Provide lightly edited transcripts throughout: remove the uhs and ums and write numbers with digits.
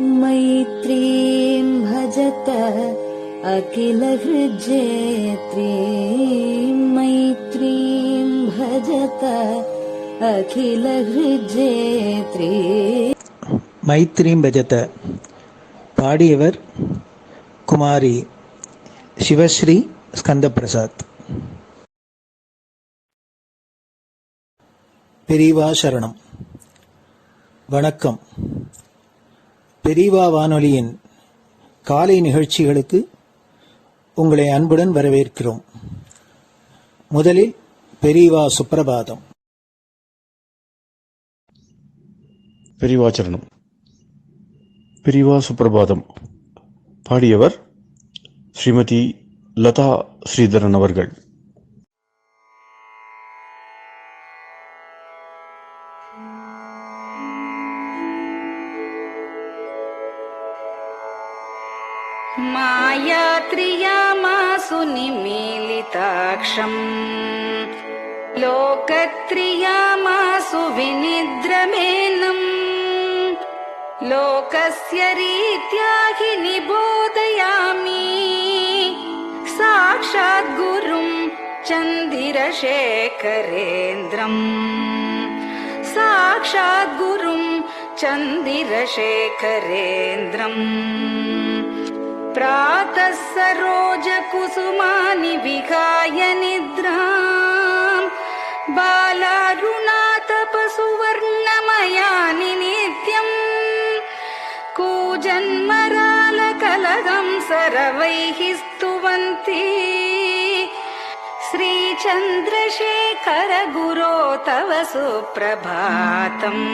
मैत्रीं भजत अखिलहृज्जेत्रीं मैत्रीं भजत अखिलहृज्जेत्री. மைத்ரீம் பஜத. பாடியவர் குமாரி சிவஸ்ரீ ஸ்கந்தபிரசாத். பெரியவா சரணம். வணக்கம். பெரியவா வானொலியின் காலை நிகழ்ச்சிகளுக்கு உங்களை அன்புடன் வரவேற்கிறோம். முதலில் பெரியவா சுப்பிரபாதம். பெரியவா சரணம். பெரியவா சுப்பிரபாதம். பாடியவர் ஸ்ரீமதி லதா ஸ்ரீதரன் அவர்கள். मायात्रियामासु निमीलिताक्षम् लोकत्रियामासु विनिद्रमेनम् लोकस्य रीत्या हि निबोधयामि साक्षात् गुरुं चन्दिरशेखरेन्द्रम् साक्षात् गुरुं चन्दिरशेखरेन्द्रम्. प्रातः सरोजकुसुमानि विहाय निद्राम् बालारुणातपसुवर्णमयानि नित्यम् कूजन्मरालकलहं सरवैः स्तुवन्ति श्रीचन्द्रशेखर गुरो तव सुप्रभातम्.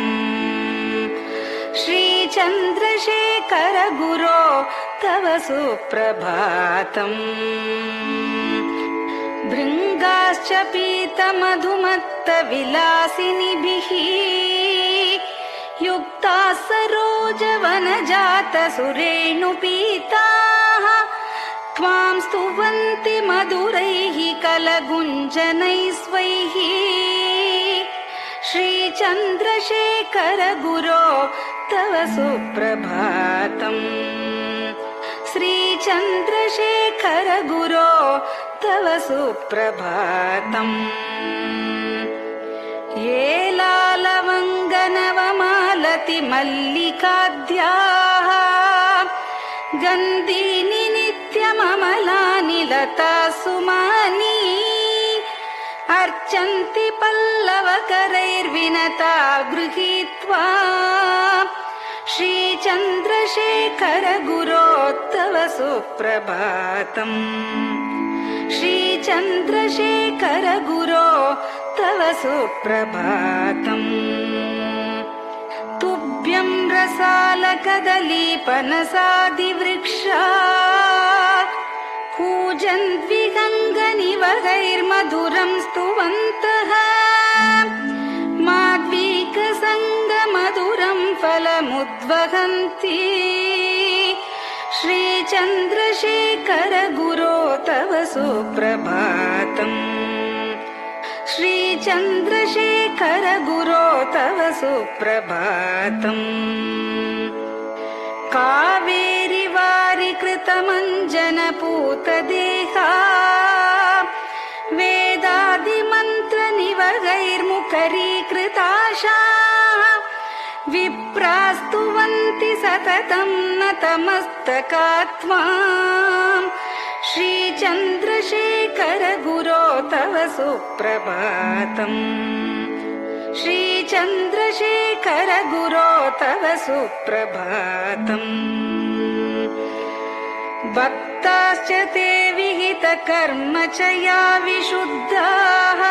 श्रीचन्द्रशेखर गुरो तव सुप्रभातम्. भृङ्गाश्च पीतमधुमत्तविलासिनिभिः युक्ताः सरोजवनजातसुरेणुपीताः त्वां स्तुवन्ति मधुरैः कलगुञ्जनैः स्वैः. श्रीचन्द्रशेखर गुरो तव सुप्रभातम्. श्रीचन्द्रशेखर गुरो तव सुप्रभातम्. ये लालवङ्गनवमालति मल्लिकाद्याः गन्धीनि नित्यममलानि लता सुमानि अर्चन्ति पल्लवकरैर्विनता गृहीत्वा श्रीचन्द्रशेखर गुरो तव सुप्रभातम्. श्रीचन्द्रशेखर गुरो तव सुप्रभातम्. तुभ्यं रसालकदलीपनसादिवृक्षा कूजन्द्विगङ्गनिवगैर्मधुरं स्तुवन्तः माद्वीकसङ्गमधुरं फलमुद्वहन्ति श्रीचन्द्रशेखर गुरो तव सुप्रभातम्. श्रीचन्द्रशेखर गुरो तव सुप्रभातम्. कावेरी वारिकृतमञ्जनपूतदेहा वेदादिमन्त्रनिवगैर्मुखरीकृताशाः विप्रास्तुवन्ति सततं नतमस्तकात्माम्. श्रीचन्द्रशेखर गुरो तव सुप्रभातम्. श्रीचन्द्रशेखर गुरो तव सुप्रभातम्. भक्ताश्च ते विहितकर्मचया विशुद्धाः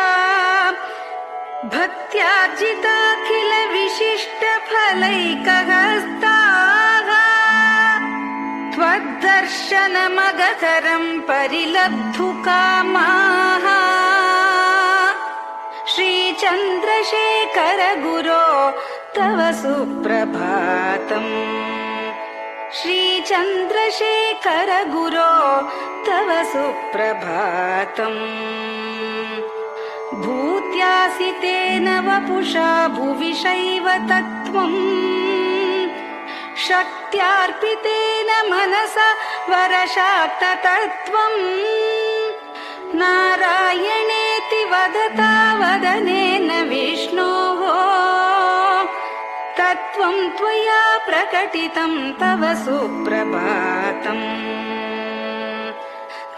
भक्त्यार्जिताखिल विशिष्टफलैकहस्ताः त्वद्दर्शनमगहरं परिलब्धुकामाः. श्रीचन्द्रशेखर गुरो तव सुप्रभातम्. श्रीचन्द्रशेखर गुरो तव सुप्रभातम्. भूत्यासि तेन वपुषा भुवि शैव तत्त्वम् शक्त्यार्पितेन मनसा वरशाक्ततत्त्वम् नारायणेति वदता वदनेन विष्णोः तत्त्वं त्वया प्रकटितं तव सुप्रभातम्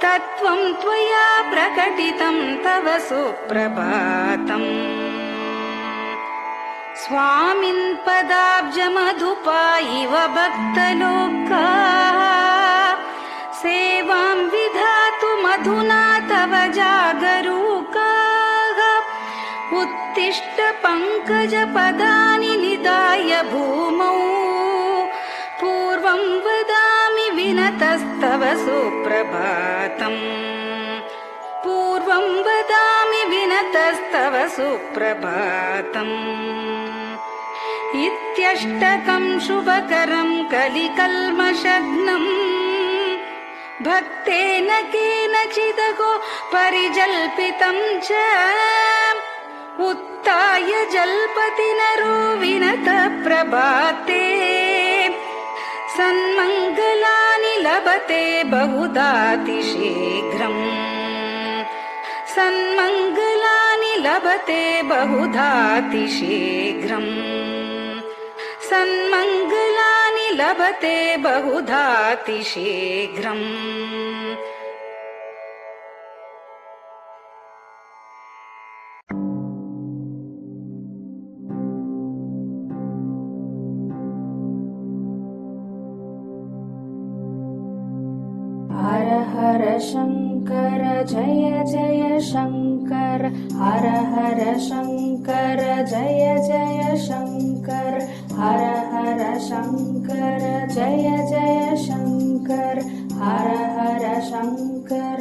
तत्त्वं त्वया प्रकटितं तव सुप्रभातम् स्वामिन् पदाब्जमधुपा इव भक्तलोकाः सेवां विधातुमधुना तव जागरूकाः उत्तिष्ठ पङ्कजपदानि निधाय भूमौ पूर्वं वदामि विनतस्तव सुप्रभातम् पूर्वं वदामि विनतस्तव सुप्रभातम् इत्यष्टकं शुभकरं कलिकल्मषघ्नम् भक्तेन केनचिदहो परिजल्पितं च उत्थाय जल्पति नरो विनत प्रभाते सन्मङ्गलानि लभते बहुधातिशीघ्रम् सन्मङ्गलानि लभते बहुधातिशीघ्रम् सन्मङ्गलानि लभते बहुधातिशीघ्रम् हर हर शङ्कर जय जय शङ्कर हर हर शङ्कर जय जय शङ्कर हर हर शङ्कर जय जय शङ्कर हर हर शङ्कर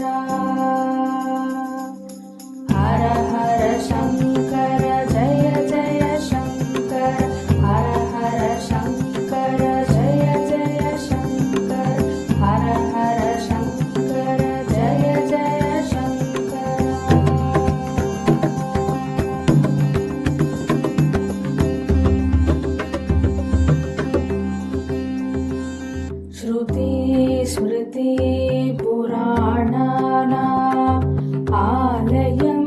हर हर शङ्कर जय जय शङ्कर हर हर शङ्कर जय जय शङ्कर हर हर शङ्कर जय जय शङ्कर श्रुति स्मृति पुराणानाम् आलयं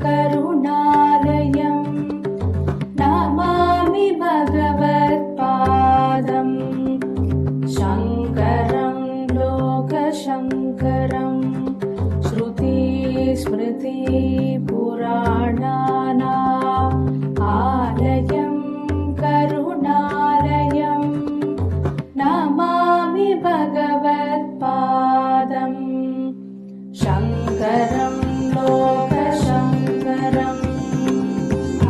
करुणालयं नमामि भगवत्पादम् शङ्करं लोकशङ्करं श्रुति स्मृति पुराणानाम् आलयं करुणालयं नमामि भगवत्पादम् शङ्करं लोकशङ्करम्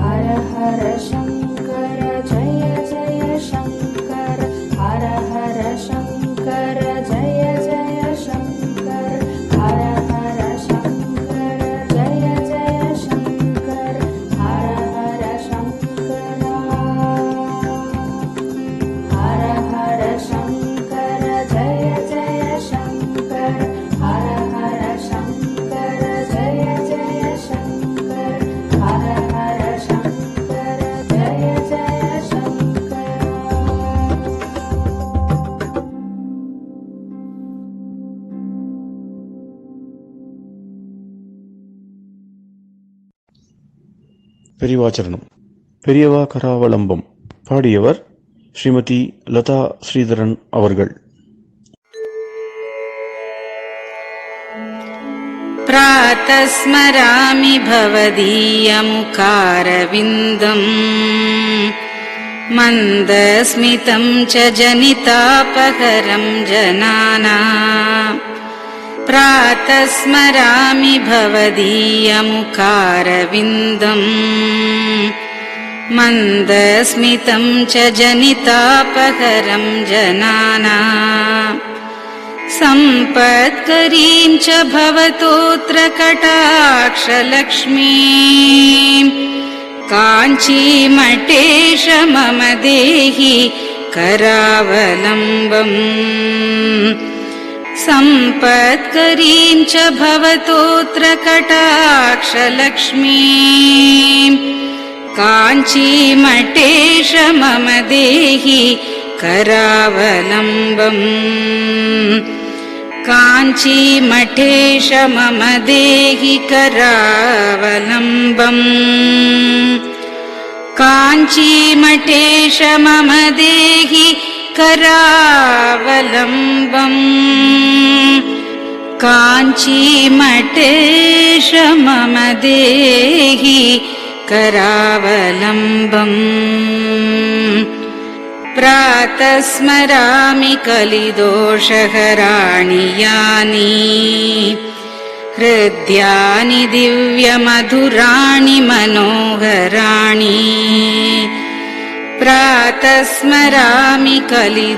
हर हर शङ्कर जय जय शङ्कर हर हर शङ्कर जय जय शङ्कर हर हर शङ्कर जय जय शङ्कर हर हर शङ्कर हर हर शङ्कर जय जय शङ्कर हर हर शङ्कर जय जय शङ्कर हर हर शङ्कर जय जय शङ्कर பெரிவாச்சரணம். பெரியவா கராவலம்பம். பாடியவர் ஸ்ரீமதி லதா ஸ்ரீதரன் அவர்கள். प्रातः स्मरामि भवदीयमुखारविन्दम् मन्दस्मितं च जनितापहरं जनानाम् प्रातः स्मरामि भवदीयमुखारविन्दम् मन्दस्मितं च जनितापहरं जनानाम् सम्पत्करीं च भवतोऽत्र कटाक्षलक्ष्मीं काञ्चीमठेश मम देहि करावलम्बम् सम्पत्करीं च भवतोऽत्र कटाक्षलक्ष्मीं काञ्चीमठेश मम देहि करावलम्बम् काञ्चीमठेश मम देहि करावलम्बम् काञ्चीमठेश मम देहि करावलम्बम् काञ्चीमठेश मम देहि करावलम्बम् प्रातः स्मरामि कलिदोषहराणि यानि हृद्यानि दिव्यमधुराणि मनोहराणि प्रातः स्मरामि कलिदोषहराणि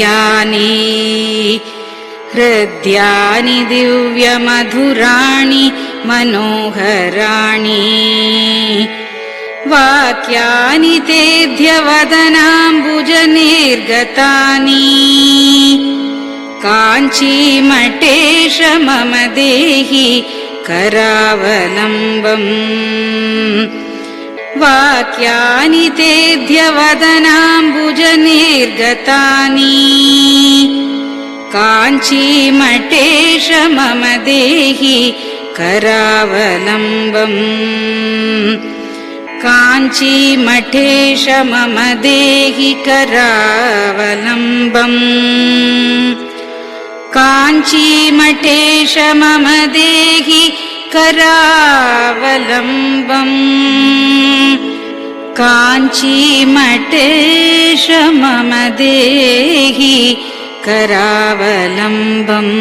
यानि हृद्यानि दिव्यमधुराणि मनोहराणि वाक्यानि तेऽध्यवदनाम्बुजनिर्गतानि काञ्चीमठेश मम देहि करावलम्बम् वाक्यानि तेऽध्यवदनाम्बुजनिर्गतानि काञ्चीमठेश मम देहि करावलम्बम् काञ्चीमठेश मम देहि करावलम्बम् काञ्चीमठेश मम देहि करावलम्बम् काञ्चीमठेश मम देहि करावलम्बम्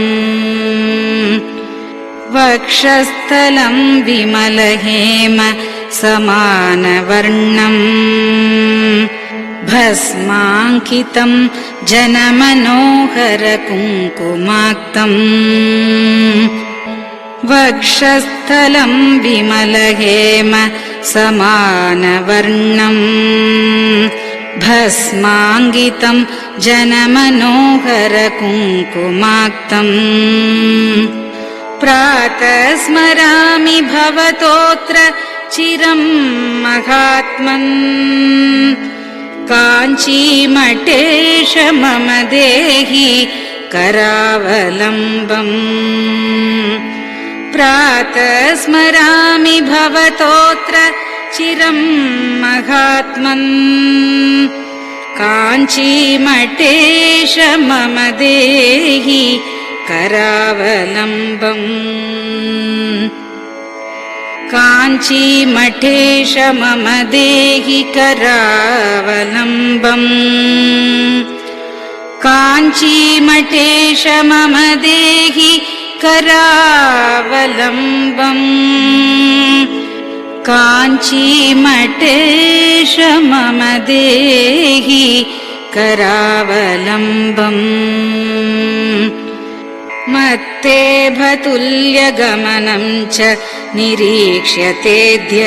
वक्षस्थलं विमलहेम समानवर्णम् भस्माङ्कितं जनमनोहर कुङ्कुमाक्तम् वक्षस्थलं विमलहेम समानवर्णम् भस्माङ्कितं जनमनोहर कुङ्कुमाक्तम् प्रातः स्मरामि भवतोऽत्र चिरं महात्मन् काञ्चीमठेश मम देहि करावलम्बम् प्रातः स्मरामि भवतोऽत्र चिरं महात्मन् काञ्चीमठेश मम देहि करावलम्बम् काञ्चीमठेश मम देहि करावलम्बम् काञ्चीमठेश मम देहि करावलम्बम् काञ्चीमठेश मम देहि करावलम्बम् मत्तेभतुल्यगमनं च निरीक्ष्यतेऽद्य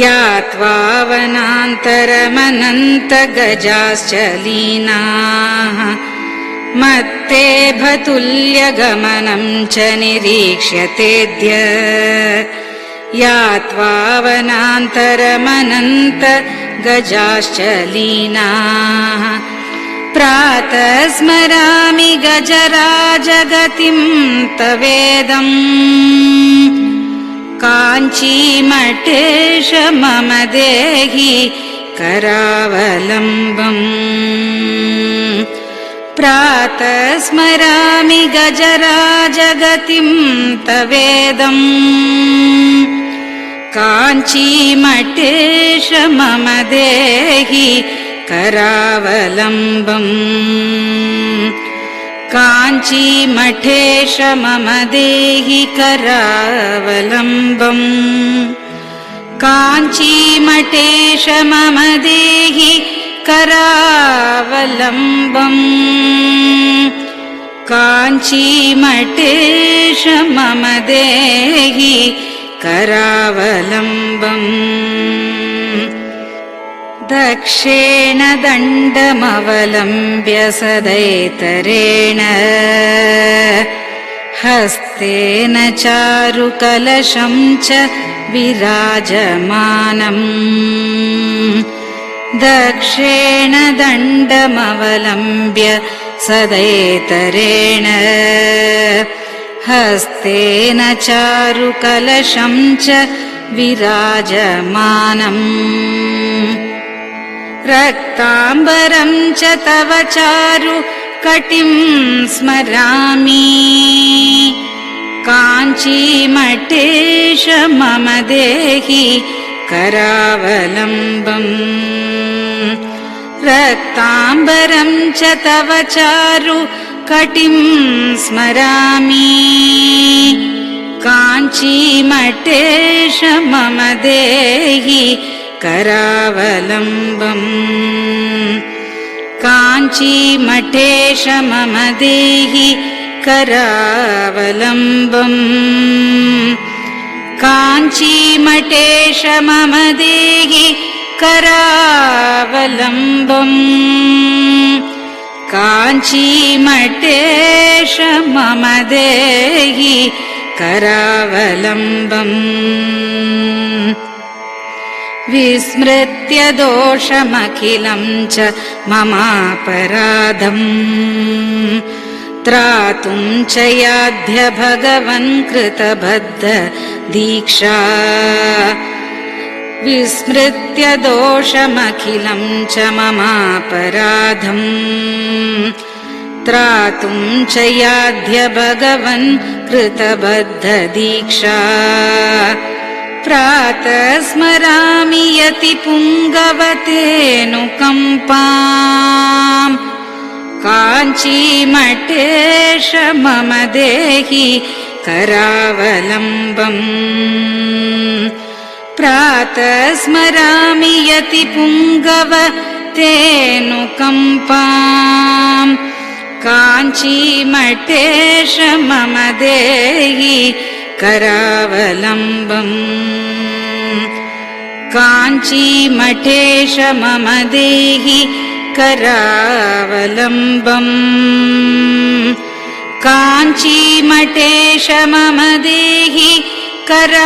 यात्वा वनान्तरमनन्तगजाश्च लीनाः मत्तेभतुल्यगमनं च निरीक्ष्यतेऽद्य यात्वा वनान्तरमनन्तगजाश्च लीनाः प्रातः स्मरामि गजराजगतिं तवेदम् काञ्चीमठेश मम देहि करावलम्बम् प्रातः स्मरामि गजराजगतिं तवेदम् काञ्चीमठेश मम देहि करावलम्बम् काञ्चीमठेश मम देहि करावलम्बम् काञ्चीमठेश मम देहि करावलम्बम् काञ्चीमठेश मम देहि करावलम्बम् दक्षेण दण्डमवलम्ब्य सदैतरेण हस्तेन चारुकलशं च विराजमानम् दक्षेण दण्डमवलम्ब्य सदैतरेण हस्तेन चारुकलशं च विराजमानम् रक्ताम्बरं च तव चारु कटिं स्मरामि काञ्चीमठेश मम देहि करावलम्बम् रक्ताम्बरं च तव चारु कटिं स्मरामि काञ्चीमठेश मम देहि करावलम्बम् काञ्चीमठेश मम देहि करावलम्बम् काञ्चीमठेश मम देहि करावलम्बम् काञ्चीमठेश मम देहि करावलम्बम् विस्मृत्य दोषमखिलं च ममापराधम् त्रातुं च याध्य भगवन् कृतबद्ध दीक्षा विस्मृत्य दोषमखिलं च ममापराधम् त्रातुं च याध्य भगवन् कृतबद्ध दीक्षा प्रातः स्मरामि यति पुङ्गवतेऽनुकम्पाम् काञ्चीमठेश मम देहि करावलम्बम् प्रातः स्मरामि यति पुङ्गवतेऽनुकम्पाम् काञ्चीमठेश मम देहि करावलम्बम् काञ्चीमठेश मम देहि करावलम्बम् काञ्चीमठेश मम देहि करावलम्बम्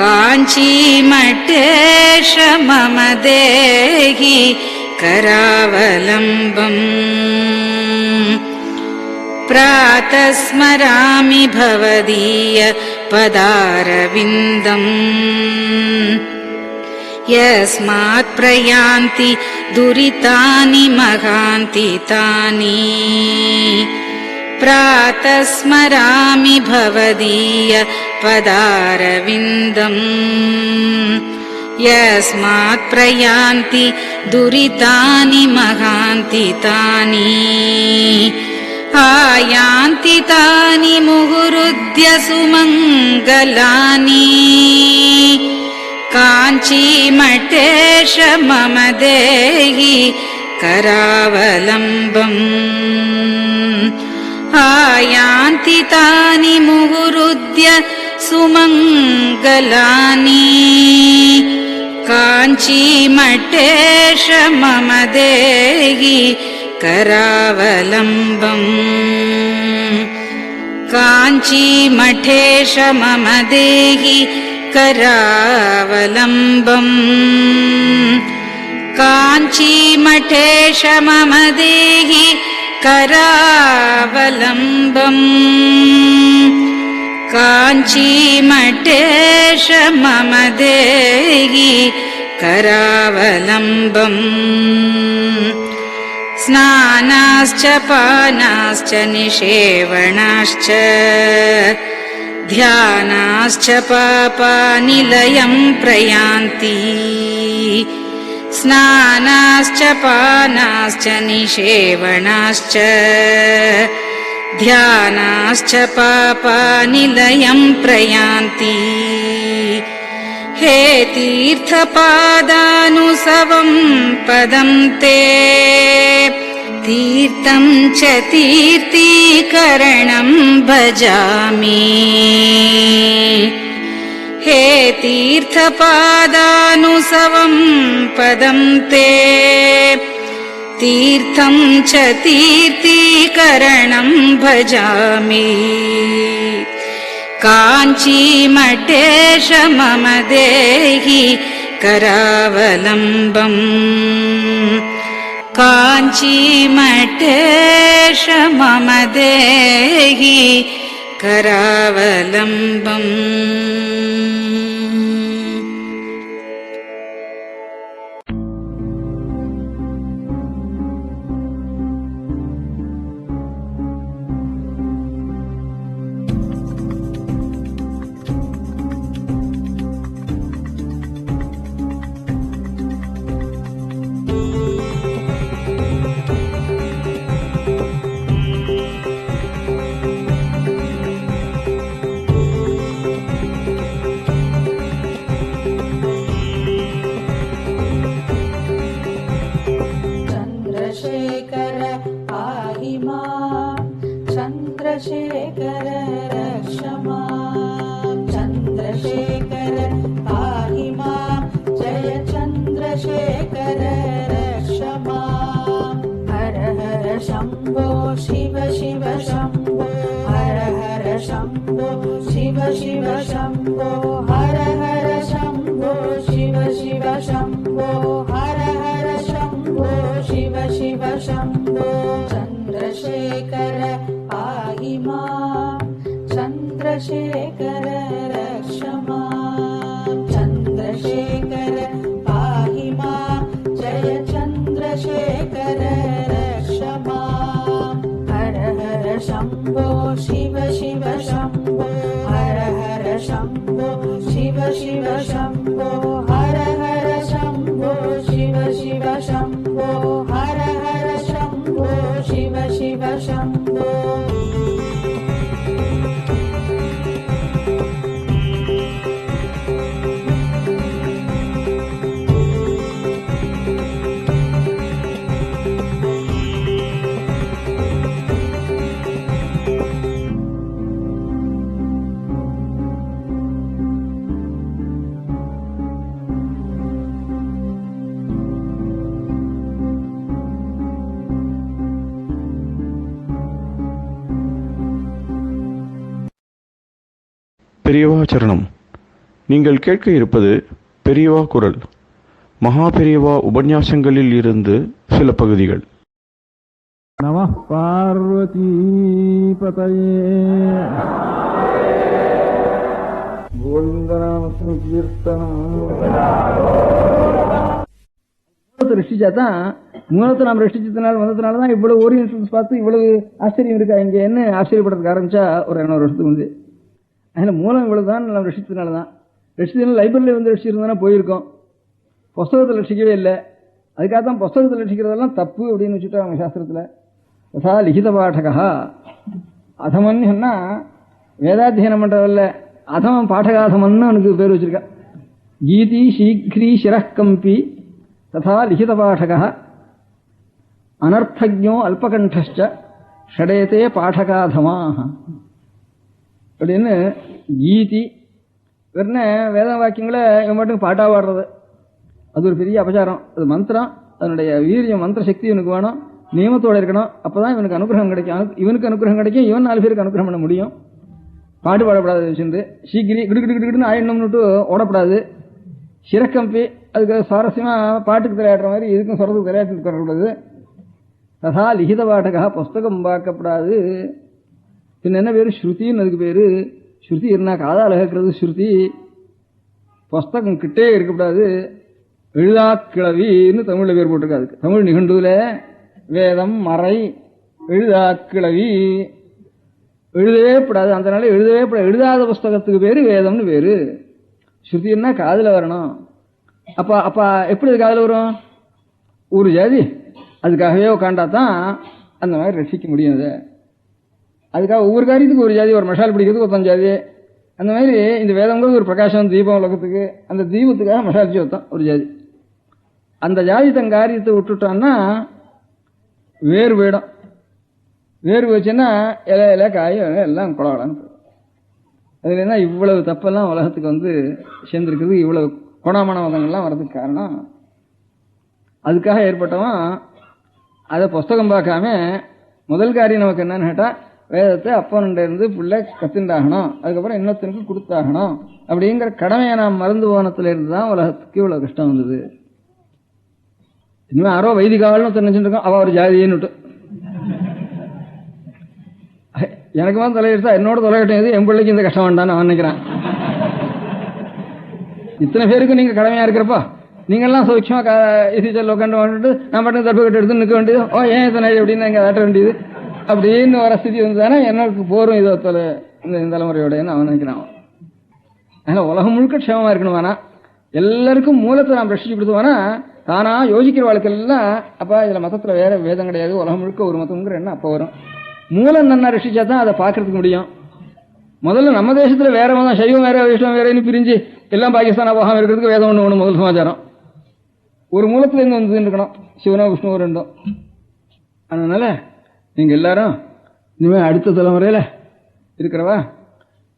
काञ्चीमठेश मम देहि करावलम्बम् प्रातः स्मरामि भवदीय पदारविन्दम् यस्मात् प्रयान्ति दुरितानि महान्ति तानि प्रातः स्मरामि भवदीय पदारविन्दम् यस्मात् प्रयान्ति दुरितानि महान्ति तानि आयान्ति तानि मुहुरुद्य सुमङ्गलानि काञ्चीमठेश मम देहि करावलम्बम् आयान्ति तानि मुहुरुद्य सुमङ्गलानि काञ्चीमठेश मम देहि करावलम्बम् काञ्चीमठेश मम देहि करावलम्बम् काञ्चीमठेश मम देहि करावलम्बम् काञ्चीमठेश मम देहि करावलम्बम् स्नानाश्च पानाश्च निषेवणाश्च ध्यानाश्च पापानिलयं प्रयान्ति स्नानाश्च पानाश्च निषेवणाश्च ध्यानाश्च पापानिलयं प्रयान्ति हे तीर्थपादानुसवं पदं ते तीर्थं च तीर्थीकरणं भजामि हे तीर्थपादानुसवं पदं ते तीर्थं च तीर्थीकरणं भजामि काञ्चीमठेश मम देहि करावलम्बम् काञ्चीमठेश मम देहि करावलम्बम् चन्द्रशेखर पाहि मां चन्द्रशेखर रक्ष मां चन्द्रशेखर पाहि मां जय चन्द्रशेखर रक्ष मां हर हर शम्भो शिव शिव शम्भो हर हर शम्भो शिव शिव शम्भो हर हर शम्भो शिव शिव शम्भो हर हर शम्भो शिव शिव शम्भो चन्द्रशेखर पाहि मां चन्द्रशेखर रक्ष मां चन्द्रशेखर पाहि मां जय चन्द्रशेखर रक्ष मां हर हर शम्भो शिव शिव शम्भो हर हर शम्भो शिव शिव शम्भो हर हर शम्भो शिव शिव शम्भो हर हर शम्भो शिव शिव शम्भो பெரியவா சரணம். நீங்கள் கேட்க இருப்பது பெரியவா குரல். மகா பெரியவா உபன்யாசங்களில் இருந்து சில பகுதிகள். நம பார்வதி பதயே கோவிந்தநாம சங்கீர்த்தனம். ரஷ்டிச்சா தான் மூலத்தை நாம் ரஷ்டிச்சதுனால வந்ததுனால தான் இவ்வளவு ஓரியன்டல்ஸ் பார்த்து இவ்வளவு ஆச்சரியம் இருக்கா இங்க என்ன ஆச்சரியப்படுறதுக்கு ஆரம்பிச்சா ஒரு 200 வருஷத்துக்கு வந்து அதில் மூலம் இவ்வளவு தான் நம்ம ரசித்ததுனால தான். ரசித்ததுனால லைப்ரரியில் வந்து ரசிச்சிருந்தோன்னா போயிருக்கோம். புஸ்தகத்தில் ரசிக்கவே இல்லை. அதுக்காக தான் புஸ்தகத்தில் ரசிக்கிறதெல்லாம் தப்பு அப்படின்னு வச்சுட்டா அவங்க சாஸ்திரத்தில். ததா லிகித பாடகா அதமன் சொன்னால் வேதாத்தியனம் பண்ணுறதில்ல, அதமன் பாடகாதமன்னு அவனுக்கு பேர் வச்சிருக்கா. கீதி சீக்ரி சிரக்கம்பி ததா லிகித பாடகா அனர்த்தஜோ அல்பகண்டச்ச ஷடேதே பாடகாதமாக அப்படின்னு கீதி வெறும் வேத வாக்கியங்களை இவன் மட்டும் பாட்டாக பாடுறது அது ஒரு பெரிய அபச்சாரம். அது மந்திரம், அதனுடைய வீரியம் மந்திர சக்தி இவனுக்கு வேணும், நியமத்தோடு இருக்கணும். அப்போ தான் இவனுக்கு அனுகிரகம் கிடைக்கும். இவனுக்கு அனுகிரகம் கிடைக்கும், இவன் 4 பேருக்கு அனுகிரகம் பண்ண முடியும். பாட்டு பாடப்படாது வச்சுருந்து சீக்கிரி கிடுக்கிட்டு ஆயிடணும்னுட்டு ஓடப்படாது. சிறக்கம்பி அதுக்கு சுவாரஸ்யமாக பாட்டுக்கு விளையாடுற மாதிரி இதுக்கும் சொல்றதுக்கு விளையாட்டு வரக்கூடாது. ததா லிகித பாடகா புஸ்தகம் பார்க்கப்படாது. பின்ன என்ன பேர்? ஸ்ருதின்னு அதுக்கு பேர். ஸ்ருதி என்ன காதால் கேட்கறது ஸ்ருதி. புஸ்தகம் கிட்டே இருக்கக்கூடாது. எழுதா கிளவின்னு தமிழில் பேர் போட்டிருக்கா. அதுக்கு தமிழ் நிகண்டுல வேதம் மறை எழுதா கிளவி எழுதவே கூடாது. அந்த நாளே எழுதவே கூடாது. எழுதாத புஸ்தகத்துக்கு பேர் வேதம்னு பேர். ஸ்ருதின்னா காதில் வரணும். அப்ப எப்படி அது காதில் வரும்? ஒரு ஜாதி அதுக்காகவே உட்காண்டா தான் அந்த மாதிரி ரசிக்க முடியும். அதை அதுக்காக ஒவ்வொரு காரியத்துக்கு ஒரு ஜாதி, ஒரு மஷால் பிடிக்கிறதுக்கு ஒருத்தன் ஜாதி. அந்த மாதிரி இந்த வேதங்கிறது ஒரு பிரகாசம் தீபம் உலகத்துக்கு, அந்த தீபத்துக்காக மஷால் ஒருத்தன் ஒரு ஜாதி. அந்த ஜாதி தன் காரியத்தை விட்டுட்டான்னா வேறு வேடம். வேறு வச்சுன்னா இலை காயும் எல்லாம் குளவலான்னு போகும். அதுல என்ன இவ்வளவு தப்பெல்லாம் உலகத்துக்கு வந்து சேர்ந்துருக்குது, இவ்வளவு கோணாமான மதங்கள்லாம் வர்றதுக்கு காரணம் அதுக்காக ஏற்பட்டவன். அதை புஸ்தகம் பார்க்காம முதல் காரியம் நமக்கு என்னன்னு கேட்டால் வேதத்தை அப்பன்கிட்ட இருந்து பிள்ளை கத்துண்டாகணும், அதுக்கப்புறம் இன்னொருத்தனுக்கு கொடுத்தாகணும் அப்படிங்கிற கடமையை நாம் மறந்து போனத்துல இருந்து தான் உலகத்துக்கு இவ்வளவு கஷ்டம் வந்தது. இனிமே யாரோ வைதிகாவல்னு நினைச்சுட்டு இருக்கோம், அவ ஒரு ஜாதின்னு எனக்கு வந்து தொலைகிட்டா என்னோட தொலைகட்டும், என் பிள்ளைக்கு இந்த கஷ்டம் வேண்டான்னு அவன் நினைக்கிறான். இத்தனை பேருக்கு நீங்க கடமையா இருக்கிறப்பா நீங்கெல்லாம் சௌக்கியமா இசைச்சல் உட்காந்து வந்துட்டு நான் பாட்டுக்கு தப்பு கட்டு எடுத்து நிற்க வேண்டியது, ஓ ஏன் இத்தனை அப்படின்னு இங்கே ஆட்ட வேண்டியது அப்படின்னு வர ஸ்திதி வந்ததானே எனக்கு போரும் இதோ இந்த தலைமுறையோடன்னு அவன் நினைக்கிறான். அதனால உலகம் முழுக்க க்ஷேமமா இருக்கணுமானா எல்லாருக்கும் மூலத்தை நாம் ரட்சிச்சு கொடுத்துவானா தானா யோசிக்கிற வாழ்க்கையெல்லாம் அப்பா இதுல மதத்துல வேற வேதம் கிடையாது, உலகம் முழுக்க ஒரு மதம்ங்கிற எண்ணம் அப்ப வரும். மூலம் நன்னா ரட்சிச்சா தான் அதை பார்க்கறதுக்கு முடியும். முதல்ல நம்ம தேசத்துல வேற மதம் சைவம் வேற வைஷ்ணவம் வேறன்னு பிரிஞ்சு எல்லாம் பாகிஸ்தான் போகாம இருக்கிறதுக்கு வேதம் ஒண்ணு முதல் சமாச்சாரம். ஒரு மூலத்துல இருந்து வந்து இருக்கணும், சிவனோ விஷ்ணுவோ ரெண்டும். அதனால நீங்க எல்லாரும் இனிமே அடுத்த தலைமுறையில இருக்கிறவா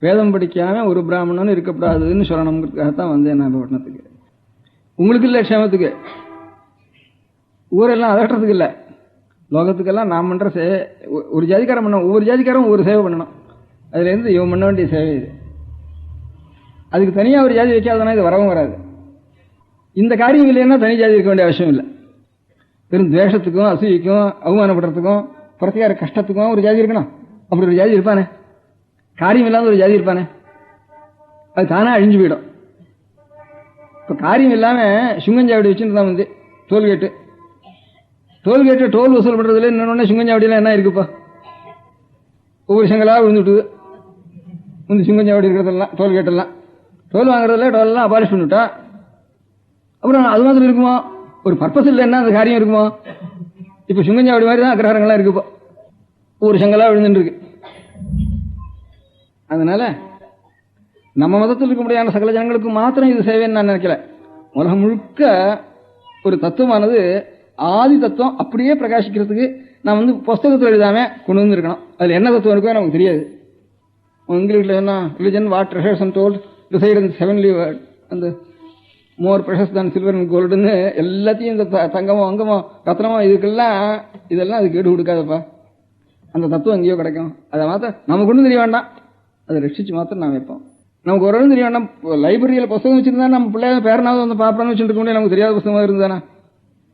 வேதம் படிக்காம ஒரு பிராமணன் இருக்கக்கூடாதுன்னு சொல்லணுங்கிறதுக்காகத்தான் வந்தேன் நான் பட்டணத்துக்கு. உங்களுக்கு இல்லை க்ஷேமத்துக்கு, ஊரெல்லாம் அதட்டுறதுக்கு இல்லை, லோகத்துக்கெல்லாம் நாம் பண்ற சேவை. ஒரு ஜாதிக்காரன் பண்ணணும், ஒவ்வொரு ஜாதிக்காரும் ஒரு சேவை பண்ணணும். அதுல இருந்து இவன் பண்ண வேண்டிய சேவை இது. அதுக்கு தனியா ஒரு ஜாதி வைக்காதனா இது வரவும் வராது. இந்த காரியம் இல்லைன்னா தனி ஜாதி இருக்க வேண்டிய அவசியம் இல்லை. வெறும் துவேஷத்துக்கும் அசூயைக்கும் அவமானப்படுறதுக்கும் பிரத்தியார கஷ்டத்துக்கும் ஒரு ஜாதி இருக்கணும். அப்படி ஒரு ஜாதி இருப்பானே, காரியம் இல்லாத ஒரு ஜாதி இருப்பானே, அது தானா அழிஞ்சு போயிடும். இப்ப காரியம் இல்லாம சுங்கஞ்சாவடி வச்சுருந்தான் வந்து டோல்கேட்டு டோல் வசூல் பண்றதுல இன்னொன்னு சுங்கஞ்சாவடியெல்லாம் என்ன இருக்குப்பா, ஒவ்வொரு செங்கலா விழுந்துட்டு வந்து சுங்கஞ்சாவடி இருக்கிறதெல்லாம் டோல்கேட்டெல்லாம் டோல் வாங்குறதுல டோல்லாம் அபாலிஷ் பண்ணிவிட்டா அப்புறம் அது மாதிரி இருக்குமோ, ஒரு பர்பஸ் இல்லைன்னா அந்த காரியம் இருக்குமோ. இப்ப சுங்கஞ்சாவடி மாதிரி தான் அக்ரஹாரங்கள்லாம் இருக்குப்போ, ஒரு செங்கலா விழுந்துட்டு இருக்கு. அதனால நம்ம மதத்தில் இருக்க முடியாத சகல ஜனங்களுக்கு மாத்திரம் இது சேவைன்னு நான் நினைக்கல. உலகம் முழுக்க ஒரு தத்துவமானது ஆதி தத்துவம் அப்படியே பிரகாசிக்கிறதுக்கு நான் வந்து புஸ்தகத்தில் எழுதாம கொண்டு வந்து இருக்கணும். அதுல என்ன தத்துவம் இருக்கோ நமக்கு தெரியாது. இங்கிலீஷ்ல என்ன religion what treasures and told reside in heavenly world அந்த மோர் ப்ரெஷஸ் தான் சில்வர் அண்ட் கோல்டுன்னு எல்லாத்தையும் இந்த தங்கமோ அங்கமோ ரத்னமோ இதுக்கெல்லாம் இதெல்லாம் அது கேடு கொடுக்காதப்பா. அந்த தத்துவம் எங்கேயோ கிடைக்கும். அதை மாத்திரம் நமக்கு ஒன்றும் தெரிய வேண்டாம், அதை ரட்சிச்சு மாத்திரம் நான் வைப்போம். நமக்கு ஒரு தெரிய வேண்டாம். லைப்ரரியில் புத்தகம் வச்சிருந்தா நம்ம பிள்ளைய பேரனாவது வந்து பார்ப்போம்னு வச்சுட்டு இருக்க முடியாது. நமக்கு தெரியாத புத்தகமாக இருந்தானா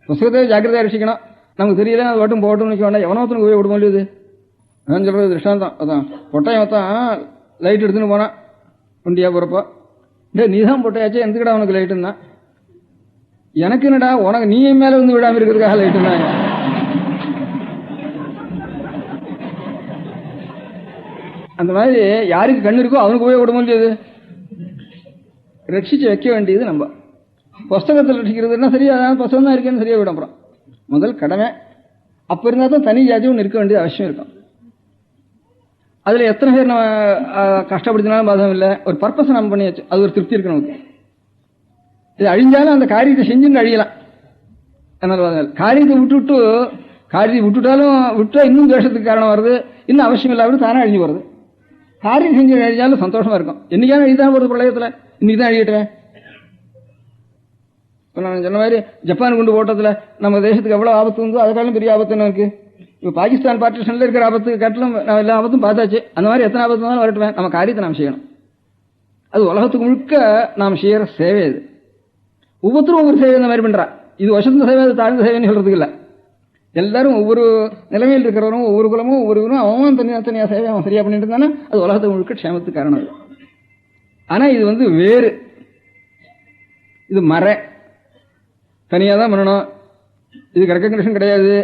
புத்தகத்தை ஜாக்கிரதையாக ரசிக்கணும். நமக்கு தெரியல அது வட்டும் போட்டும் நிற்க வேண்டாம். எவனோத்தனுக்கு போய் விட முடியுது. நான் சொல்றது திருஷ்டாந்தம் அதான். பொட்டையம் தான் லைட் எடுத்துன்னு போனான் வண்டியா போறப்போ, டே நீ தான் பொட்டையாச்சு எதுக்கடா உனக்கு லைட்டுன்னா, எனக்கு என்னடா உனக்கு நீ மேல வந்து விடாம இருக்கிறதுக்காக லைட்டுன்னா. அந்த மாதிரி யாருக்கு கண்ணு இருக்கோ அவனுக்கு போய் விட முடியாது. ரட்சிச்சு வைக்க வேண்டியது நம்ம. புஸ்தகத்தில் ரட்சிக்கிறதுனா சரியா புஸ்தகம் தான் இருக்கேன்னு சரியா விடும். அப்புறம் முதல் கடமை அப்ப இருந்தா தான் தனி ஜாதி ஒன்று இருக்க வேண்டியது அவசியம் இருக்கும். அதுல எத்தனை பேர் நம்ம கஷ்டப்படுத்தினாலும் பாதம் இல்லை. ஒரு பர்பஸ் நம்ம பண்ணியாச்சு, அது ஒரு திருப்தி இருக்கு நமக்கு. இது அழிஞ்சாலும் அந்த காரியத்தை செஞ்சுன்னு அழியலாம். அதனால காரியத்தை விட்டுட்டாலும் விட்டா இன்னும் தேசத்துக்கு காரணம் வருது, இன்னும் அவசியம் இல்லாமல் தானே அழிஞ்சு போறது. காரியம் செஞ்சு அழிஞ்சாலும் சந்தோஷமா இருக்கும். என்னைக்கான அழிதான் போறது பிரளயத்துல, இன்னைக்கு தான் அழியட்டுவேன். நான் சொன்ன மாதிரி ஜப்பான் குண்டு போட்டதுல நம்ம தேசத்துக்கு எவ்வளவு ஆபத்து இருந்தோ அதுக்காலும் பெரிய ஆபத்து இருக்கு. இப்ப பாகிஸ்தான் பார்ட்டிஷன்ல இருக்கிற ஆபத்து காட்டிலும் நம்ம எல்லா ஆபத்தும் பார்த்தாச்சு. அந்த மாதிரி எத்தனை ஆபத்து இருந்தாலும் வரட்டுவேன். நம்ம காரியத்தை நாம் செய்யணும். அது உலகத்துக்கு முழுக்க நாம் செய்யற சேவை. இது ஒவ்வொருத்தரும் ஒவ்வொரு சேவை இந்த மாதிரி பண்றா. இது வசந்த சேவை, அது தாழ்ந்த சேவைன்னு சொல்றதுக்கு இல்லை. எல்லாரும் ஒவ்வொரு நிலைமையில் இருக்கிறவரும் ஒவ்வொரு குலமும் ஒவ்வொருவரும் அவன் தனியா சேவை அவன் சரியா பண்ணிட்டு இருந்தானா அது உலகத்துக்கு முழுக்க க்ஷேமத்துக்கு காரணம். ஆனா இது வந்து வேறு, இது மர தனியா தான் பண்ணணும். இது ரெக்கக்னிஷன் கிடையாது.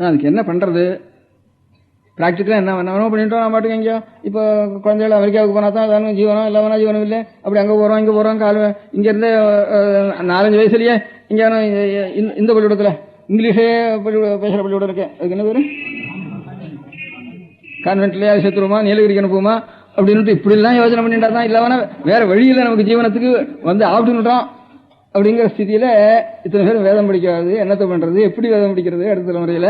அதுக்கு என்ன பண்றது? பிராக்டிக்கலா என்ன வேணாலும் பண்ணிட்டோம். நான் பாட்டுக்கு எங்கேயோ இப்போ குழந்தைகள் அமெரிக்காவுக்கு போனா தான் அதானும் ஜீவனம், இல்லாமனா ஜீவனம் இல்லை. அப்படி அங்கே போறோம் இங்கே போறோம். இங்க இருந்து 4-5 வயசுலயே இங்கே இந்த பள்ளிக்கூடத்துல இங்கிலீஷே பேசுற பள்ளிக்கூடம் இருக்கேன். அதுக்கு என்ன பேரு? கான்வென்ட்லயே அது சேர்த்துருவோமா, நீலகிரிக்கு அனுப்புவோமா அப்படின்னு இப்படி எல்லாம் யோசனை பண்ணிட்டா தான். இல்லாமனா வேற வழியில நமக்கு ஜீவனத்துக்கு வந்து ஆப்டுன்னுட்டோம். அப்படிங்கிற ஸ்திதியில இத்தனை பேரும் வேதம் படிக்காது. என்னத்தை பண்றது, எப்படி வேதம் படிக்கிறது அடுத்த தலைமுறையில?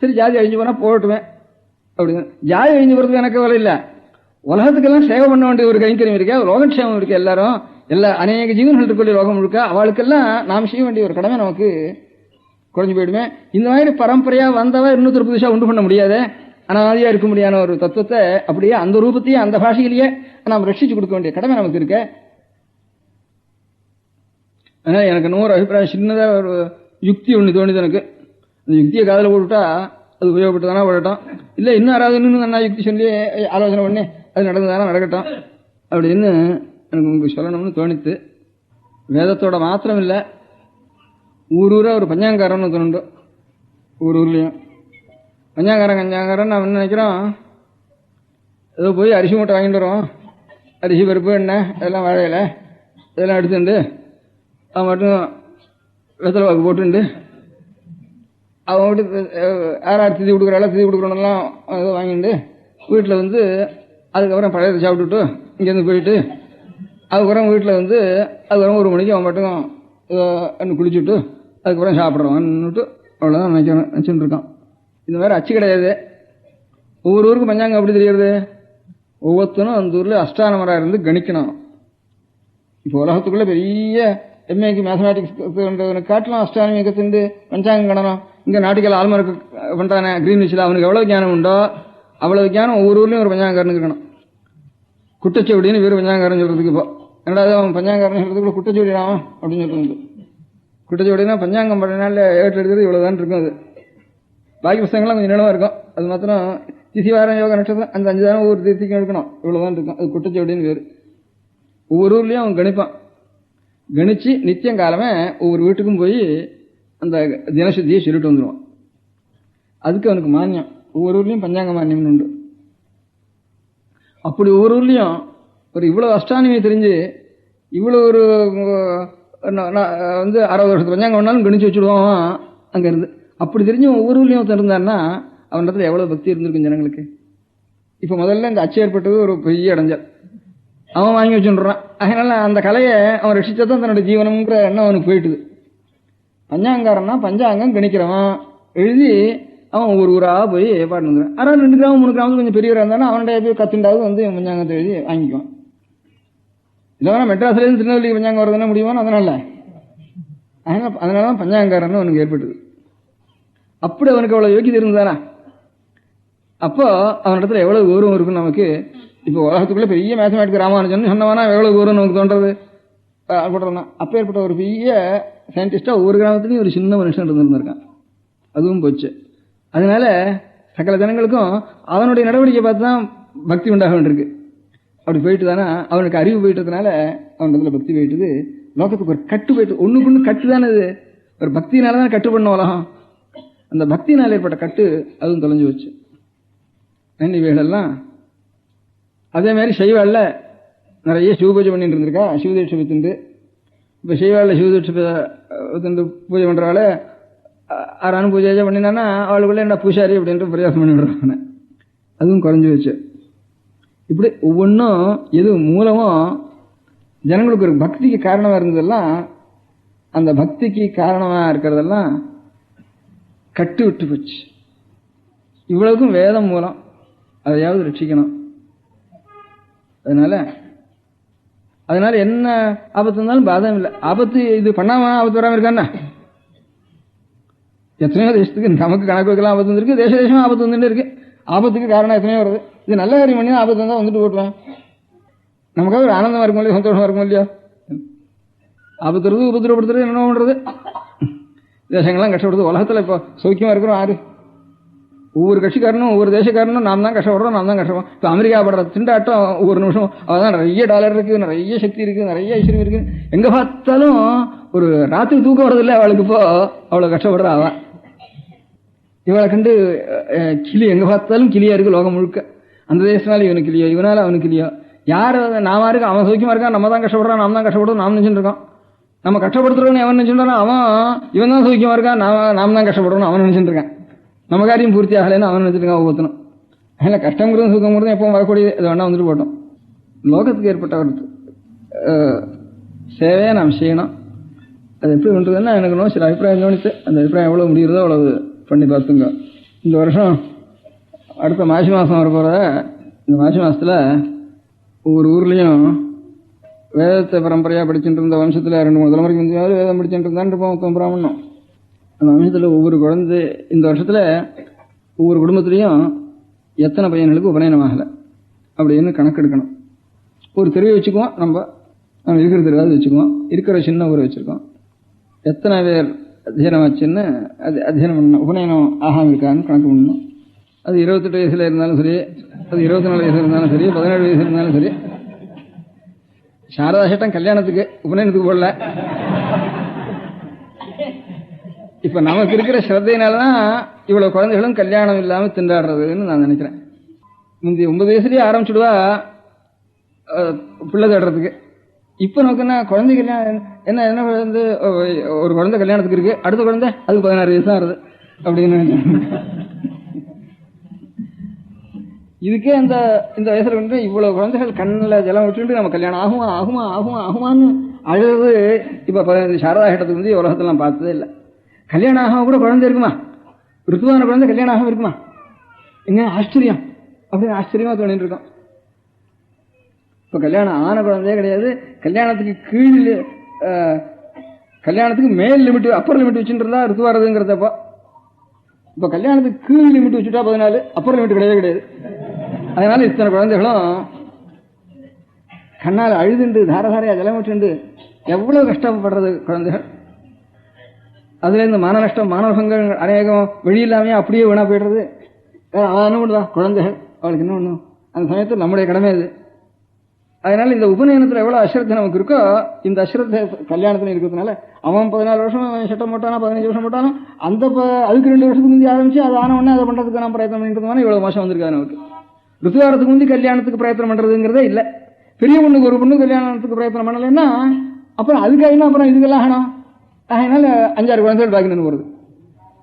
சரி ஜாதி அழிஞ்சு போனா போட்டுவேன் அப்படின்னு. ஜாதி அழிஞ்சு போறதுக்கு எனக்கு வேலை இல்லை. உலகத்துக்கெல்லாம் சேவை பண்ண வேண்டிய ஒரு கைங்கரியம் இருக்கா, லோகக்ஷேமம் இருக்கு. எல்லாரும் அநேக ஜீவன்கள் இருக்கக்கூடிய லோகம் முழுக்க அவளுக்கெல்லாம் நாம் செய்ய வேண்டிய ஒரு கடமை நமக்கு குறைஞ்சு போயிடுமே. இந்த மாதிரி பரம்பரையா வந்தவ இன்னொருத்தர் புதுசா உண்டு பண்ண முடியாது. அனாதியா இருக்க முடியாத ஒரு தத்துவத்தை அப்படியே அந்த ரூபத்தையே அந்த பாஷையிலேயே நாம் ரட்சிச்சு கொடுக்க வேண்டிய கடமை நமக்கு இருக்க. அதனால எனக்கு இன்னொரு அபிப்பிராயம், சின்னதா ஒரு யுக்தி ஒண்ணு தோணுது எனக்கு. அந்த யுக்தியை காதல போட்டுட்டா அது உபயோகப்பட்டுதானா போடட்டும், இல்ல இன்னும் யாராவது இன்னும் நான் யுக்தி சொல்லி ஆலோசனை பண்ணி அது நடந்ததானா நடக்கட்டும் அப்படின்னு எனக்கு உங்களுக்கு சொல்லணும்னு தோணித்து. வேதத்தோட மாத்திரம் இல்லை, ஊரூரா ஒரு பஞ்சாங்காரன்னு தோணுண்டு. ஊர்லயும் பஞ்சாங்காரன் நான் என்ன நினைக்கிறோம், ஏதோ போய் அரிசி மூட்டை வாங்கிட்டு வரோம், அரிசி பருப்பு எண்ணெய் இதெல்லாம் வாழையில இதெல்லாம் எடுத்துண்டு அவன் மட்டும் வெத்தலை வாக்கு போட்டுண்டு அவன் வீட்டு யார் திதி கொடுக்குறாள் திதி கொடுக்குறோன்னெல்லாம் ஏதோ வாங்கிட்டு வீட்டில் வந்து அதுக்கப்புறம் பழையதை சாப்பிட்டுட்டு இங்கேருந்து போயிட்டு அதுக்கப்புறம் வீட்டில் வந்து அதுக்கப்புறம் 1 மணிக்கு அவன் மட்டும் இன்னும் குளிச்சுட்டு அதுக்கப்புறம் சாப்பிட்றவான்னுட்டு அவ்வளோதான் நினச்சிட்டு இருக்கான். இந்த மாதிரி அச்சு கிடையாது. ஒவ்வொரு ஊருக்கும் பஞ்சாங்கம் எப்படி தெரியுது, ஒவ்வொருத்தரும் அந்த ஊரில் அஷ்டானமராக இருந்து கணிக்கணும். இப்போ உலகத்துக்குள்ள பெரிய எம்ஏக்கு மேத்தமேட்டிக்ஸ் காட்டலாம் அஷ்டானமி கத்துண்டு பஞ்சாங்கம் கணனம். இங்கே நாட்டுக்கெல்லாம் ஆல்மார்க்கு பண்ணுறானே கிரீன்விச்சில் அவனுக்கு எவ்வளவு ஞானம் உண்டோ அவ்வளவு ஞானம் ஒவ்வொரு ஊர்லேயும் ஒரு பஞ்சாங்காரன் இருக்கணும். குட்டச்செவடின்னு வேறு பஞ்சாங்காரன் சொல்றதுக்கு இப்போ ரெண்டாவது அவன் பஞ்சாங்காரன் சொல்றதுக்குள்ள குட்டச்செவடினாவன் அப்படின்னு சொல்றது. குட்டச்செவடினா பஞ்சாங்கம் பண்ணனால ஏட்டு எடுக்கிறது இவ்வளவுதான் இருக்கும். அது பாக்கி புத்தகங்கள்லாம் கொஞ்சம் நிலமா இருக்கும். அது மாத்திரம் திசிவாரம் யோக நட்சத்திரம் அந்த 5 தானம் ஒவ்வொரு தீர்த்திக்கும் எடுக்கணும், இவ்வளவுதான் இருக்கும். அது குட்டச்செவடின்னு வேறு. ஒவ்வொரு ஊர்லயும் அவன் கணிப்பான். கணிச்சு நித்தியம் காலமே ஒவ்வொரு வீட்டுக்கும் போய் அந்த தினசுத்தியை சொல்லிட்டு வந்துடுவான். அதுக்கு அவனுக்கு மானியம். ஒவ்வொரு ஊர்லயும் பஞ்சாங்க மானியம்னு உண்டு. அப்படி ஒவ்வொரு ஊர்லயும் ஒரு இவ்வளவு அஷ்டானமியை தெரிஞ்சு இவ்வளவு ஒரு வந்து 60 வருஷத்து பஞ்சாங்கம் வேணாலும் கணிச்சு வச்சுடுவான் அங்க இருந்து. அப்படி தெரிஞ்சு ஒவ்வொரு ஊர்லயும் ஒருத்தர் இருந்தான்னா அவன் இடத்துல எவ்வளவு பக்தி இருந்திருக்கும் ஜனங்களுக்கு. இப்ப முதல்ல இந்த அச்சு ஏற்பட்டது ஒரு பெரிய இடைஞ்சல். அவன் வாங்கி வச்சுடுறான். அதனால அந்த கலையை அவன் ரசிச்சதான் தன்னோட ஜீவனம்ங்கிற எண்ணம் அவனுக்கு போயிட்டுது. பஞ்சாங்காரன்னா பஞ்சாங்கம் கணிக்கிறவன் எழுதி அவன் ஒவ்வொரு ஊரா போய் பாட்டு வந்துடுறான். ஆனால் 2 கிராமம் 3 கிராமத்துக்கு கொஞ்சம் பெரியவராக இருந்தாலும் அவனுடைய போய் கத்துண்டாவது வந்து பஞ்சாங்கத்தை எழுதி வாங்கிக்குவான். இல்லைனா மெட்ராஸ்லேருந்து திருநெல்வேலிக்கு பஞ்சாங்கம் வரதுன்னா முடியுமா? அதனாலதான் பஞ்சாங்காரன்னு அவனுக்கு ஏற்பட்டது. அப்படி அவனுக்கு அவ்வளவு யோக்கியது இருந்தானா அப்போ அவனிடத்துல எவ்வளவு கௌரவம் இருக்கும் நமக்கு. இப்போ உலகத்துக்குள்ள பெரிய மேத்தமேட்டிக் ராமானுஜன் சொன்னவானா எவ்வளவு கௌரவம் நமக்கு தோன்றது. அப்ப ஏற்பட்ட ஒரு பெரிய சயின்டிஸ்டா ஒவ்வொரு கிராமத்துலையும் ஒரு சின்ன மனுஷன் இருந்திருக்கான். அதுவும் போச்சு. அதனால சகல ஜனங்களுக்கும் அவனுடைய நடவடிக்கை பார்த்து தான் பக்தி உண்டாக வேண்டியிருக்கு. அப்படி போயிட்டு தானே அவனுக்கு அறிவு போயிட்டதுனால அவனிடத்துல பக்தி போயிட்டுது. லோகத்துக்கு ஒரு கட்டு போயிட்டு ஒண்ணுக்கு ஒண்ணு கட்டு தானே. இது ஒரு பக்தினாலதான் கட்டு பண்ண உலகம். அந்த பக்தினால் ஏற்பட்ட கட்டு அதுவும் தொலைஞ்சு வச்சு. இவைகளெல்லாம் அதே மாதிரி சைவாள்ல நிறைய சிவபூஜை பண்ணிட்டு இருந்திருக்கா. சிவதீட்சை வித்துண்டு இப்ப சைவாள்ல சிவதீட்சை வித்துண்டு பூஜை பண்றவாள் 6 பூஜை பண்ணினான்னா அவளுக்குள்ள என்ன பூசாரி அப்படின்ட்டு பிரயாசம் பண்ணி விடுறாங்க. அதுவும் குறைஞ்சு வச்சு. இப்படி ஒவ்வொன்றும் எது மூலமோ ஜனங்களுக்கு ஒரு பக்திக்கு காரணமா இருந்ததெல்லாம் அந்த பக்திக்கு காரணமா இருக்கிறதெல்லாம் கட்டு விட்டு போச்சு. இவ்வளவுக்கும் வேதம் மூலம் அதையாவது ரட்சிக்கணும். அதனால என்ன ஆபத்து இருந்தாலும் பாதம் இல்லை. ஆபத்து இது பண்ணாம ஆபத்து வராம இருக்கான்னா எத்தனையோ தேசத்துக்கு நமக்கு கணக்கு வைக்கலாம் ஆபத்து வந்துருக்கு. தேச தேசமா ஆபத்து வந்துட்டு இருக்கு. ஆபத்துக்கு காரணம் எத்தனையோ வருது. இது நல்ல காரியம் பண்ணி ஆபத்து வந்தா வந்துட்டு போட்டலாம். நமக்காக ஒரு ஆனந்தமா இருக்கும் இல்லையா, சந்தோஷமா இருக்கும் இல்லையா. ஆபத்து வருது, உபதிரப்படுத்துறது என்ன பண்றது. தேசங்கள்லாம் கஷ்டப்படுது. உலகத்துல இப்போ சௌக்கியமா இருக்கிறோம் யாரு? ஒவ்வொரு கட்சிக்காரனும் ஒவ்வொரு தேசக்காரனும் நாம் தான் கஷ்டப்படுறோம், நாம் தான் கஷ்டப்படுறோம். இப்போ அமெரிக்கா படுற திண்டாட்டம் ஒவ்வொரு நிமிஷம் அவதான் நிறைய டாலர் இருக்கு, நிறைய சக்தி இருக்கு, நிறைய ஐஸ்வர்யம் இருக்கு. எங்க பார்த்தாலும் ஒரு ராத்திரி தூக்கம் வரதில்லை அவளுக்கு. இப்போ அவ்வளவு கஷ்டப்படுற அவன். இவளை கண்டு கிளி எங்க பார்த்தாலும் கிளியா இருக்கு லோகம் முழுக்க. அந்த தேசனால இவனுக்கு இல்லையோ, இவனால அவனுக்கு இல்லையோ. யாரு நாம இருக்கு அவன் சௌக்கியமா இருக்கான், நம்ம தான் கஷ்டப்படுறான், நாம் தான் கஷ்டப்படுறோம் நாம் நினைச்சுட்டு இருக்கோம். நம்ம கஷ்டப்படுத்துறோன்னு அவன் நினைச்சுட்டான், அவன் இவன் தான் சௌக்கியமா இருக்கான், நாம் தான் கஷ்டப்படுறோம் அவன் நினைச்சுட்டு இருக்கான். நம்ம காரியம் பூர்த்தி ஆகலைன்னு அவன் நினைச்சிட்டு இருக்கான் ஒவ்வொருத்தனும். அதில் கஷ்டங்கிறதும் சுகங்கிறதும் எப்பவும் வரக்கூடிய இது வேணா வந்துட்டு போட்டோம். லோகத்துக்கு ஏற்பட்ட ஒரு சேவையை நாம் செய்யணும். அது எப்படி பண்றதுன்னா எனக்கு சில அபிப்பிராயம் தோணித்து. அந்த அபிப்பிராயம் எவ்வளவு முடிகிறதோ அவ்வளவு பண்ணி பார்த்துங்க. இந்த வருஷம் அடுத்த மாசி மாதம் வர போகிற இந்த மாசி மாதத்தில் ஒவ்வொரு ஊர்லேயும் வேதத்தை பரம்பரையாக படிச்சுட்டு இருந்த வம்சத்தில் 2-3 தலைமுறைக்கு முந்தையாவது வேதம் படிச்சுட்டு இருந்தான் இருப்போம் பிராமணம். அந்த வம்சத்தில் ஒவ்வொரு குழந்தை இந்த வருஷத்தில் ஒவ்வொரு குடும்பத்திலையும் எத்தனை பையன்களுக்கு உபநயனம் ஆகலை அப்படின்னு கணக்கெடுக்கணும். ஒரு தெருவை வச்சுக்குவோம், நம்ம இருக்கிற தெருவாவது வச்சுக்குவோம், இருக்கிற சின்ன ஊரை வச்சுருக்கோம். எத்தனை பேர் அத்தியனம் ஆச்சுன்னு அது அத்தியனம் பண்ணணும், உபநயனம் ஆகாமல் இருக்கான்னு கணக்கு பண்ணணும். அது 28 வயசுல இருந்தாலும் சரி, அது 24 வயசுல இருந்தாலும் சரி, 17 வயசுல இருந்தாலும் சரி. சாரதா சட்டம் கல்யாணத்துக்கு உபநயனத்துக்கு போடல. இப்ப நமக்கு இருக்கிற ஸ்ரத்தையினாலதான் இவ்வளவு குழந்தைகளும் கல்யாணம் இல்லாம திண்டாடுறதுன்னு நான் நினைக்கிறேன். முந்தைய 9 வயசுலயே ஆரம்பிச்சுடுவா பிள்ளை தேடுறதுக்கு. இப்ப நமக்கு என்ன குழந்தை கல்யாணம் என்ன என்ன வந்து ஒரு குழந்தை கல்யாணத்துக்கு இருக்கு, அடுத்த குழந்தை அதுக்கு 16 வயசு தான் வருது அப்படின்னு. இதுக்கே இந்த வயசுல வந்து இவ்வளவு குழந்தைகள் கண்ணில் ஜலம் விட்டுட்டு நம்ம கல்யாணம் ஆகுமா ஆகுமா ஆகுமா ஆகுமான்னு அழுது. இப்ப சாரதா கட்டத்துக்கு வந்து உலகத்துல நான் பார்த்ததே இல்லை. கல்யாணம் ஆகாம கூட குழந்தை இருக்குமா, ருத்துவான குழந்தை கல்யாணம் ஆகாம இருக்குமா, எங்க ஆச்சரியம் அப்படின்னு ஆச்சரியமா தோணிட்டு இருக்கோம். இப்ப கல்யாணம் ஆன குழந்தையே கிடையாது. கல்யாணத்துக்கு கீழ் கல்யாணத்துக்கு மேல் லிமிட் அப்பர் லிமிட் வச்சுட்டு இருந்தா ருத்துவாரதுங்கிறதப்போ, இப்ப கல்யாணத்துக்கு கீழ் லிமிட் வச்சுட்டா 14, அப்பர் லிமிட் கிடையவே கிடையாது. அதனால இத்தனை குழந்தைகளும் கண்ணால் அழுதுண்டு தாரதாரையா ஜலம் விட்டுண்டு எவ்வளவு கஷ்டப்படுறது குழந்தைகள். அதுல இந்த மான நஷ்டம் மாணவர்கள் அநேகம் வெளி இல்லாமையே அப்படியே வீணா போயிடுறது. அவன் ஒண்ணுதா குழந்தைகள், அவளுக்கு என்ன ஒண்ணும். அந்த சமயத்தில் நம்முடைய கடமை அது. அதனால இந்த உபநயனத்துல எவ்வளவு அஸ்ரத்தை நமக்கு இருக்கோ, இந்த அஸ்ரத்தை கல்யாணத்துல இருக்கிறதுனால அவன் 14 வருஷம் சட்டம் போட்டானா, 15 வருஷம் போட்டாலும் அந்த அதுக்கு 2 வருஷத்துக்கு முந்தி ஆரம்பிச்சு அது ஆன உடனே அதை பண்றதுக்கு நான் பிரயத்தனம் பண்ணிட்டு இவ்வளவு மோசம் வந்திருக்காது நமக்கு. ருத்துவாரத்துக்கு முந்தி கல்யாணத்துக்கு பிரயத்தனம் பண்றதுங்கிறதே இல்லை. பெரிய பொண்ணுக்கு ஒரு பொண்ணு கல்யாணத்துக்கு பிரயத்தனம் பண்ணலைன்னா அப்புறம் அதுக்காக அப்புறம் இதுக்கெல்லாம் ஆகணும். அதனால 5-6 குழந்தைகள் பாக்கி நின்று போறது.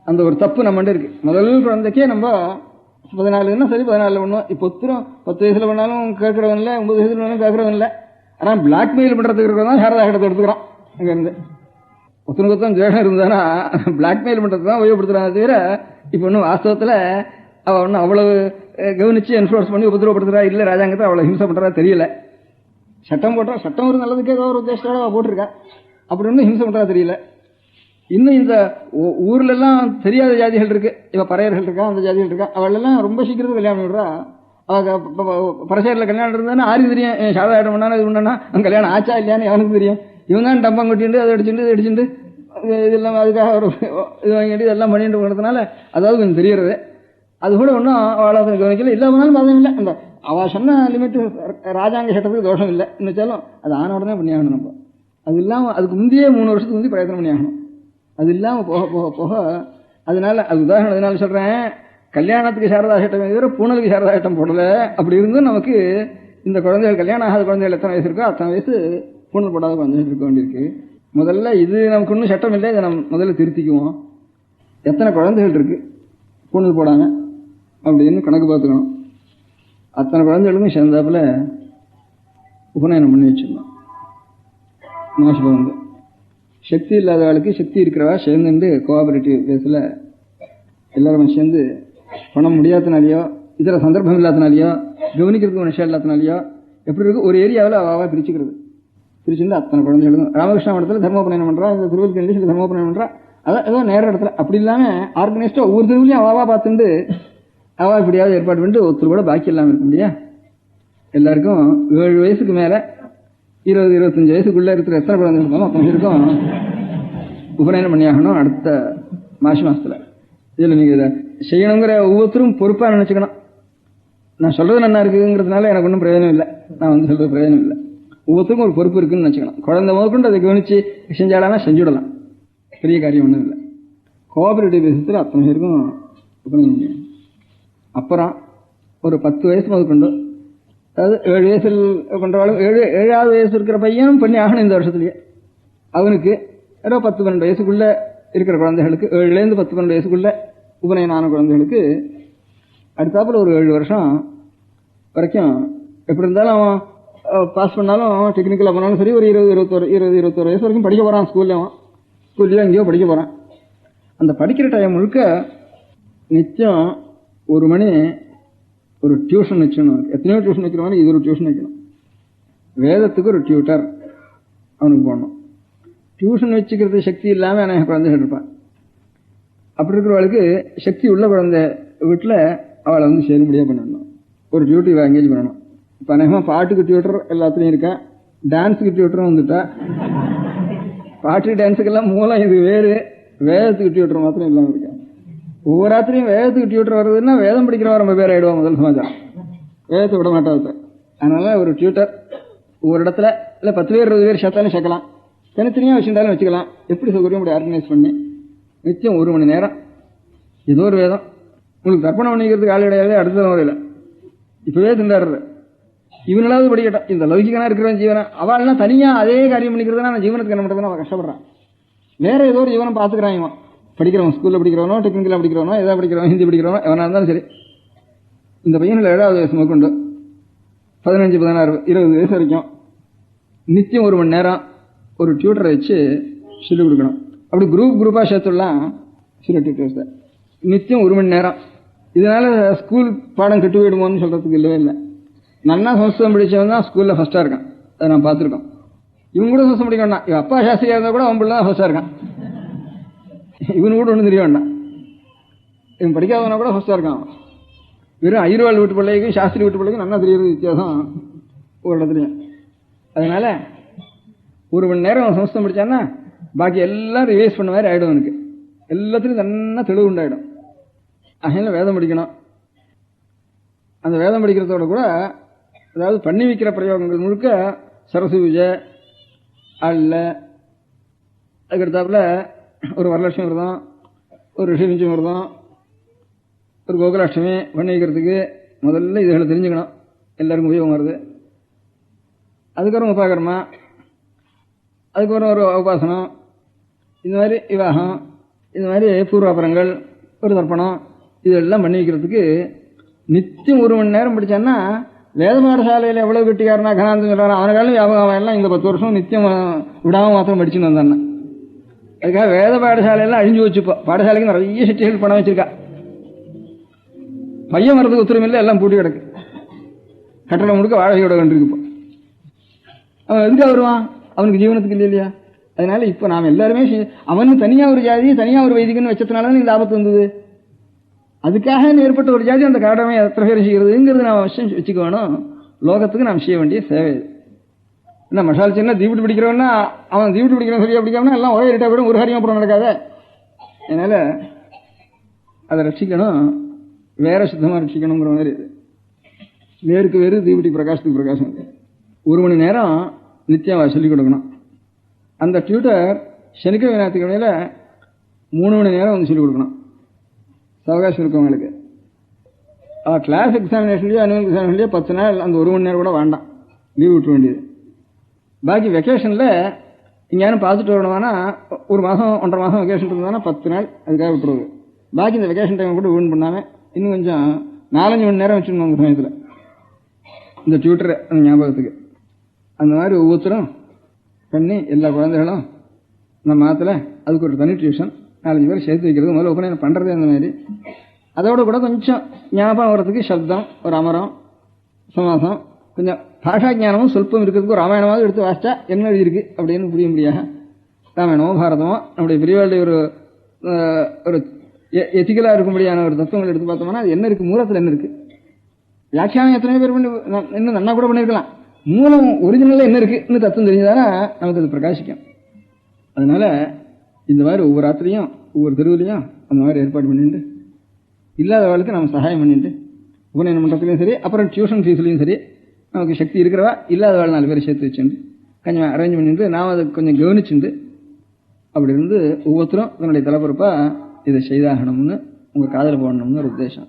அந்த ஒரு தப்பு நம்ம இருக்கு. முதல் குழந்தைக்கே நம்ம 14 சரி 14 பண்ணுவோம். இப்போ 10 வயசுல பண்ணாலும் கேட்கறவன் இல்லை, 9 வயசுல பண்ணாலும் கேட்கறவன் இல்லை. ஆனா பிளாக்மெயில் பண்றதுக்கு இருக்கிறதான் சாரதா கட்டத்தை எடுத்துக்கிறான். அங்க இருந்து ஒத்தனுக்கு ஜேஷம் இருந்தானா பிளாக்மெயில் பண்றதுக்கு தான் உபயோகப்படுத்துறாங்க தவிர இப்ப ஒன்னும் வாஸ்தவத்துல அவ ஒன்னும் அவ்வளவு கவனிச்சு என்ஃபோர்ஸ் பண்ணி உபதிரவப்படுத்துறா இல்ல, ராஜாங்கத்தை அவ்வளவு ஹிம்சை பண்றா தெரியல. சட்டம் போட்டா சட்டம் ஒரு நல்லதுக்கே ஏதோ ஒரு உத்தேசத்தோட போட்டிருக்கா, அப்படி ஒன்னும் ஹிம்சை பண்றா தெரியல. இன்னும் இந்த ஊர்ல எல்லாம் தெரியாத ஜாதிகள் இருக்கு, இப்ப பறையர்கள் இருக்கா, அந்த ஜாதிகள் இருக்கா, அவள் எல்லாம் ரொம்ப சீக்கிரத்துல கல்யாணம் விடுறா. பரசேரில் கல்யாணம் இருந்தாலும் ஆருக்கு தெரியும் சாதா ஆட்டம் பண்ணாலும் இது பண்ணா அவன் கல்யாணம் ஆச்சா இல்லையான்னு அவனுக்கு தெரியும். இவன் தான் டம்பம் கொட்டிட்டு அதை அடிச்சுட்டு இதெல்லாம் அதுக்காக ஒரு இது வாங்கிட்டு இதெல்லாம் பண்ணிட்டு போனதுனால அதாவது கொஞ்சம் தெரியறது. அது கூட ஒன்றும் அவளை கவனிக்கல. இல்லை போனாலும் பாதம் இல்லை. அந்த அவள் சொன்ன லிமிட் ராஜாங்க சட்டத்துக்கு தோஷம் இல்லை நினைச்சாலும் அது ஆன உடனே பண்ணி ஆகணும். நம்ம அது இல்லாமல் அதுக்கு முந்தையே 3 வருஷத்துக்கு முந்தைய பிரயத்தனம் பண்ணி ஆகணும். அது இல்லாமல் போக போக போக அதனால அது உதாரணம் அதனால சொல்றேன், கல்யாணத்துக்கு சாரதா சட்டம் தவிர பூனலுக்கு சாரதா சட்டம் போடல. அப்படி இருந்தும் நமக்கு இந்த குழந்தைகள் கல்யாணம் ஆகாத குழந்தைகள் எத்தனை வயசு இருக்கோ அத்தனை வயசு பூனல் போடாத குழந்தைகள் இருக்க வேண்டியிருக்கு. முதல்ல இது நமக்கு இன்னும் சட்டம் இல்லை, இதை நம்ம முதல்ல திருத்திக்குவோம். எத்தனை குழந்தைகள் இருக்கு பூனல் போடாம அப்படின்னு கணக்கு பார்த்துக்கணும். அத்தனை குழந்தைகளுக்கும் சேர்ந்தாப்புல உபநயனம் பண்ணி வச்சிடணும். மோசம் வந்து சக்தி இல்லாதவளுக்கு சக்தி இருக்கிறவா சேர்ந்துட்டு கோஆபரேட்டிவ் பேஸில் எல்லாருமே சேர்ந்து பண்ண முடியாதனாலையோ இதர சந்தர்ப்பம் இல்லாதனாலையோ கவனிக்கிறதுக்கு விஷயம் இல்லாதனாலையோ எப்படி இருக்கு ஒரு ஏரியாவில் அவாவா பிரிச்சுக்கிறது. பிரிச்சுட்டு அத்தனை குழந்தைகளும் ராமகிருஷ்ணா மடத்தில் தர்மோபநயனம் பண்றா, இந்த திருவள்ளுவர் சில தர்மோபநயனம் பண்றா, அதான் ஏதோ நேர இடத்துல அப்படி இல்லாமல் ஆர்கனைஸ்டா ஒவ்வொரு திருவிழையும் அவாவா பார்த்துட்டு அவா இப்படியாவது ஏற்பாடு பண்ணிட்டு ஒருத்தர் கூட பாக்கி இல்லாமல் இருக்க முடியா. எல்லாருக்கும் 7 வயசுக்கு மேல 20-25 வயசுக்குள்ள இருக்கிற எத்தனை குழந்தை இருந்தாலும் அத்தனை பேருக்கும் உபநயனம் பண்ணியாகணும் அடுத்த மாசத்துல. இதுல நீங்க இதை செய்யணுங்கிற ஒவ்வொருத்தரும் பொறுப்பா நினைச்சுக்கணும். நான் சொல்றது நல்லா இருக்குங்கிறதுனால எனக்கு ஒன்றும் பிரயோஜனம் இல்லை, நான் வந்து சொல்றது பிரயோஜனம் இல்லை. ஒவ்வொருத்தருக்கும் ஒரு பொறுப்பு இருக்குன்னு நினைச்சுக்கணும். குழந்தை முதற்கொண்டு அதை கவனிச்சு செஞ்சாலானா செஞ்சுடலாம், பெரிய காரியம் ஒன்றும் இல்லை. கோஆபரேட்டிவ் பேசத்தில் அத்தனை பேருக்கும் உபநயனம் பண்ணணும். அப்புறம் ஒரு 10 வயசு முதற்கொண்டு, அதாவது 7 வயசில் கொண்டவாளும் 7வது வயசு இருக்கிற பையனும் பண்ணி ஆகணும் இந்த வருஷத்துலயே. அவனுக்கு ஏதோ 10-12 வயசுக்குள்ள இருக்கிற குழந்தைகளுக்கு 7லேருந்து 10-12 வயசுக்குள்ள உபநயனம் ஆன குழந்தைகளுக்கு அடுத்தாப்புல ஒரு 7 வருஷம் வரைக்கும் எப்படி இருந்தாலும் அவன் பாஸ் பண்ணாலும் டெக்னிக்கலாக போனாலும் சரி ஒரு 20-21 வயசு வரைக்கும் படிக்க போறான். ஸ்கூல்லையோ எங்கேயோ படிக்க போறான். அந்த படிக்கிற டைம் முழுக்க நிச்சயம் 1 மணி ஒரு டியூஷன் வச்சுக்கணும். எத்தனையோ டியூஷன் வைக்கிற மாதிரி இது ஒரு டியூஷன் வைக்கணும். வேதத்துக்கு ஒரு டியூட்டர் அவனுக்கு போடணும். டியூஷன் வச்சுக்கிறது சக்தி இல்லாமல் எனக்கு குழந்தைகள் இருப்பான். அப்படி இருக்கிறவளுக்கு சக்தி உள்ள குழந்தை வீட்டில் அவளை வந்து சேரும்படியாக பண்ணணும். ஒரு டியூட்டி எங்கேஜ் பண்ணணும். இப்போ அநேகமாக பாட்டுக்கு டியூட்டர் எல்லாத்துலேயும் இருக்கா, டான்ஸுக்கு டியூட்டரும் வந்துட்டா. பாட்டு டான்ஸுக்கெல்லாம் மூலம் இது வேறு, வேதத்துக்கு டியூட்டர் மாத்திரம் இல்லாமல் இருக்கா. ஒவ்வொரு ராத்திரியும் வேதத்துக்கு டியூட்டர் வருதுன்னா வேதம் படிக்கிறவா ரொம்ப பேர் ஆயிடுவா. முதல் சமாச்சாரம் வேதத்தை விட மாட்டாது. அதனால ஒரு டியூட்டர் ஒவ்வொரு இடத்துல இல்லை 10 பேர் 20 பேர் சேர்த்தாலும் சேர்க்கலாம், தனித்தனியாக வச்சுருந்தாலும் வச்சுக்கலாம். எப்படி சௌகரியம் இப்படி ஆர்கனைஸ் பண்ணி நிச்சயம் 1 மணி நேரம் ஏதோ ஒரு வேதம். உங்களுக்கு தர்ப்பணம் பண்ணிக்கிறதுக்கு ஆள் கிடையாது, அடுத்த தலைமுறையில் இப்பவே திண்டாடுறது. இவனாவது படிக்கட்டும். இந்த லௌகிகனா இருக்கிறவன் ஜீவனை அவள்லாம் தனியாக அதே காரியம் பண்ணிக்கிறதுனா நான் ஜீவனத்துக்கு என்ன பண்ணுறதுன்னு அவன் கஷ்டப்படுறான். வேற ஏதோ ஒரு ஜீவனம் பார்த்துக்கிறான். இவன் படிக்கிறவன் ஸ்கூலில் படிக்கிறவனோ டெக்னிக்கலாக படிக்கிறவனோ எதாவது படிக்கிறவன் ஹிந்தி படிக்கிறவனோ எவனாக இருந்தாலும் சரி. இந்த பையனில் 7வது வயசு முதற்கொண்டு 15, 16, 20 வயசு வரைக்கும் நித்தியம் 1 மணி நேரம் ஒரு டியூட்டரை வச்சு சொல்லிக் கொடுக்கணும். அப்படி குரூப்பாக சேர்த்துடலாம். சில டியூட்டர்ஸை நித்தியம் 1 மணி நேரம். இதனால ஸ்கூல் பாடம் கெட்டு போயிடுமோன்னு சொல்றதுக்கு இல்லவே இல்லை. நல்லா சமஸ்கிருதம் படிச்சவன் தான் ஸ்கூலில் ஃபர்ஸ்டாக இருக்கான். அதை நான் பார்த்துருக்கோம். இவங்க கூட சமஸ்கிருதம் படிக்க வேண்டாம். இவன் அப்பா சாஸ்திரியாக இருந்தால் கூட அவன் பிள்ளை தான் ஃபர்ஸ்டாக இருக்கான். இவனு கூட ஒன்றும் தெரிய வேண்டாம். இவன் படிக்காதவனா கூட ஃபர்ஸ்டாக இருக்கான். வெறும் ஐயர்வாள் வீட்டு பிள்ளைக்கும் சாஸ்திரி வீட்டு பிள்ளைக்கும் நல்லா தெரியுறது வித்தியாசம் ஒரு இடத்துலையும். அதனால 1 மணி நேரம் சமஸ்கிருதம் படித்தான்னா பாக்கி எல்லாம் ரிவைஸ் பண்ண மாதிரி ஆகிடும். எனக்கு எல்லாத்துலையும் நல்லா தெளிவு உண்டாயிடும். அதனால வேதம் படிக்கணும். அந்த வேதம் படிக்கிறதோட கூட அதாவது பண்ணி வைக்கிற பிரயோகங்கள் முழுக்க சரஸ்வதி பூஜை அல்ல, அதுக்கடுத்தாப்புல ஒரு வரலட்சுமி விரதம், ஒரு ரிஷிபஞ்சமி விரதம், ஒரு கோகுலாஷ்டமி பண்ணி வைக்கிறதுக்கு முதல்ல இதுகளை தெரிஞ்சுக்கணும். எல்லாருக்கும் உபயோகம் வருது. அதுக்கப்புறம் உபாகர்மா, அதுக்கப்புறம் ஒரு உபாசனம், இந்த மாதிரி விவாகம், இந்த மாதிரி பூர்வாபரங்கள், ஒரு தர்ப்பணம், இதெல்லாம் பண்ணி வைக்கிறதுக்கு நித்தியம் 1 மணி நேரம் படித்தான்னா வேத பாடசாலையில் எவ்வளோ கெட்டிக்காரனா கனாந்து சொல்கிறான் அவனுக்காலும் வியாபகம் எல்லாம் இந்த 10 வருஷம் நித்தியம் விடாமல் மாத்திரம் படிச்சுன்னு வந்தானே. அதுக்காக வேத பாடசாலையெல்லாம் அழிஞ்சு வச்சுப்போம். பாடசாலைக்கு நிறைய சிட்டிகள் பணம் வச்சிருக்கா. பையன் வரதுக்கு உத்தரவு இல்லை, எல்லாம் பூட்டி கிடக்கு. கட்டணம் முழுக்க வாடகையோட கண்டிருக்கு. இப்போ அவன் எதுக்காக வருவான்? அவனுக்கு ஜீவனத்துக்கு இல்லை இல்லையா? அதனால இப்போ நாம் எல்லாருமே அவனுக்கு தனியாக ஒரு ஜாதி தனியாக ஒரு வைதிகன்னு வச்சதுனால தான் இந்த ஆபத்து வந்தது. அதுக்காக ஏற்பட்ட ஒரு ஜாதி அந்த கடமை எத்தனை பேர் செய்கிறதுங்கிறது நாம் விஷயம் வச்சுக்க வேணும். லோகத்துக்கு நாம் செய்ய வேண்டிய சேவை. என்ன மசால் சின்ன தீபிட்டு பிடிக்கிறவன்னா அவன் தீபிட்டு பிடிக்கிறவன் சரியா பிடிக்காமனா எல்லாம் ஒரே ரேட்டாக விட ஒரு காரியம் அப்புறம் நடக்காத. அதனால அதை ரட்சிக்கணும், வேற சுத்தமாக ரட்சிக்கணுங்கிற மாதிரி. வேருக்கு வேறு தீபிட்டி பிரகாசத்துக்கு பிரகாசம். 1 மணி நேரம் நித்தியம் சொல்லிக் கொடுக்கணும். அந்த டியூட்டர் சனிக்கிழமை ஞாயிற்றுக்கிழமையில 3 மணி நேரம் வந்து சொல்லிக் கொடுக்கணும். அவகாசம் இருக்கவங்களுக்கு கிளாஸ் எக்ஸாமினேஷன்லையோ அனுவல் எக்ஸாமினேஷன்லையோ 10 நாள் அந்த 1 மணி நேரம் கூட வேண்டாம், லீவ் விட்டுற வேண்டியது. பாக்கி வெக்கேஷனில் எங்கேயாரும் பார்த்துட்டு வரணுமானா 1 மாதம் 1.5 மாதம் வெக்கேஷன் இருந்தானா 10 நாள் அதுக்காக விட்டுருவது. பாக்கி இந்த வெக்கேஷன் டைம் கூட வீண் பண்ணாமல் இன்னும் கொஞ்சம் 4-5 மணி நேரம் வச்சுருந்தோம் அந்த சமயத்தில் இந்த டியூட்டரை அந்த ஞாபகத்துக்கு. அந்த மாதிரி ஒவ்வொருத்தரும் பண்ணி எல்லா குழந்தைகளும் நம்ம மாத்தில் அதுக்கு ஒரு தனி டியூஷன் 4-5 பேர் சேர்த்து வைக்கிறது. முதல்ல உபநயனம் பண்ணுறது அந்த மாதிரி. அதோட கூட கொஞ்சம் ஞாபகம் வர்றதுக்கு சப்தம், ஒரு அமரம், சமாசம், கொஞ்சம் பாஷா ஞானமும் சொல்பம் இருக்கிறதுக்கு ஒரு ராமாயணமாக எடுத்து வாசிச்சா என்ன எழுதியிருக்கு அப்படின்னு புரிய முடியாது. ராமாயணமோ பாரதமோ நம்முடைய பெரியவாளுடைய ஒரு எத்திக்கலாக இருக்கும்படியான ஒரு தத்துவங்கள் எடுத்து பார்த்தோம்னா அது என்ன இருக்குது, மூலத்தில் என்ன இருக்குது. வியாக்கியானம் எத்தனை பேர் பண்ணி இன்னும் நன்னா கூட பண்ணியிருக்கலாம். மூலம் ஒரிஜினலில் என்ன இருக்குன்னு தத்துவம் தெரிஞ்சதானா நமக்கு அது பிரகாசிக்கும். அதனால இந்த மாதிரி ஒவ்வொரு ராத்திரியும் ஒவ்வொரு தெருவிலையும் அந்த மாதிரி ஏற்பாடு பண்ணிட்டு இல்லாதவர்களுக்கு நம்ம சகாயம் பண்ணிட்டு உபநயன மன்றத்துலையும் சரி, அப்புறம் டியூஷன் ஃபீஸ்லையும் சரி, நமக்கு சக்தி இருக்கிறவா இல்லாதவாள் 4 பேர் சேர்த்து வச்சுட்டு கொஞ்சம் அரேஞ்ச் பண்ணிட்டு நாம் அதை கொஞ்சம் கவனிச்சுட்டு அப்படி இருந்து ஒவ்வொருத்தரும் தன்னுடைய தலைப்பொறுப்பாக இதை செய்தாகணும்னு உங்கள் காதல் போடணும்னு ஒரு உத்தேசம்.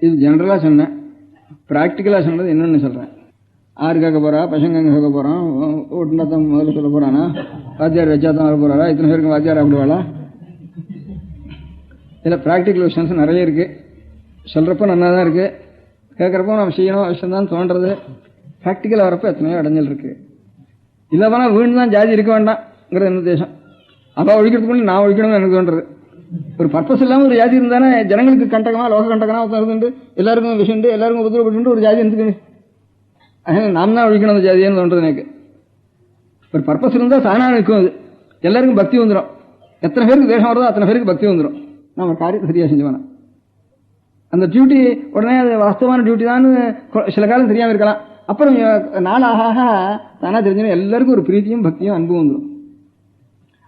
இது ஜென்ரலாக சொன்னேன். ப்ராக்டிக்கலாக சொன்னது என்னென்னு சொல்கிறேன். ஆறு கேட்க போகிறா, பசங்க கேட்க போகிறான், ஓட்டுனாத்தான் முதல்ல சொல்ல போகிறானா, வாத்தியார் வச்சாதான் வர போகிறாரா, இத்தனை பேருக்கு வாத்தியார் ஆகிடுவாளா? இதில் ப்ராக்டிக்கல் விஷயம்ஸ் நிறைய இருக்குது. சொல்கிறப்போ நல்லா தான் இருக்குது, கேட்குறப்போ நம்ம செய்யணும் அவசியம் தான் தோன்றது. ப்ராக்டிக்கலாக வரப்போ எத்தனையோ அடைஞ்சல் இருக்குது. இல்லை போனால் வீண் தான் ஜாதி இருக்க வேண்டாம்ங்கிறது என்ன உத்தேசம். அப்போ ஒழிக்கிறதுக்கு முன்னாடி நான் ஒழிக்கணும்னு எனக்கு தோன்றது. ஒரு பர்பஸ் இல்லாமல் ஒரு ஜாதி இருந்தானே ஜனங்களுக்கு கண்டகமாக லோக கண்டகமாக ஒருத்தர் இருந்துட்டு எல்லாருக்கும் விஷயண்டு எல்லாருக்கும் உபதிரப்பட்டு ஒரு ஜாதி இருந்துக்கு நாம் தான் ஒழிக்கணும் அந்த ஜாதியான்னு தோன்றது எனக்கு. ஒரு பர்பஸ் இருந்தால் தானாக நிற்கும். அது எல்லாருக்கும் பக்தி வந்துடும். எத்தனை பேருக்கு தேசம் வருதோ அத்தனை பேருக்கு பக்தி வந்துடும். நம்ம காரியத்தை சரியா செஞ்சோம். அந்த டியூட்டி உடனே அது வாஸ்தவமான டியூட்டி தான் சில காலம் தெரியாமல் இருக்கலாம். அப்புறம் நாளாக தானா தெரிஞ்சுன்னா எல்லாருக்கும் ஒரு பிரீத்தியும் பக்தியும் அன்பும் வந்துடும்.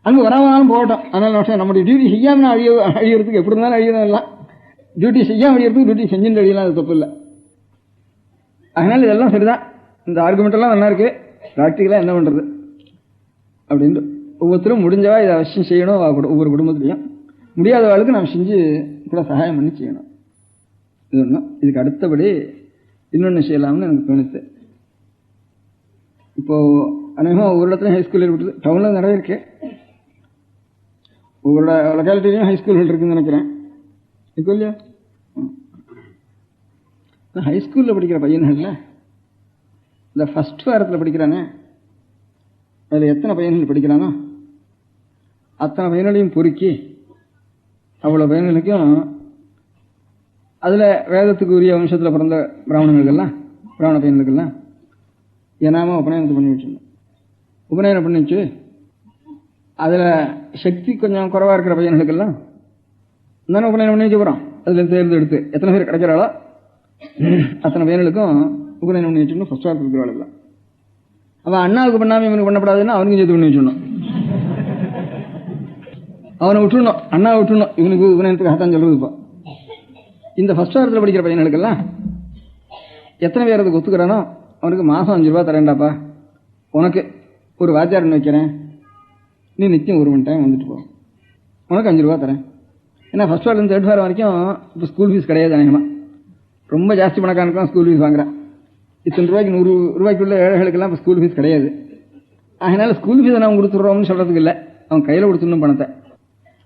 அன்பு வராமலும் போகட்டும். அதனால நம்முடைய டியூட்டி செய்யாமல் அழியறதுக்கு எப்படி இருந்தாலும் அழியணும். எல்லாம் டியூட்டி செய்யாமல் அழியறதுக்கு டியூட்டி செஞ்சுட்டு அழியலாம், அது தப்பு இல்லை. அதனால இதெல்லாம் சரிதான். இந்த ஆர்குமெண்ட் எல்லாம் நல்லா இருக்கு. ப்ராக்டிக்கலா என்ன பண்றது அப்படின்ட்டு ஒவ்வொருத்தரும் முடிஞ்சவா இதை அவசியம் செய்யணும். ஒவ்வொரு குடும்பத்திலையும் முடியாதவாளுக்கு நாம் செஞ்சு கூட சகாயம் பண்ணி செய்யணும். இது ஒன்றும். இதுக்கு அடுத்தபடி இன்னொன்று செய்யலாம்னு எனக்கு தோணுச்சு. இப்போ அநேகமாக ஒவ்வொரு இடத்துலையும் ஹைஸ்கூல் இருக்குது. டவுனில் நிறைய இருக்கு. ஒவ்வொரு லொக்காலிட்டிலையும் ஹைஸ்கூல்கள் இருக்குன்னு நினைக்கிறேன். இப்போ இல்லையா? ஹைஸ்கூலில் படிக்கிற பையன்கள்ல இந்த ஃபர்ஸ்ட் வாரத்தில் படிக்கிறானே, அதில் எத்தனை பையன்கள் படிக்கிறானோ அத்தனை பையன்களையும் பொறுக்கி அவ்வளோ பையன்களுக்கும் அதில் வேதத்துக்கு உரிய வம்சத்தில் பிறந்த பிராமண பையன்களுக்கெல்லாம் ஏனாம உபநயனத்தை பண்ணி வச்சிருந்தோம். உபநயனம் பண்ணி வச்சு அதில் சக்தி கொஞ்சம் குறைவாக இருக்கிற பையன்களுக்கெல்லாம் தானே உபநயனம் பண்ணி வச்சு போகிறோம். அதில் தேர்ந்தெடுத்து எத்தனை பேர் கிடைக்கிறாளோ அத்தனை பையன்களுக்கும் உபநயனம் பண்ணி வச்சுக்கணும். ஃபர்ஸ்ட் வாரத்தில் இருக்கிறவாள் அவன் அண்ணாவுக்கு பண்ணாமல் இவனுக்கு பண்ணப்படாதுன்னா அவனுக்கும் சேர்த்து பண்ணி வச்சுடணும். அவனை விட்டுடணும், அண்ணாவை விட்டுடணும். இவனுக்கு உபநயனத்துக்காகத்தான் சொல்றது. இப்போ இந்த ஃபர்ஸ்ட் வாரத்தில் படிக்கிற பையன்களுக்கெல்லாம் எத்தனை பேர் அதுக்கு ஒத்துக்கிறானோ அவனுக்கு மாதம் 5 ரூபா தரேன்டாப்பா, உனக்கு ஒரு வாத்தியாரன் வைக்கிறேன், நீ நிச்சயம் 1 மணி டைம் வந்துட்டு போ, உனக்கு 5 ரூபா தரேன். ஏன்னா ஃபர்ஸ்ட் வாரம் 3rd வாரம் வரைக்கும் இப்போ ஸ்கூல் ஃபீஸ் கிடையாது. அநேகமாக ரொம்ப ஜாஸ்தி பணக்காரனுக்கு ஸ்கூல் ஃபீஸ் வாங்குறான். இத்தனை ரூபாய்க்கு 100 ரூபாய்க்குள்ள ஏழைகளுக்கெல்லாம் இப்போ ஸ்கூல் ஃபீஸ் கிடையாது. அதனால ஸ்கூல் ஃபீஸை நான் கொடுத்துட்றோம்னு சொல்றதுக்கு இல்லை, அவன் கையில் கொடுத்துடணும் பணத்தை.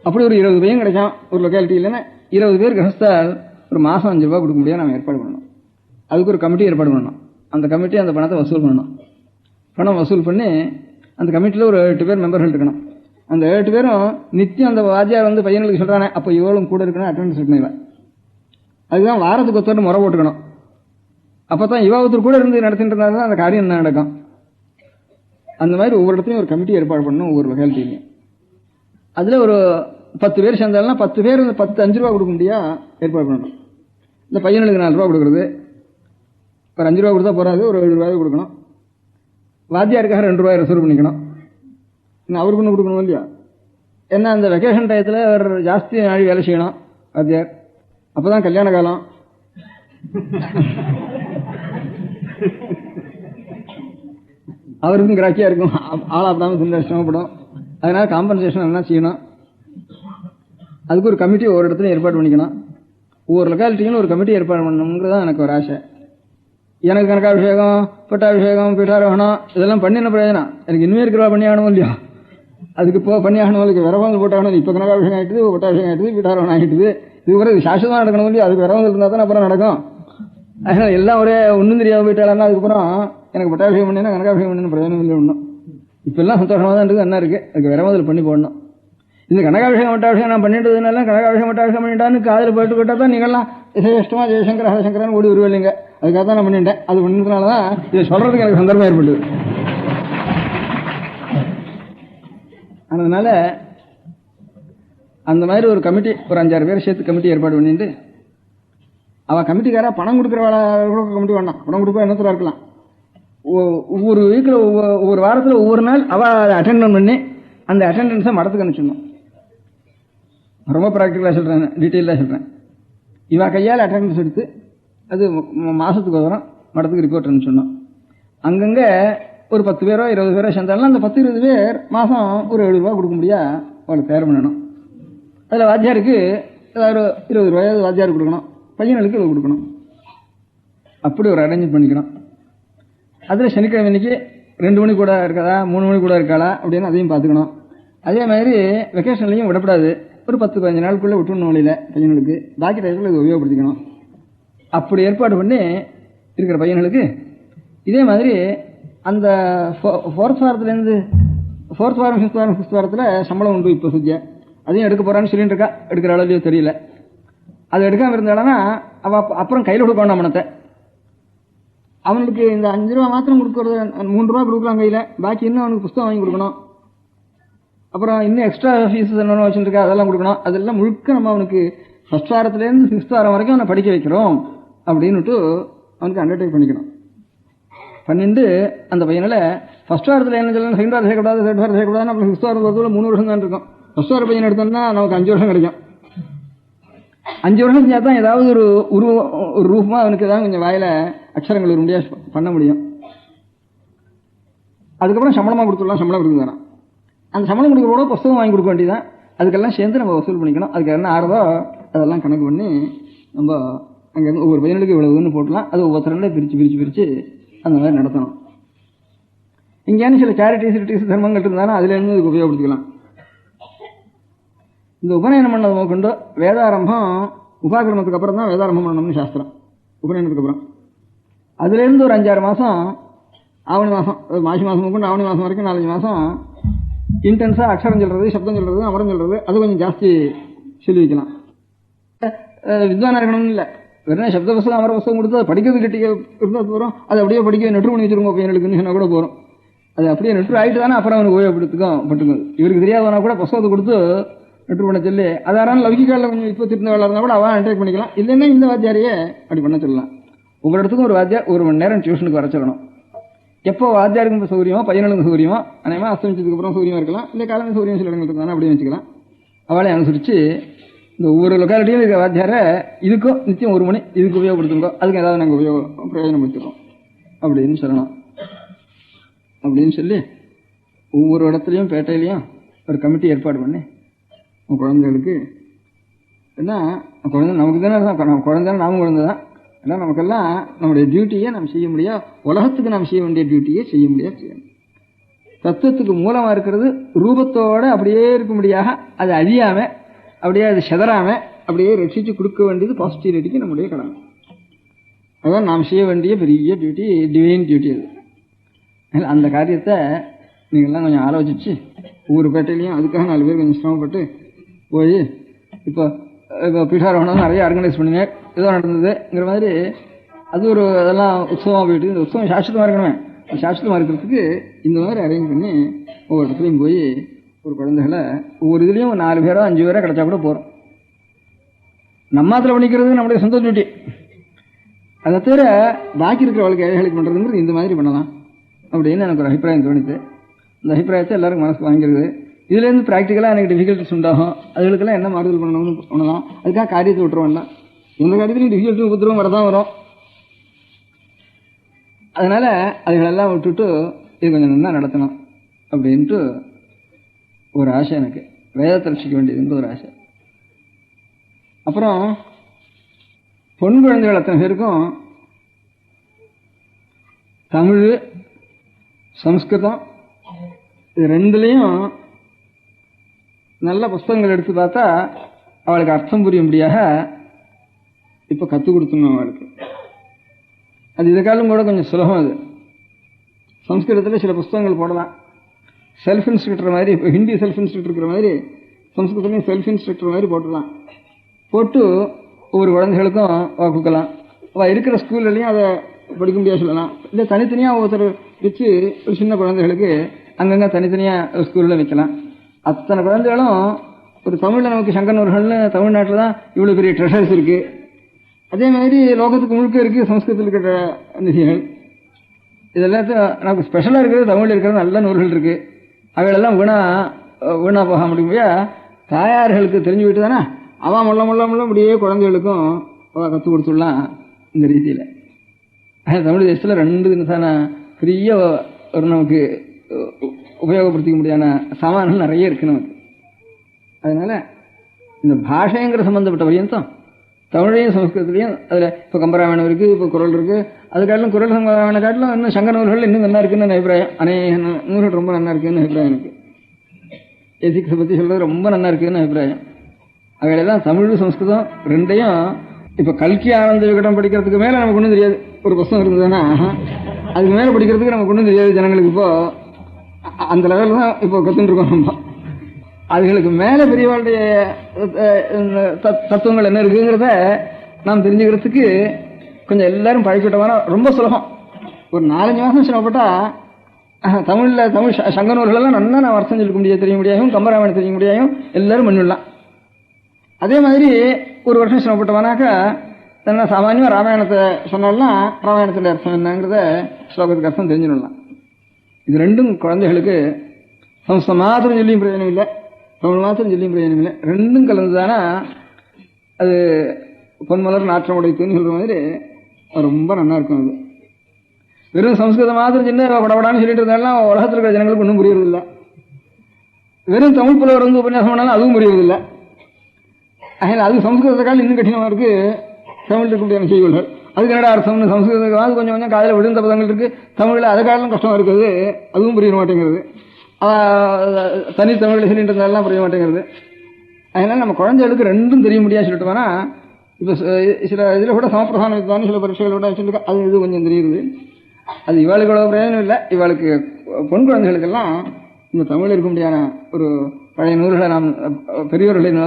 அப்படி ஒரு 20 பையன் கிடைக்கும் ஒரு லொக்காலிட்டி. இல்லைன்னா 20 பேர் கிரகஸ்தால் ஒரு மாதம் 5 ரூபா கொடுக்க முடியாது. நம்ம ஏற்பாடு பண்ணணும். அதுக்கு ஒரு கமிட்டி ஏற்பாடு பண்ணணும். அந்த கமிட்டி அந்த பணத்தை வசூல் பண்ணணும். பணம் வசூல் பண்ணி அந்த கமிட்டியில் ஒரு 8 பேர் மெம்பர்கள் இருக்கணும். அந்த 8 பேரும் நித்தியம் அந்த வாத்தியார் வந்து பையனுக்கு சொல்றானே அப்போ இவளும் கூட இருக்கணும், அட்டெண்டன்ஸ் இருக்கணும். அதுதான் வாரத்துக்கு ஒருத்தர் முறை போட்டுக்கணும். அப்பதான் ஒருத்தர் கூட இருந்து நடத்திட்டு இருந்தாலும் அந்த காரியம் என்ன நடக்கும். அந்த மாதிரி ஒவ்வொரு இடத்துலையும் ஒரு கமிட்டி ஏற்பாடு பண்ணணும். ஒவ்வொரு லொக்காலிட்டிலையும் அதுல ஒரு 10 பேர் சேர்ந்தாலும் 10 பேர் 5 ரூபா கொடுக்க முடியா ஏற்பாடு பண்ணணும். இந்த பையனுக்கு 4 ரூபா கொடுக்கறது, ஒரு 5 ரூபா கொடுத்தா போறாது, ஒரு 7 ரூபாய் கொடுக்கணும். வாத்தியாருக்காக 2 ரூபாய் ரிசர்வ் பண்ணிக்கணும். அவருக்கு ஒன்று கொடுக்கணும் இல்லையா? ஏன்னா அந்த வெக்கேஷன் டயத்தில் அவர் ஜாஸ்தி நாள் வேலை செய்யணும் வாத்தியார். அப்பதான் கல்யாண காலம். அவருக்கும் கிராக்கியா இருக்கும், ஆளாப்படாமல் சின்ன சிரமப்படும். அதனால காம்பன்சேஷன் என்ன செய்யணும், அதுக்கு ஒரு கமிட்டி ஒவ்வொரு இடத்துல ஏற்பாடு பண்ணிக்கணும். ஒவ்வொரு லொக்காலிட்டியும் ஒரு கமிட்டி ஏற்பாடு பண்ணணுங்கிறதா எனக்கு ஒரு ஆசை. எனக்கு கனகாபிஷேகம், பட்டாபிஷேகம், பீட்டாரோகணம் இதெல்லாம் பண்ணி என்ன பிரயோஜனம்? எனக்கு இனிமே இருக்கிறவா பண்ணி ஆகணும் இல்லையா? அதுக்கு இப்போ பண்ணி ஆகணும், அதுக்கு விரவங்கள் போட்டாகணும். இப்போ கனகாபிஷேகம் ஆகிட்டுது, பட்டாபிஷேகம் ஆகிட்டுது, பீட்டாரோகணம் ஆகிட்டுது. இது கூட சாஸ்வதமாக நடக்கணும் இல்லையா? அதுக்கு விரவங்கள் இருந்தால் தான் அப்புறம் நடக்கும். அதனால எல்லாம் ஒரே ஒன்றும் தெரியாமல் போயிட்டாலும் அதுக்கப்புறம் எனக்கு பட்டாபிஷேகம் பண்ணினா கனகாபிஷேகம் பண்ணு பிரயோஜனம் இல்லை ஒன்றும். இப்பெல்லாம் சந்தோஷமாக தான் இருக்குது, என்ன இருக்குது, அதுக்கு விரவங்கள் பண்ணி போடணும். இந்த கனகாபிஷேகம் பட்டாபிஷேகம் நான் பண்ணிட்டதுனால கனகாபிஷேகம் பட்டாபிஷேகம் பண்ணிட்டான்னு காதில் போயிட்டு போயிட்டா தான் நீங்கள்லாம் இஷ்டமா ஜெயசங்கர் ஹரசங்கரன் ஓடி வருவீங்க. அதுக்காக தான் நான் பண்ணிட்டேன். அது பண்ணதுனால தான் இதை சொல்றதுக்கு எனக்கு சந்தர்ப்பம் ஏற்பட்டது. அதனால அந்த மாதிரி ஒரு கமிட்டி, ஒரு 5-6 பேர் சேர்த்து கமிட்டி ஏற்பாடு பண்ணிட்டு, அவன் கமிட்டிக்காரா பணம் கொடுக்குறவாள கமிட்டி வேண்டாம், பணம் கொடுக்க என்னத்துல இருக்கலாம். ஒவ்வொரு வீக்கில் ஒவ்வொரு வாரத்தில் ஒவ்வொரு நாள் அவள் அட்டெண்ட் பண்ணி அந்த அட்டெண்டன்ஸை மடத்துக்கு அனுப்பிச்சிடணும். ரொம்ப ப்ராக்டிக்கலாக சொல்கிறேன், டீட்டெயிலாக சொல்கிறேன். இவன் கையால் அட்டெண்டன்ஸ் எடுத்து அது மாதத்துக்கு வரும் மடத்துக்கு ரிப்போர்ட் அனுப்பிச்சிடணும். அங்கங்கே ஒரு 10 பேரோ 20 பேரோ சேர்ந்தாலும் அந்த 10-20 பேர் மாதம் ஒரு 7 ரூபா கொடுக்க முடியா அவளுக்கு தயார் பண்ணணும். அதில் வாத்தியாருக்கு ஏதாவது ஒரு 20 ரூபாயாவது வாத்தியாருக்கு கொடுக்கணும், பையனுக்கு இவ்வளோ கொடுக்கணும். அப்படி ஒரு அரேஞ்ச் பண்ணிக்கணும். அதில் சனிக்கிழமை இன்னைக்கு 2 மணி கூட இருக்காதா, 3 மணி கூட இருக்காளா அப்படின்னு அதையும் பார்த்துக்கணும். அதே மாதிரி வெக்கேஷன்லையும் விடப்படாது. ஒரு 10-15 நாளுக்குள்ளே விட்டுணும் வழியில் பையனுக்கு. பாக்கி டயத்தில் இதை உபயோகப்படுத்திக்கணும். அப்படி ஏற்பாடு பண்ணி இருக்கிற பையனுக்கு இதே மாதிரி அந்த 4th வாரத்துலேருந்து 4th வாரம் 5th வாரம் 6th வாரத்தில் சம்பளம் உண்டு. இப்போ சுத்தியா அதையும் எடுக்க போகிறான்னு சொல்லிட்டு இருக்கா. எடுக்கிற அளவுலையோ தெரியல. அது எடுக்காமல் இருந்தாலும் அவள் அப்புறம் கையில் கொடுக்கணும் பணத்தை. அவனுக்கு இந்த 5 ரூபா மாத்திரம் கொடுக்கறது, 3 ரூபா கொடுக்கலாம் கையில், பாக்கி இன்னும் அவனுக்கு புஸ்தகம் வாங்கி கொடுக்கணும். அப்புறம் இன்னும் எக்ஸ்ட்ரா ஃபீஸ் என்னென்ன வச்சுருக்கா அதெல்லாம் கொடுக்கணும். அதெல்லாம் முழுக்க நம்ம அவனுக்கு ஃபர்ஸ்ட் வாரத்துலேருந்து 6th வாரம் வரைக்கும் அவனை படிக்க வைக்கிறோம் அப்படின்னுட்டு அவனுக்கு அண்டர்டேக் பண்ணிக்கணும். பண்ணிட்டு அந்த பையனில் ஃபர்ஸ்ட் வாரத்தில் என்ன சொல்லணும், செகண்ட் வாரம் சேர்க்கக்கூடாது, தேர்ட் வாரம் சேர்க்கக்கூடாது, அப்புறம் 6th வாரம் வரதுல 3 வருஷம் தான் இருக்கும். ஃபர்ஸ்ட் வார பையன் எடுத்தோம்னா நமக்கு 5 வருஷம் கிடைக்கும். 5 வருஷம் செஞ்சால் தான் ஏதாவது ஒரு ரூபமாக அவனுக்கு ஏதாவது கொஞ்சம் வாயில அக்ஷரங்கள் ஒரு முடியாது பண்ண முடியும். அதுக்கப்புறம் சம்பளமாக கொடுத்துடலாம், சம்பளம் கொடுக்க வேணாம். அந்த சம்பளம் கொடுக்கறோட புஸ்தகம் வாங்கி கொடுக்க வேண்டியதான். அதுக்கெல்லாம் சேர்ந்து நம்ம வசூல் பண்ணிக்கணும். அதுக்கு என்ன ஆறுதோ அதெல்லாம் கணக்கு பண்ணி நம்ம அங்கேருந்து ஒவ்வொரு பையனுக்கு இவ்வளவுன்னு போட்டலாம். அது ஒவ்வொருத்தரங்களே பிரித்து அந்த மாதிரி நடத்தணும். இங்கேன்னு சில சேரிட்டிஸ் தர்மங்கள் இருந்தாலும் அதுலேருந்து இதுக்கு உபயோகப்படுத்திக்கலாம். இந்த உபநயனம் பண்ணதை கொண்டு வேதாரம்பம் உபாகிரமத்துக்கு அப்புறம் தான் வேதாரம்பம் பண்ணணும்னு சாஸ்திரம். உபநயனத்துக்கு அப்புறம் அதுலேருந்து ஒரு 5-6 மாதம், ஆவணி மாதம், மாசி மாதம் கொண்டு ஆவணி மாதம் வரைக்கும் 4-5 மாதம் இன்டென்ஸாக அக்ஷரம் சொல்கிறது, சப்தம் சொல்கிறது, அமரம் சொல்கிறது, அது கொஞ்சம் ஜாஸ்தி சொல்லி வைக்கலாம். வித்வானா இருக்கணும்னு இல்லை, வெறும் சப்த புஸ்தகம் அமர புஸ்தகம் கொடுத்து அதை படிக்கிறது கட்டிக்க இருந்தால் போகிறோம். அது அப்படியே படிக்க நெட்டு பண்ணி வச்சுருங்க பையனுக்குன்னு சொன்னால் கூட போகிறோம். அது அப்படியே நெட்டு ஆகிட்டு தானே அப்புறம் அவனுக்கு உபயோகப்படுத்துக்கும். இவருக்கு தெரியாதவனா கூட புஸ்தகத்தை கொடுத்து நெட்டு பண்ண சொல்லி அதாரான லௌகிக்காலில் கொஞ்சம் இப்போ திருந்த வேலை இருந்தால் கூட அவன் அண்டர்டேக் பண்ணிக்கலாம். இல்லைன்னா இந்த வாத்தியாரையே அப்படி பண்ண சொல்லலாம். ஒவ்வொரு இடத்துக்கும் ஒரு வாத்தியார் 1 மணி நேரம் டியூஷனுக்கு வர சொல்லணும். எப்போ வாத்தியாருக்கு சௌகரியமோ பையனுக்கு சௌகரியமோ, அநேகமாக அஸ்தமிச்சதுக்கு அப்புறம் சௌகரியமாக இருக்கலாம், இல்லை காலமே சௌகரியம் சில இடங்கள் இருக்காங்க அப்படியே வச்சுக்கலாம். அவளை அனுசரித்து இந்த ஒவ்வொரு லொக்காலிட்டியும் இருக்கிற வாத்தியாரை இதுக்கும் நிச்சயம் 1 மணி இதுக்கு உபயோகப்படுத்துங்கோ, அதுக்கு ஏதாவது நாங்கள் பிரயோஜனப்படுத்துகிறோம் அப்படின்னு சொல்லணும். அப்படின்னு சொல்லி ஒவ்வொரு இடத்துலையும் பேட்டையிலையும் ஒரு கமிட்டி ஏற்பாடு பண்ணி குழந்தைகளுக்கு என்ன குழந்தை நமக்கு தானே நம்ம குழந்தை நாமும் குழந்தை தான். ஏன்னா நமக்கெல்லாம் நம்முடைய டியூட்டியை நம்ம செய்ய முடியாது, உலகத்துக்கு நாம் செய்ய வேண்டிய டியூட்டியை செய்ய முடியாது செய்யணும். தத்துவத்துக்கு மூலமாக இருக்கிறது ரூபத்தோடு அப்படியே இருக்கும்படியாக அது அழியாமல் அப்படியே அது செதறாமல் அப்படியே ரட்சித்து கொடுக்க வேண்டியது பாசிட்டிவிட்டிக்கு நம்முடைய கடமை. அதுதான் நாம் செய்ய வேண்டிய பெரிய டியூட்டி, டிவைன் டியூட்டி. அது அந்த காரியத்தை நீங்கள்லாம் கொஞ்சம் ஆலோசித்து ஒவ்வொரு பேட்டையிலையும் அதுக்காக 4 பேர் கொஞ்சம் சிரமப்பட்டு போய் இப்போ பீட்டாரோகணம் நிறைய ஆர்கனைஸ் பண்ணினேன், ஏதோ நடந்ததுங்கிற மாதிரி அது ஒரு அதெல்லாம் உற்சவமாக போயிட்டு இந்த உற்சவம் சாஸ்திரமாக இருக்கணுமே, சாஸ்திரமாக இருக்கிறதுக்கு இந்த மாதிரி அரேஞ்ச் பண்ணி ஒவ்வொரு இடத்துலையும் போய் ஒரு குழந்தைகளை ஒவ்வொரு இதுலேயும் 4 பேரோ 5 பேரோ கிடைச்சா கூட போகிறோம். நம்மாத்தில் பண்ணிக்கிறது நம்முடைய சொந்த டியூட்டி. அதை தவிர பாக்கி இருக்கிற வாழ்க்கை ஏழைகளுக்கு பண்ணுறதுங்கிறது இந்த மாதிரி பண்ணலாம் அப்படின்னு எனக்கு ஒரு அபிப்பிராயம் தோணித்து. இந்த அபிப்பிராயத்தை எல்லாருக்கும் மனசுக்கு வாங்கிக்கிறது. இதுலேருந்து ப்ராக்டிக்கலாக எனக்கு டிஃபிகல்ட்டிஸ் உண்டாகும். அதுகளுக்கெல்லாம் என்ன மாறுதல் பண்ணணும்னு பண்ணலாம். அதுக்காக காரியத்தை விட்டுருவோம்ல, எந்த காரியத்திலையும் டிஃபிகல்ட்டி உபத்திரவம் வரதான் வரும். அதனால் அதுகளெல்லாம் விட்டுட்டு இது கொஞ்சம் நல்லா நடத்தணும் அப்படின்ட்டு ஒரு ஆசை எனக்கு. வேதத்தை ரசிக்க வேண்டியதுன்ற ஒரு ஆசை. அப்புறம் பொன் குழந்தைகள் அத்தனை பேருக்கும் தமிழ் சம்ஸ்கிருதம் இது ரெண்டுலேயும் நல்ல புஸ்தகங்கள் எடுத்து பார்த்தா அவளுக்கு அர்த்தம் புரியும்படியாக இப்போ கற்றுக் கொடுத்துணும் அவளுக்கு. அது இதுக்காலும் கூட கொஞ்சம் சுலபம். அது சம்ஸ்கிருதத்தில் சில புஸ்தகங்கள் போடலாம், செல்ஃப் இன்ஸ்ட்ரக்டர் மாதிரி. இப்போ ஹிந்தி செல்ஃப் இன்ஸ்ட்ரக்டர் இருக்கிற மாதிரி சம்ஸ்கிருதத்துலையும் செல்ஃப் இன்ஸ்ட்ரக்டர் மாதிரி போட்டுடலாம். போட்டு ஒவ்வொரு குழந்தைகளுக்கும் கொடுக்கலாம். அவள் இருக்கிற ஸ்கூல்லையும் அதை படிக்க முடியாது சொல்லலாம். இல்லை தனித்தனியாக ஒருத்தர் வச்சு ஒரு சின்ன குழந்தைகளுக்கு அங்கங்கே தனித்தனியாக ஸ்கூலில் வைக்கலாம். அத்தனை குழந்தைகளும் ஒரு தமிழில் நமக்கு சங்கர் நூல்கள்னு தமிழ்நாட்டில் தான் இவ்வளோ பெரிய ட்ரெஷர்ஸ் இருக்குது. அதே மாதிரி லோகத்துக்கு முழுக்க இருக்குது சம்ஸ்கிருதத்தில் இருக்கிற நிதிகள். இதெல்லாத்தையும் நமக்கு ஸ்பெஷலாக இருக்கிறது தமிழில் இருக்கிறது நல்ல நூல்கள் இருக்குது. அவைகளெல்லாம் வீணாக போக முடியுமையா தாயார்களுக்கு தெரிஞ்சு விட்டு தானே அவன் முள்ள அப்படியே குழந்தைகளுக்கும் கற்றுக் கொடுத்துடலாம். இந்த ரீதியில் தமிழ் தேசத்தில் 2 தினசான பெரிய ஒரு நமக்கு உபயோகப்படுத்திக்க முடியாத சாமான்கள் நிறைய இருக்குது நமக்கு. அதனால் இந்த பாஷைங்கிற சம்மந்தப்பட்ட பரியந்தம் தமிழையும் சமஸ்கிருதத்துலையும் அதில் இப்போ கம்பராமாயணம் இருக்குது, இப்போ குறள் இருக்குது. அதுக்காட்டிலும் குறள் சம்பராமாயண காட்டிலும் இன்னும் சங்க நூல்கள் இன்னும் நல்லா இருக்குன்னு அபிப்பிராயம். அநேக நூல்கள் ரொம்ப நல்லா இருக்குன்னு அபிப்பிராயம் எனக்கு. எதிக்ஸை பற்றி சொல்கிறது ரொம்ப நல்லா இருக்குன்னு அபிப்பிராயம். அவையெல்லாம் தமிழ் சமஸ்கிருதம் ரெண்டையும் இப்போ கல்கி ஆனந்த விகடன் படிக்கிறதுக்கு மேலே நமக்கு ஒன்றும் தெரியாது. ஒரு புத்தகம் இருந்ததுன்னா அதுக்கு மேலே படிக்கிறதுக்கு நமக்கு ஒன்றும் தெரியாது ஜனங்களுக்கு. இப்போ அந்த லெவலில் தான் இப்போ கற்றுட்டுருக்கோம் நம்ம. அதுகளுக்கு மேலே பெரியவாளுடைய தத்துவங்கள் என்ன இருக்குங்கிறத நாம் தெரிஞ்சுக்கிறதுக்கு கொஞ்சம் எல்லாரும் பழக்கிவிட்டோம்னா ரொம்ப சுலபம். ஒரு 4-5 மாதம் சிரமப்பட்டா தமிழ் சங்க நூல்களெல்லாம் நல்லா நான் அர்த்தம் சொல்லிக்க முடியாது, தெரிய முடியாயும், கம்பராமாயணம் தெரிய முடியாயும் எல்லாரும் பண்ணிடலாம். அதே மாதிரி ஒரு வருஷம் சிரமப்பட்டவனாக்கா தன்னை சாமானியமாக ராமாயணத்தை சொன்னாலாம் ராமாயணத்துடைய அர்த்தம் என்னங்கிறத ஸ்லோகத்துக்கு அர்த்தம் தெரிஞ்சுடலாம். இது ரெண்டும் குழந்தைகளுக்கு சம்ஸ்கிருதம் மாத்திரம் சொல்லியும் பிரயோஜனம் இல்லை, தமிழ் மாத்திரம் சொல்லியும் பிரயோஜனம் இல்லை. ரெண்டும் கலந்துதானா அது பொன்மலர் நாற்றம் உடைத்துன்னு சொல்ற மாதிரி ரொம்ப நல்லா இருக்கும். அது வெறும் சம்ஸ்கிருதம் மாத்திரம் சின்ன படப்படான்னு சொல்லிட்டு இருந்தாலும் உலகத்தில் இருக்கிற ஜனங்களுக்கு ஒன்றும் புரியறதில்லை. வெறும் தமிழ் புலவர் வந்து உபன்யாசம் பண்ணாலும் அதுவும் புரியறதில்லை. அதனால் அது சம்ஸ்கிருதத்துக்கால் இன்னும் கடினமாக இருக்கு தமிழ் இருக்க முடியாத செய்திகள். அதுக்கு என்னடா அர்த்தம்னு சம்ஸ்கிருதத்துக்கு கொஞ்சம் கொஞ்சம் காதில் விழுந்த பதங்கள் இருக்கு, தமிழில் அதை காலம் கஷ்டமாக இருக்குது, அதுவும் புரிய மாட்டேங்கிறது. தனித்தமிழில் சொல்லிட்டு இருந்தாலும் புரிய மாட்டேங்கிறது. அதனால நம்ம குழந்தைகளுக்கு ரெண்டும் தெரிய முடியாது சொல்லிட்டு வேணா இப்போ சில இதில் கூட சமப்பிரதான வித்வான் சில பரீட்சைகள் கூட சொல்லிட்டு அது இது கொஞ்சம் தெரியுது. அது இவாளுக்கு அவ்வளோ பிரயோஜனம் இல்லை. இவாளுக்கு பொன் குழந்தைகளுக்கெல்லாம் இந்த தமிழ் இருக்க முடியாத ஒரு பழைய நூல்களை நாம் பெரியவர்களின்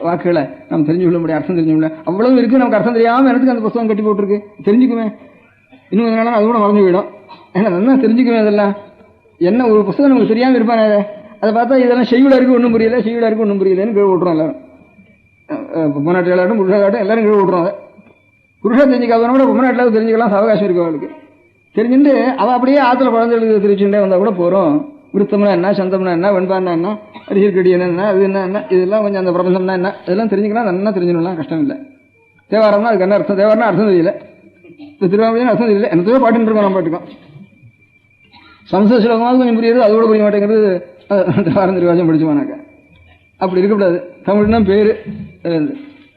வாக்குகளை நாம் தெரிஞ்சு கொள்ள முடியாது, அர்த்தம் தெரிஞ்சு முடியாது. அவ்வளவு இருக்கு, நமக்கு அர்த்தம் தெரியாமல் எனக்கு அந்த புத்தகம் கட்டி போட்டுருக்கு, தெரிஞ்சுக்குமே. இன்னும் கொஞ்ச நாள் அது கூட மறந்து போயிடும். ஏன்னா நல்லா தெரிஞ்சுக்குமே. அதெல்லாம் என்ன ஒரு புத்தகம் நமக்கு தெரியாமல் இருப்பானே, அதை பார்த்தா இதெல்லாம் செய்யுளா இருக்கு ஒன்றும் புரியல, செய்யுளா இருக்கு ஒன்றும் புரியலன்னு கீழே விட்டுறோம் எல்லாரும். பொம்மநாட்டிலாட்டும் புருஷாட்டும் எல்லாரும் கீழே விட்டுறோம். அதை புருஷா தெரிஞ்சுக்காதவன கூட பொம்மநாட்டிலாவது தெரிஞ்சுக்கலாம், அவகாசம் இருக்கு அவளுக்கு. தெரிஞ்சுட்டு அவள் அப்படியே ஆற்றுல குழந்தைகளுக்கு தெரிச்சுட்டே வந்தால் கூட போகிறோம். விருத்தம்னா என்ன, சந்தம்னா என்ன, வெண்பான்னா என்ன, அரிசிற்கடி என்ன, அது என்ன, இதெல்லாம் கொஞ்சம் அந்த பிரபஞ்சம்னா என்ன, இதெல்லாம் தெரிஞ்சுக்கலாம். நல்லா தெரிஞ்சுக்கலாம், கஷ்டம் இல்லை. தேவாரம்னா அதுக்கு என்ன அர்த்தம், தேவாரம்னா அர்த்தம் தெரியல, இப்போ திருவாரூர் அர்த்தம் தெரியல, என்னத்தையோ பாட்டுன்னு இருக்கோம் நம்ம பாட்டுக்கோம். சம்ஸ்கிருத ஸ்லோகமாவது கொஞ்சம் புரியுது, அது கூட புரிய மாட்டேங்கிறது. தேவாரம் திருவாசம் படிச்சுவானாக்கா அப்படி இருக்கக்கூடாது. தமிழ்னா பேரு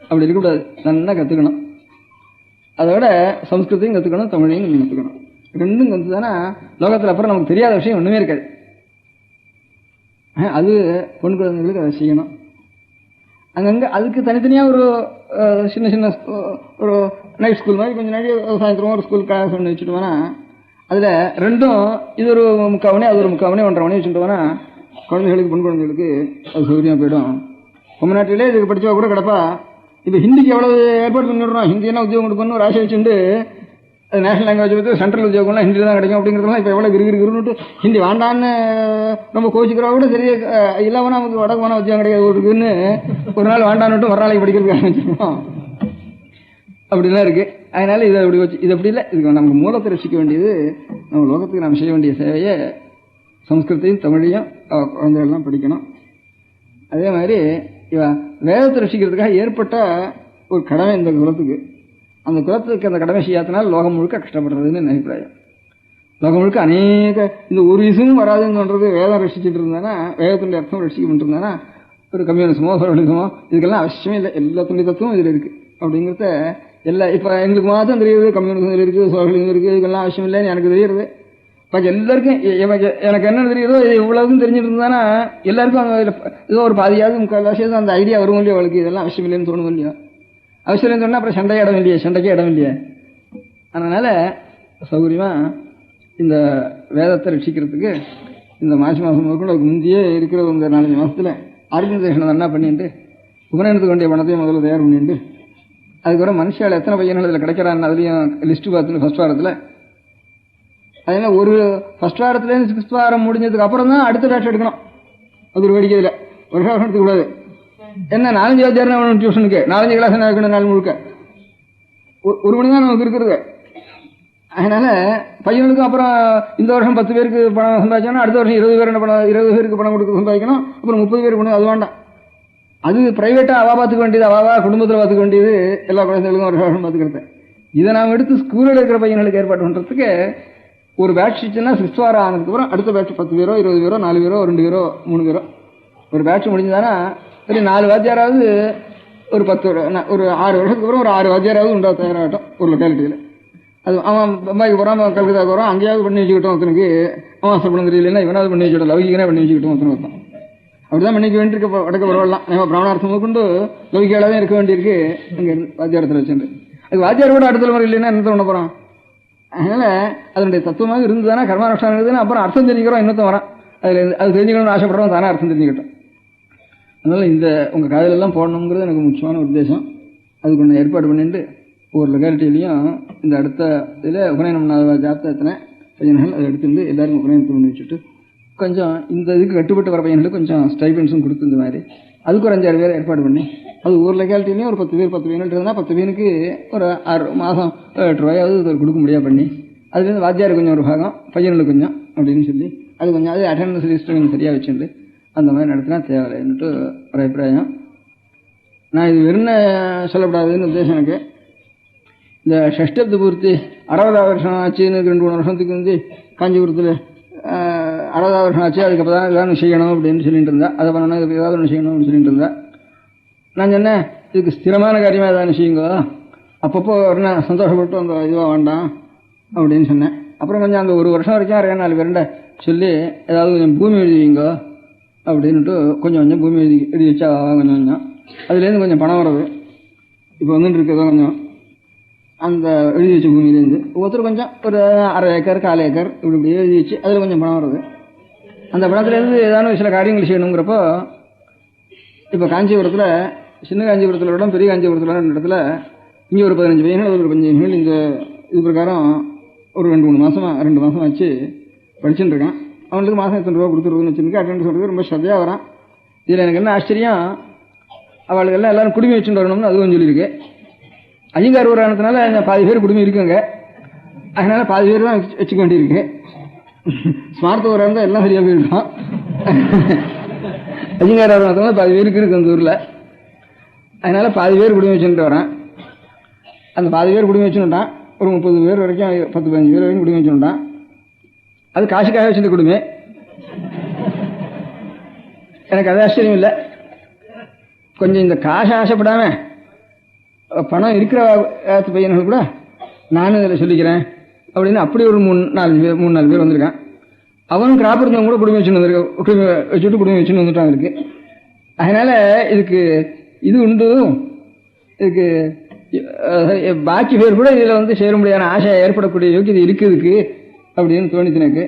அப்படி இருக்கக்கூடாது, நல்லா கற்றுக்கணும். அதோட சம்ஸ்கிருத்தையும் கற்றுக்கணும், தமிழையும் கொஞ்சம் கற்றுக்கணும். ரெண்டும் கற்றுதானா லோகத்தில் அப்புறம் நமக்கு தெரியாத விஷயம் ஒன்றுமே இருக்காது. அது பொன் குழந்தைங்களுக்கு அதை செய்யணும். அங்கங்கே அதுக்கு தனித்தனியாக ஒரு சின்ன சின்ன ஒரு நைட் ஸ்கூல் மாதிரி கொஞ்சம் நாளைக்கு சாயந்தரம் ஒரு ஸ்கூல் கிளாஸ் ஒன்று வச்சுட்டோம்னா அதில் ரெண்டும் இது ஒரு 3/4 மணி, அது ஒரு 3/4 மணி 1.5 மணி வச்சுட்டோம்னா குழந்தைகளுக்கு பொன் குழந்தைகளுக்கு அது சௌகரியமாக போயிடும். ரொம்ப நாட்டிலே இதுக்கு படித்தவா கூட கிடப்பா. இப்போ ஹிந்திக்கு எவ்வளவு ஏற்பாடு பண்ணிடுறோம், ஹிந்தியெல்லாம் உத்தியோகம் கொடுக்கணும்னு ஒரு ஆசை வச்சுட்டு அது நேஷனல் லாங்குவேஜ் வந்து சென்ட்ரல் உத்தியோகம்லாம் ஹிந்தி தான் கிடைக்கும் அப்படிங்கிறதுலாம் இப்போ எவ்வளோ கிருகிருன்னு ஹிந்தி வேண்டான்னு ரொம்ப கோச்சிக்கிறவா கூட சரி இல்லாமல் நமக்கு வடக்கு போனால் உத்தியோகம் கிடைக்காது இருக்குன்னு ஒரு நாள் வேண்டான்னுட்டு மறுநாளைக்கு படிக்கிறதுக்கு ஆரம்பிச்சிருக்கோம். அப்படிலாம் இருக்குது. அதனால இதை அப்படி வச்சு இது அப்படி இல்லை. இதுக்கு நமக்கு மூலத்தை ரசிக்க வேண்டியது, நம்ம லோகத்துக்கு நாம் செய்ய வேண்டிய சேவையை சம்ஸ்கிருத்தையும் தமிழையும் குழந்தைகள்லாம் படிக்கணும். அதே மாதிரி வேதத்தை ரசிக்கிறதுக்காக ஏற்பட்ட ஒரு கடமை இந்த குலத்துக்கு. அந்த குலத்துக்கு அந்த கடமை செய்யாதனால லோகம் முழுக்க கஷ்டப்படுறதுன்னு என் அபிப்பிராயம். லோகம் முழுக்க அநேக இந்த ஒரு விஷயமும் வராதுன்னு சொல்றது வேதம் ரசிச்சுட்டு இருந்தானா, வேதத்துடைய அர்த்தம் ரசிக்க பண்ணிருந்தானா ஒரு கம்யூனிசமோ சோஷலிசமோ இதுக்கெல்லாம் அவசியமே இல்லை. எல்லாத்துடைய தத்துவம் இதில் இருக்குது அப்படிங்கிறத இப்போ எங்களுக்கு மாத்திரம் தெரியுது, கம்யூனிசம் இருக்குது, சோஷலிசம் இருக்குது, இதுக்கெல்லாம் அவசியம் இல்லைன்னு எனக்கு தெரியுது. இப்போ எல்லாருக்கும் எனக்கு என்ன தெரியுதோ இது இவ்வளவுக்கும் தெரிஞ்சுட்டு இருந்தானா எல்லாருக்கும் ஏதோ ஒரு பாதியாவது 3/4 அந்த ஐடியா வரும் இல்லையா அவளுக்கு, இதெல்லாம் அவசியம் இல்லைன்னு தோணும் இல்லையா. அவசியம் சொன்னால் அப்புறம் சண்டைக்கு இடம் இல்லையே. அதனால சௌகரியமா இந்த வேதத்தை ரட்சிக்கிறதுக்கு இந்த மாதம் கூட முந்தையே இருக்கிற இந்த 4 மாதத்தில் ஆர்கனைசேஷனை நல்லா பண்ணிட்டு உபநயனத்துக்கு வேண்டிய பணத்தையும் முதல்ல தயார் பண்ணிட்டு அதுக்கப்புறம் மனுஷால் எத்தனை பையன்கள் இதில் கிடைக்கிறான்னு அதுலேயும் லிஸ்ட்டு பார்த்துட்டு ஃபர்ஸ்ட் வாரத்தில் அதனால் ஒரு ஃபர்ஸ்ட் வாரத்துலேருந்து 6th வாரம் முடிஞ்சதுக்கு அப்புறம் தான் அடுத்த பேட்ச் எடுக்கணும். அது ஒரு வேடிக்கை. இல்லை ஒரு வருஷம் எடுத்துக்கூடாது. என்ன 4 வாத்தியார் வேணும் டியூஷனுக்கு, 4 கிளாஸ் என்ன வைக்கணும் நாள் முழுக்க, 1 மணி தான் நமக்கு இருக்கிறது. அதனால பையனுக்கும் அப்புறம் இந்த வருஷம் 10 பேருக்கு பணம் சம்பாதிச்சோன்னா அடுத்த வருஷம் 20 பேர் என்ன பணம் 20 பேருக்கு பணம் கொடுக்க சம்பாதிக்கணும். அப்புறம் 30 பேருக்கு பணம். அது வேண்டாம். அது பிரைவேட்டா அவா பார்த்துக்க வேண்டியது, அவாவா குடும்பத்தில் பார்த்துக்க வேண்டியது, எல்லா குழந்தைகளுக்கும் ஒரு வருஷம் பார்த்துக்கிறது. இதை நாம் எடுத்து ஸ்கூலில் இருக்கிற பையனுக்கு ஏற்பாடு பண்ணுறதுக்கு ஒரு பேட்ச் வச்சுன்னா 6th வாரம் ஆனதுக்கப்புறம் அடுத்த பேட்ச் 10 பேரோ 20 பேரோ 4 பேரோ 2 பேரோ 3 பேரோ ஒரு பேட்ச் முடிஞ்சுதானா சரி 4 வாத்தியாராவது ஒரு 10 ஒரு 6 வருஷத்துக்கு அப்புறம் ஒரு 6 வாத்தியாராவது உண்டா தயாராகட்டும் ஒரு லொக்காலிட்டியில். அது அவன் பம்பாய்க்கு போகிறான், அவன் கல்கத்தாவுக்கு போகிறான், அங்கேயாவது பண்ணி வச்சுக்கிட்டோம். ஒருத்தனுக்கு அவன் சொல்லணும் தெரியலன்னா இவனாவது பண்ணி வச்சுக்கிட்டோம், லௌகிகனே பண்ணி வச்சுக்கிட்டோம் ஒருத்தன் ஒருத்தன். அப்படிதான் பண்ணிக்க வேண்டியிருக்க வடக்க பரவாயில்லாம். நம்ம பிராமணார்த்தம் கொண்டு லௌகிகாலாக இருக்க வேண்டியிருக்கு. அங்கே வாத்தியாரத்தில் வச்சுட்டு அது வாத்தியார் கூட அடுத்த முறை இல்லைன்னா என்னத்தை பண்ண போகிறான். அதனால அதனுடைய தத்துவமாக இருந்ததுன்னா கர்மானுஷ்டானம் இருந்ததுன்னா அப்புறம் அர்த்தம் தெரிஞ்சுக்கிறோம், இன்னொருத்தம் வரான். அதில் அது தெரிஞ்சுக்கணும்னு ஆசைப்படுறோம், தானே அர்த்தம் தெரிஞ்சுக்கிட்டோம். அதனால இந்த உங்கள் காதலெல்லாம் போடணுங்கிறது எனக்கு முக்கியமான உத்தேசம். அதுக்கு ஒன்று ஏற்பாடு பண்ணிட்டு ஒவ்வொரு லொக்காலிட்டிலையும் இந்த அடுத்த இதில் உபநயனம் ஜாப்தத்தினை பையன்கள் அதை எடுத்துட்டு எல்லாரும் உபநயனத்தை பண்ணி வச்சுட்டு கொஞ்சம் இந்த இதுக்கு கட்டுப்பட்டு வர பையன்களுக்கு கொஞ்சம் ஸ்டைபென்ஸும் கொடுத்து இந்த மாதிரி அதுக்கு ஒரு 5-6 பேர் ஏற்பாடு பண்ணி அது ஒரு லொக்காலிட்டிலையும் ஒரு 10 பையன்கள் இருந்தால் 10 பையனுக்கு ஒரு 6 மாதம் 8 ரூபாயாவது கொடுக்க முடியாது பண்ணி அதுலேருந்து வாத்தியார் கொஞ்சம் ஒரு பாகம் பையனுக்கு கொஞ்சம் அப்படின்னு சொல்லி அது கொஞ்சம் அது அட்டெண்டன்ஸ் லிஸ்ட்டு கொஞ்சம் சரியாக வச்சுட்டு அந்த மாதிரி நடத்தினா தேவையில்லைன்னுட்டு ஒரு அபிப்பிராயம். நான் இது வெறும் சொல்லப்படாதுன்னு உத்தேசம் எனக்கு. இந்த ஷஷ்டப்த பூர்த்தி 60வது வருஷம் ஆச்சுன்னு 2-3 வருஷத்துக்கு வந்து காஞ்சிபுரத்தில் 60வது வருஷம் ஆச்சு, அதுக்கப்புறம் தான் ஏதாவது செய்யணும் அப்படின்னு சொல்லிட்டு இருந்தா, அதை பண்ணணும் இதுக்கு ஏதாவது ஒன்று செய்யணும் அப்படின்னு சொல்லிட்டு இருந்தா. நான் சொன்னேன், இதுக்கு ஸ்திரமான காரியமாக ஏதாவது செய்யுங்க, அப்பப்போ ஒரு சந்தோஷப்பட்டு அந்த இதுவாக வேண்டாம் அப்படின்னு சொன்னேன். அப்புறம் கொஞ்சம் அந்த 1 வருஷம் வரைக்கும் 4 பேருண்ட சொல்லி ஏதாவது கொஞ்சம் பூமி எழுதிங்க அப்படின்ட்டு கொஞ்சம் பூமி எழுதி வச்சா கொஞ்சம் அதுலேருந்து கொஞ்சம் பணம் வர்றது இப்போ வந்துட்டு இருக்கிறதோ கொஞ்சம் அந்த எழுதி வச்ச பூமியிலேருந்து ஒவ்வொருத்தர் கொஞ்சம் ஒரு 1/2 ஏக்கர் 1/4 ஏக்கர் இப்படி எழுதி வச்சு அதில் கொஞ்சம் பணம் வருது. அந்த பணத்துலேருந்து ஏதாவது சில காரியங்கள் செய்யணுங்கிறப்போ இப்போ காஞ்சிபுரத்தில் சின்ன காஞ்சிபுரத்தில் விட பெரிய காஞ்சிபுரத்தில் இடத்துல இங்கே ஒரு 15 பையன்கள் ஒரு 15 பையன்கள் இந்த இது பிரகாரம் ஒரு 2 மாதம் ஆச்சு படிச்சுட்டு இருக்கேன். அவனுக்கு மாதம் எத்தனை ரூபா கொடுத்துருதுன்னு வச்சுருக்கு. அட்டெண்டன்ஸ் சொல்கிறது ரொம்ப ஸ்ரத்தையாக வரான். இதில் எனக்கு என்ன ஆச்சரியம், அவளுக்கெல்லாம் எல்லாரும் குடுமி வச்சுட்டு வரணும்னு அதுவும் சொல்லியிருக்கு. ஐயங்கார் ஒரு ஆனதுனால பாதி பேர் குடுமி இருக்குங்க, அதனால பாதி பேர் தான் வச்சுக்க வேண்டியிருக்கு. ஸ்மார்த்த ஒரு இருந்தால் எல்லாம் சரியாக போயிருக்கோம். ஐயங்கார் ஒரு ஆனதுனால பாதி பேருக்கு இருக்கு அந்த ஊரில், அதனால பாதி பேர் குடுமி வச்சுட்டு வரேன். அந்த பாதி பேர் குடுமி வச்சுட்டான், ஒரு 30 பேர் வரைக்கும் 10-15 பேர் வரைக்கும் குடுமி வச்சுட்டான். அது காசுக்காக வச்சுட்டு குடுமே. எனக்கு அது ஆச்சரியம் இல்லை. கொஞ்சம் இந்த காசு ஆசைப்படாம பணம் இருக்கிற பையன்கள் கூட நானும் இதில் சொல்லிக்கிறேன் அப்படின்னு அப்படி ஒரு 3-4 பேர் வந்திருக்கான். அவனும் கிராப் இருந்தவங்க கூட குடும்பம் வச்சுன்னு வச்சுட்டு குடும்பம் வச்சுன்னு வந்துட்டாங்க இருக்கு. அதனால இதுக்கு இது உண்டு, இதுக்கு பாக்கி பேர் கூட இதில் வந்து சேர முடியாத ஆசை ஏற்படக்கூடிய யோக்கியது இருக்குதுக்கு அப்படின்னு தோணிச்சு எனக்கு.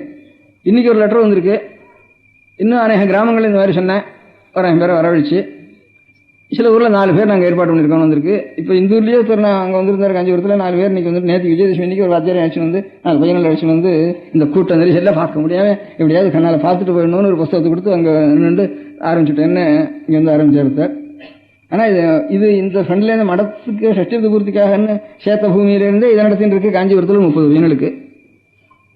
இன்னைக்கு ஒரு லெட்டர் வந்திருக்கு. இன்னும் அநேக கிராமங்கள் இந்த மாதிரி சொன்னேன், ஒரு 5 பேரை வரவழைச்சு. சில ஊரில் 4 பேர் நாங்கள் ஏற்பாடு பண்ணியிருக்கோம் வந்திருக்கு. இப்போ இந்த ஊர்லேயே நான் அங்கே வந்திருந்தாரு காஞ்சிபுரத்தில் 4 பேர் இன்னைக்கு வந்து நேற்று விஜயதசமி இன்னைக்கு ஒரு வாத்தியாரை அழைச்சின்னு வந்து 4 பையன்கள் அழைச்சின்னு வந்து இந்த கூட்டம் நெரிசலில் பார்க்க முடியாமல் எப்படியாவது கண்ணால் பார்த்துட்டு போயிடணும்னு ஒரு புத்தகத்தை கொடுத்து அங்கே நின்று ஆரம்பிச்சுட்டேன்னு இங்கே வந்து ஆரம்பிச்சார். ஆனால் இது இந்த ஃப்ரெண்ட்லேருந்து மடத்துக்கு ஷஷ்டப்த பூர்த்திக்காகன்னு சேத்த பூமியிலேருந்து இதை நடத்தின்னு இருக்கு. காஞ்சிபுரத்தில் 30 பையன்களுக்கு,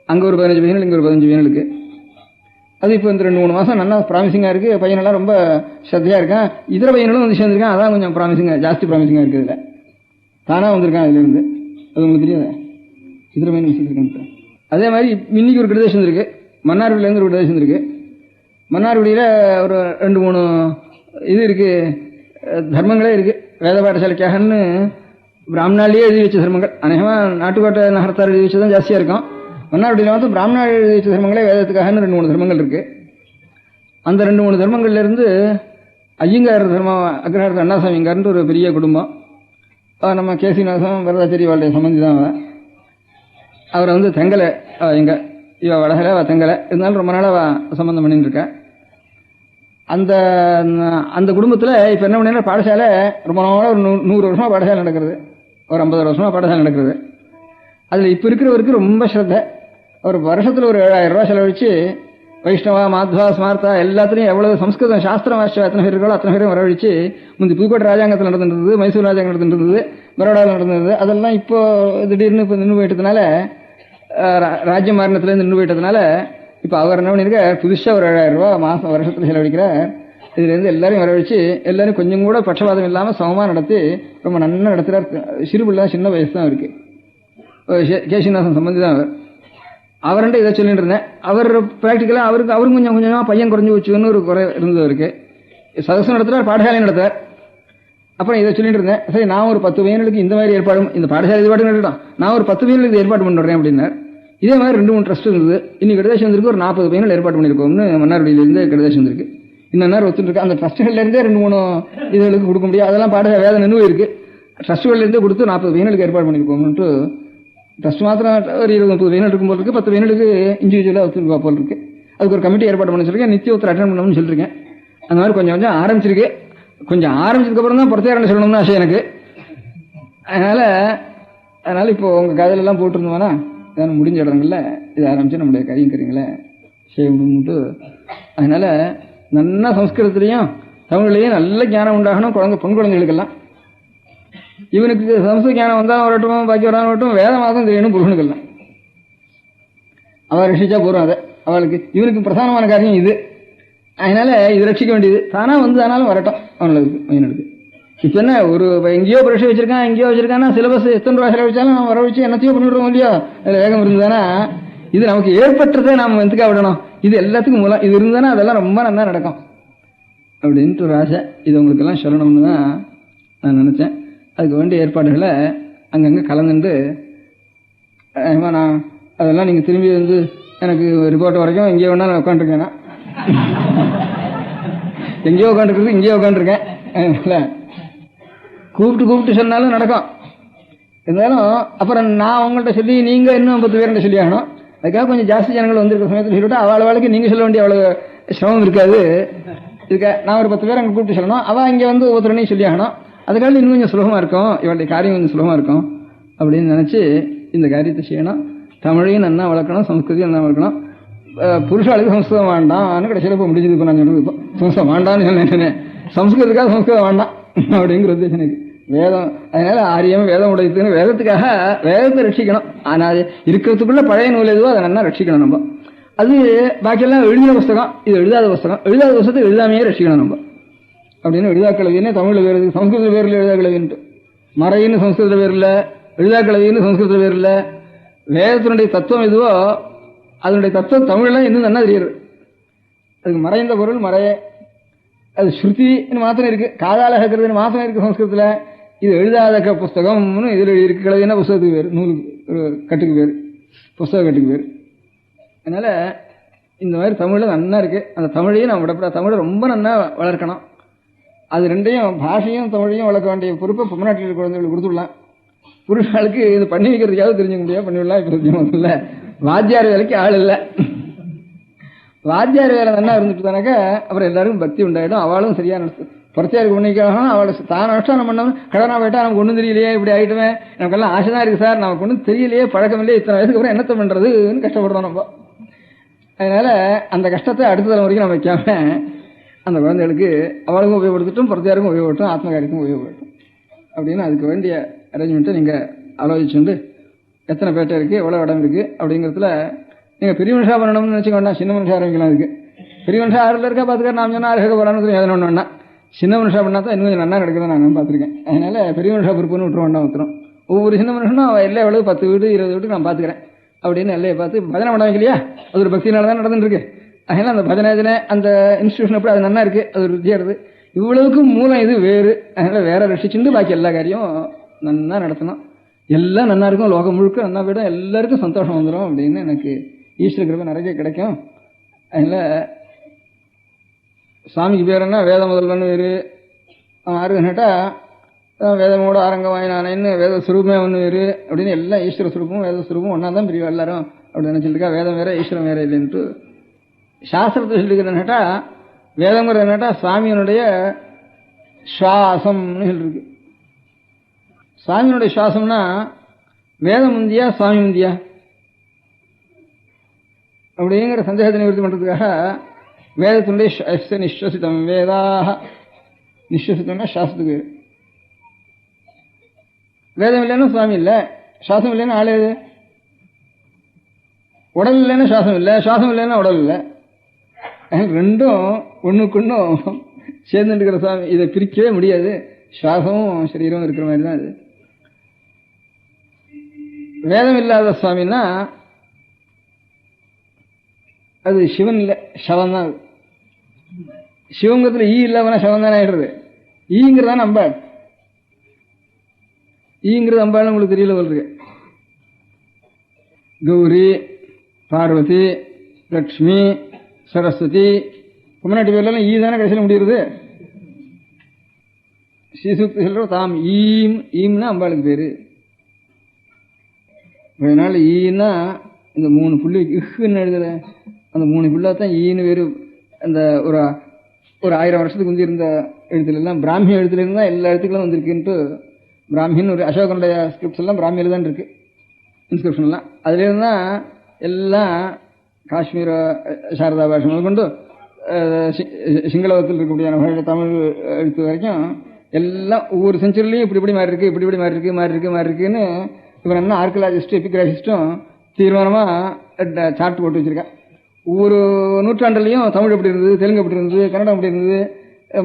அங்கே ஒரு 15 பையன்கள், இங்கே ஒரு 15 பையன்களுக்கு. அது இப்போ இந்த 2-3 மாதம் நல்லா ப்ராமிசிங்காக இருக்குது. பையனெல்லாம் ரொம்ப ஸ்ரத்தையாக இருக்கான். இதர பையன்களும் வந்து சேர்ந்துருக்கான். அதான் கொஞ்சம் ஜாஸ்தி ப்ராமிசிங்காக இருக்குது. இதில் தானாக வந்திருக்கான் அதுலேருந்து. அது உங்களுக்கு தெரியாது, இதர பையன் சேர்ந்துருக்கேன். அதே மாதிரி இன்னைக்கு ஒரு பிரதேசம் இருக்குது, மன்னார்குடியிலேருந்து ஒரு பிரதேசம் இருக்குது. மன்னார்குடியில் ஒரு 2-3 இது இருக்குது, தர்மங்களே இருக்குது. வேத பாடசாலைக்காகன்னு பிராமணாலேயே எழுதி வச்ச தர்மங்கள். அநேகமாக நாட்டுக்கோட்டை நகரத்தார் எழுதி வச்சதான் ஜாஸ்தியாக இருக்கும். மன்னார்குடியில் வந்து பிராமணா எழுதி வச்ச தர்மங்களே வேதத்துக்காகன்னு 2-3 தர்மங்கள் இருக்குது. அந்த 2-3 தர்மங்கள்லேருந்து ஐயங்கார் தர்மம் அக்ரஹாரத்து அண்ணாசாமிங்கார்ன்ட்டு ஒரு பெரிய குடும்பம். நம்ம கேசிநாசம் வரதாச்சேரி வாழ்க்கை சம்பந்தி தான். அவரை வந்து தெங்கலை, எங்க இவ வடகலை அவள் தெங்கலை, இருந்தாலும் ரொம்ப நாளாக சம்பந்தம் பண்ணிட்டு இருக்கேன். அந்த அந்த குடும்பத்தில் இப்போ என்ன பண்ணா பாடசாலை ரொம்ப நாளாக ஒரு 100 வருஷமாக பாடசாலை நடக்கிறது, ஒரு 50 வருஷமாக பாடசாலை நடக்கிறது. அதில் இப்போ இருக்கிறவருக்கு ரொம்ப ஸ்ரத்தை. ஒரு வருஷத்தில் ஒரு 7000 ரூபா செலவழிச்சு வைஷ்ணவா, மாத்வா, ஸ்மார்த்தா எல்லாத்துலையும் எவ்வளவு சம்ஸ்கிருதம் சாஸ்திரம் வாசிச்சா எத்தனை பேர் இருக்கோ அத்தனை பேரும் வரவழிச்சு முந்தி புதுக்கோட்டை ராஜாங்கத்தில் நடந்துருந்தது, மைசூர் ராஜாங்கம் நடந்துருந்தது, பரோடாவில் நடந்தது. அதெல்லாம் இப்போ திடீர்னு இப்போ நின்று போயிட்டதுனால, ராஜ்ய மாரணத்துலேருந்து நின்று போயிட்டதுனால இப்போ அவர் என்ன பண்ணியிருக்க, புதுசாக ஒரு 7000 ரூபா மாதம் வருஷத்தில் செலவழிக்கிறார். இதுலேருந்து எல்லாரையும் வரவழைச்சு எல்லாரும் கொஞ்சம் கூட பட்சபாதம் இல்லாமல் சமமாக நடத்தி ரொம்ப நல்லா நடத்துகிறார். சிறுபிள்ளை சின்ன வயசு தான் இருக்கு. கேசிநாசன் சம்பந்தி தான் அவர். அவர்கிட்ட இதை சொல்லிட்டு இருந்தேன். அவர் ப்ராக்டிக்கலாக அவரும் கொஞ்சம் கொஞ்சமாக பையன் குறைஞ்சி வச்சுன்னு ஒரு குறை இருந்தவருக்கு. சதசம் நடத்துகிறார், பாடசாலை நடத்துகிறார். அப்புறம் இதை சொல்லிட்டு இருந்தேன். சரி, நான் ஒரு 10 பையன்களுக்கு இந்த மாதிரி ஏற்பாடு, இந்த பாடசாலை ஏற்பாடு நடத்தான், நான் ஒரு 10 பையன்களுக்கு ஏற்பாடு பண்ணுறேன் அப்படின்னார். இதே மாதிரி 2-3 ட்ரஸ்ட் இருந்தது. இன்னைக்கு கடைசி வந்திருக்கு, ஒரு 40 பையன்கள் ஏற்பாடு பண்ணியிருக்கோம்னு மன்னார்குடியிலேருந்து கடைசி வந்திருக்கு. இன்னும் நேரம் ஒத்துருக்கு. அந்த ட்ரஸ்ட்டுகள்லேருந்தே 2-3 இதுகளுக்கு கொடுக்க முடியாது. அதெல்லாம் பாடசாலை வேலை நின்று இருக்கு. ட்ரஸ்ட்டுகள்லேருந்தே கொடுத்து 40 பையன்களுக்கு ஏற்பாடு பண்ணியிருக்கோம்னுட்டு ட்ரஸ்ட் மாத்திரம் ஒரு 20-30 பையன்கள் இருக்கும் போல் இருக்கு. 10 பையன்களுக்கு இண்டிவிஜுவலாக ஒத்துருக்கா போல் இருக்கு. அதுக்கு ஒரு கமிட்டி ஏற்பாடு பண்ண சொல்லிருக்கேன். நித்திய ஒருத்தர் அட்டெண்ட் பண்ணணும்னு சொல்லியிருக்கேன். அந்த மாதிரி கொஞ்சம் கொஞ்சம் ஆரம்பிச்சிருக்கு. கொஞ்சம் ஆரம்பிச்சதுக்கப்புறம் தான் பொறுத்தையாரன்னு சொல்லணும்னு ஆசை எனக்கு. அதனால இப்போ உங்கள் கதையிலெல்லாம் போட்டிருந்தோம்னா இதான் முடிஞ்ச இடங்கள்ல இது ஆரம்பிச்சு நம்முடைய கரிங்கள செய்யணும்ட்டு. அதனால நல்ல சம்ஸ்கிருதத்திலையும் தமிழ்லையும் நல்ல ஞானம் உண்டாகணும் பெண் குழந்தைகளுக்கெல்லாம். இவனுக்கு சம்ஸ்கிருத ஞானம் வந்தாலும் வரட்டும், பாக்கி வராமல் வரட்டும், வேத மாதம் தெரியணும் புருஷனுக்கெல்லாம். அவள் ரட்சிச்சா போறோம். அதை அவளுக்கு இவனுக்கு பிரதானமான காரியம் இது. அதனால இது ரட்சிக்க வேண்டியது தானா வந்து ஆனாலும் வரட்டும் அவனுக்கு பையனுக்கு. இப்ப என்ன ஒரு எங்கேயோ பரீட்சை வச்சிருக்கான், எங்கேயோ வச்சிருக்கான்னா சிலபஸ் எத்தனை ரூபாய் செலவழிச்சாலும் நம்ம வர வச்சு என்னத்தையோ பண்ணிவிடுவோம் இல்லையோ. அதுல வேகம் இருந்ததுன்னா இது நமக்கு ஏற்பட்டதை நாம எதுக்கா விடணும். இது எல்லாத்துக்கும் மூலம் இது இருந்தானா அதெல்லாம் ரொம்ப நல்லா நடக்கும் அப்படின்ட்டு ஒரு ஆசை. இது உங்களுக்கு எல்லாம் சொல்லணும்னு தான் நான் நினைச்சேன். அதுக்கு வேண்டிய ஏற்பாடுகளை அங்கங்க கலந்துட்டு நான் அதெல்லாம் நீங்க திரும்பி வந்து எனக்கு ரிப்போர்ட் வரைக்கும் எங்கேயோ வேணா நான் உட்காந்துருக்கேன். எங்கேயோ உட்காந்துருக்கிறது இங்கேயோ உட்காந்துருக்கேன். கூப்பிட்டு சொன்னாலும் நடக்கும். இருந்தாலும் அப்புறம் நான் உங்கள்கிட்ட சொல்லி நீங்க இன்னும் 10 பேர்கிட்ட சொல்லி ஆகணும். அதுக்காக கொஞ்சம் ஜாஸ்தி ஜனங்கள் வந்திருக்க சமயத்தில் சொல்லிவிட்டு அவளுக்கு நீங்க சொல்ல வேண்டிய அவ்வளவு சிரமம் இருக்காது. இதுக்கு நான் ஒரு 10 பேர் அங்கே கூப்பிட்டு சொல்லணும். அவள் இங்கே வந்து ஒவ்வொருத்தரையும் சொல்லி ஆகணும். அதுக்காக இன்னும் கொஞ்சம் சுலபமா இருக்கும், இவளுடைய காரியம் கொஞ்சம் சுலபமா இருக்கும் அப்படின்னு நினைச்சு இந்த காரியத்தை செய்யணும். தமிழையும் நல்லா வளர்க்கணும், சம்ஸ்கிருதியும் நல்லா வளர்க்கணும். புருஷாளுக்கு சம்ஸ்கிருதம் வேண்டாம்னு கடைசியில் இப்போ முடிஞ்சது. இப்போ நான் சொல்றது சம்ஸ்கிருதம் வேண்டாம்னு சொன்னேன். சம்ஸ்கிருதத்துக்காக சம்ஸ்கிருதம் வேண்டாம் அப்படிங்கிற உத்தேசம் இருக்கு. வேதம் அதனால ஆரியம் வேதம் உடையதுன்னு வேதத்துக்காக வேதத்தை ரட்சிக்கணும். ஆனால் இருக்கிறதுக்குள்ள பழைய நூல் எதுவோ அதை நல்லா ரட்சிக்கணும் நம்ம. அது பாக்கியெல்லாம் எழுதின புஸ்தகம், இது எழுதாத புஸ்தகம். எழுதாத புஸ்தகத்தை எழுதாமையே ரட்சிக்கணும் நம்ம அப்படின்னு. எழுதாக்கிழவின்னு தமிழ்ல வேறு, சம்ஸ்கிருத பேரில் எழுதாக்கிழவின்ட்டு. மறைன்னு சம்ஸ்கிருத பேர் இல்லை, எழுதாக்கிழவின்னு சம்ஸ்கிருத பேர் இல்லை. வேதத்தினுடைய தத்துவம் எதுவோ அதனுடைய தத்துவம் தமிழ்ல இன்னும் நல்லா தெரியுது. அதுக்கு மறைந்த பொருள் மறைய, அது ஸ்ருதின்னு மாத்திரம் இருக்கு, காதால கேட்கறதுன்னு மாத்திரம் இருக்கு சம்ஸ்கிருதத்துல. இது எழுதாத புஸ்தகம்னு இதுல இருக்கு. கிழவினா புஸ்தகத்துக்கு பேர், நூலுக்கு ஒரு கட்டுக்கு பேர், புஸ்தக கட்டுக்கு பேர். அதனால இந்த மாதிரி தமிழ்ல நன்னா இருக்கு. அந்த தமிழையும் நம்ம விடப்பட, தமிழை ரொம்ப நன்னா வளர்க்கணும். அது ரெண்டையும் பாஷையும் தமிழையும் வளர்க்க வேண்டிய பொறுப்பை பொம்மநாட்டில் குழந்தைகளுக்கு கொடுத்துடலாம். புருஷாளுக்கு இது பண்ணி வைக்கிறதுக்காவது தெரிஞ்சுக்க முடியாது, பண்ணிவிடலாம். இப்போ இல்லை, வாத்தியார் வேலைக்கு ஆள் இல்லை. வாத்தியார் வேலை நல்லா இருந்துட்டுதானாக்கா அப்புறம் எல்லாருக்கும் பக்தி உண்டாயிடும். அவளும் சரியா நடத்து புறத்தியாருக்கு பண்ணிக்கலாம். அவளை தான் அனுஷ்டானம் பண்ணவன் கடனா போயிட்டா நமக்கு ஒன்றும் தெரியலையே, இப்படி ஆகிட்டுமே, நமக்கெல்லாம் ஆசை தான் இருக்கு சார், நமக்கு ஒன்றும் தெரியலையே, பழக்கம் இல்லையே, இத்தனை வயசுக்கு அப்புறம் என்னத்தை பண்றதுன்னு கஷ்டப்படுறோம் நம்ம. அதனால அந்த கஷ்டத்தை அடுத்த தலைமுறைக்கு நம்ம வைக்காம அந்த குழந்தைகளுக்கு அவளுக்கும் உபயோகப்படுத்தட்டும், புறத்தியாருக்கும் உபயோகப்பட்டும், ஆத்மகாரிக்கும் உபயோகப்பட்டும் அப்படின்னு அதுக்கு வேண்டிய அரேஞ்ச்மெண்ட்டை நீங்க ஆலோசிச்சுண்டு எத்தனை பேட்டை இருக்கு, எவ்வளவு இடம் இருக்கு அப்படிங்கிறதுல நீங்க பெரிய மனுஷா பண்ணணும்னு நினைச்சுக்க வேண்டாம், சின்ன மனுஷா ஆரம்பிக்கலாம். இருக்கு பெரிய மனுஷா 6 இருக்கா பாத்துக்க, நாம் சொன்னா 6 போறான்னு எதனா ஒண்ணு. சின்ன மனுஷா பண்ணா தான் இன்னும் கொஞ்சம் நல்லா நடக்குதுன்னு நான் பார்த்துருக்கேன். அதனால பெரிய மனுஷா பொறுப்புன்னு விட்டுற வேண்டாம். ஒருத்தரும் ஒவ்வொரு சின்ன மனுஷனும் அவன் எல்லாம் எவ்வளவு 10 வீடு 20 வீட்டுக்கு நான் பாத்துக்கிறேன் அப்படின்னு எல்லையை பார்த்து பஜனை பண்ண வைக்கலையா, அது ஒரு பக்தினால தான் நடந்துட்டு இருக்கு. அதனால அந்த பஜனை அந்த இன்ஸ்டிடியூஷன் எப்படி அது நல்லா இருக்கு, அது ஒரு வித்தியாசது. இவ்வளவுக்கும் மூலம் இது வேறு. அதனால வேற ரசிச்சுட்டு பாக்கி எல்லா காரியம் நல்லா நடத்தணும். எல்லாம் நல்லா இருக்கும், லோகம் முழுக்க நல்லா போயிடும், எல்லாருக்கும் சந்தோஷம் வந்துடும் அப்படின்னு எனக்கு ஈஸ்வர கிருபை நிறைய கிடைக்கும். அதனால சுவாமிக்கு பேர் என்ன, வேத முதல்வன்னு வேறு. யாருன்னு கேட்டா வேதமோட ஆரங்கவாயினானேன்னு வேத சுரூபமே ஒன்று வேறு அப்படின்னு எல்லாம் ஈஸ்வர சுரூபமும் வேத சுரூபமும் ஒன்னா தான் பிரிவு எல்லாரும் அப்படின்னு நினைச்சிருக்கா. வேதம் வேற ஈஸ்வரம் வேற இல்லைன்ட்டு சாஸ்திரத்தை சொல்லிக்கிறேன்னு கேட்டா, வேதங்கிறது என்னட்டா சுவாமியினுடைய சுவாசம்னு சொல்லிருக்கு. சுவாமியினுடைய சுவாசம்னா வேதம் முந்தியா சுவாமி முந்தியா அப்படிங்கிற சந்தேகத்தை நிவர்த்தி பண்றதுக்காக வேதத்தினுடைய நிஸ்வசிதம் வேதாக, நிஸ்வசித்தம்னா சாஸ்திரத்துக்கு பேரு. வேதம் இல்லைன்னா சுவாமி இல்லை, சுவாசம் இல்லைன்னா ஆளு எது, உடல் இல்லைன்னா சுவாசம் இல்லை, சுவாசம் இல்லைன்னா உடல் இல்லை. ரெண்டும் ஒண்ணுக்குன்னும் சேர்ந்துட்டு இருக்கிற சுவாமி, இதை பிரிக்கவே முடியாது. சுவாசமும் சரீரமும் இருக்கிற மாதிரி தான் இது. வேதம் இல்லாத சுவாமின்னா அது சிவன் இல்லை, சவன் தான். சிவங்கத்துல ஈ இல்லாம சவன் தானே ஆயிடுறது. ஈங்கிறதான் அம்பாள். ஈங்கிறது அம்பாள் உங்களுக்கு தெரியல போல. கௌரி, பார்வதி, லட்சுமி, சரஸ்வதி, முன்னாடி பேர்லாம் ஈ தானே கடைசியில் முடிகிறது. ஸ்ரீசூக்தி சொல்ற தாம் ஈம், ஈம்னா அம்பாளுக்கு பேரு. அதனால ஈன்னா இந்த 3 புள்ளி இஹ்ன்னு எழுதுற அந்த 3 புள்ளாத்தான் ஈன்னு பேரு. அந்த ஒரு 1000 வருஷத்துக்கு முந்தி இருந்த எழுத்துல எல்லாம் பிராமி எழுத்துல இருந்தா எல்லா எழுத்துக்களும் வந்திருக்குன்ட்டு பிராமின்னு ஒரு அசோகனுடைய ஸ்கிரிப்ட்ஸ் எல்லாம் பிராமியில தான் இருக்கு. இன்ஸ்கிரிப்ஷன்லாம். அதுலேருந்து தான் எல்லாம் காஷ்மீர சாரதா பாஷை முதற்கொண்டு சிங்களத்தில் இருக்கக்கூடிய தமிழ் எழுத்து வரைக்கும் எல்லாம் ஒவ்வொரு செஞ்சுரிலையும் இப்படி மாறி இருக்கு, இப்படி மாறி இருக்குன்னு இவன் என்ன ஆர்கியலாஜிஸ்டும் எபிகிராஃபிஸ்டும் தீர்மானமாக சார்ட் போட்டு வச்சிருக்கேன். ஒவ்வொரு நூற்றாண்டுலையும் தமிழ் எப்படி இருந்தது, தெலுங்கு எப்படி இருந்தது, கன்னடம் எப்படி இருந்தது,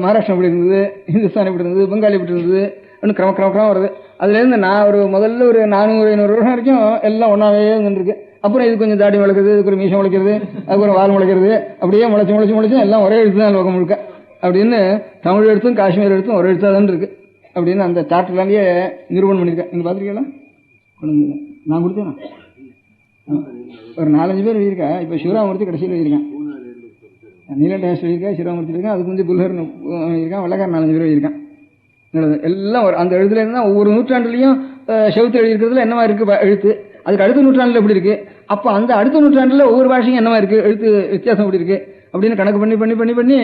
மகாராஷ்டிரம் எப்படி இருந்தது, ஹிந்துஸ்தான் எப்படி இருந்தது, பெங்காலி எப்படி இருந்தது, இன்னும் கிரம வருது. அதுலேருந்து நான் முதல்ல ஒரு 400-500 வருஷம் வரைக்கும் எல்லாம் ஒன்றாவே இருந்துருக்கு. அப்புறம் இது கொஞ்சம் தாடி முளைக்கிறது, இதுக்கு ஒரு மீசம் முளைக்கிறது, அதுக்கு ஒரு வால் முளைக்கிறது, அப்படியே முளைச்சு எல்லாம் ஒரே எழுத்து தான் லோகம் முழுக்க அப்படின்னு தமிழ் எழுத்தும் காஷ்மீர் எழுத்தும் ஒரே எழுத்தாக தான் இருக்கு அப்படின்னு அந்த சார்ட்லாலேயே நிரூபணம் பண்ணியிருக்கேன். நீங்கள் பார்த்துருக்கீங்களா? நான் கொடுத்தேன். ஒரு 4-5 பேர் எழுதியிருக்கா. இப்போ சிவராமூர்த்தி கடைசியில் எழுதியிருக்கேன், நீலகண்டேஷ் எழுதியிருக்கேன், சிவராமூர்த்தி எழுதியிருக்கேன், அதுக்கு வந்து புல்லர் எழுதியிருக்கேன், வெள்ளக்காரன் 4-5 பேர் எழுதியிருக்கேன். எல்லாம் அந்த எழுத்துல இருந்தா ஒவ்வொரு நூற்றாண்டுலையும் செவுத்தில் எழுதியிருக்கிறதுல என்னவா இருக்கு எழுத்து, அதுக்கு அடுத்த நூற்றாண்டுல எப்படி இருக்கு, அப்ப அந்த அடுத்த நூற்றாண்டுல ஒவ்வொரு பாஷையும் என்னவா இருக்கு, எழுத்து வித்தியாசம் எப்படி இருக்கு அப்படின்னு கணக்கு பண்ணி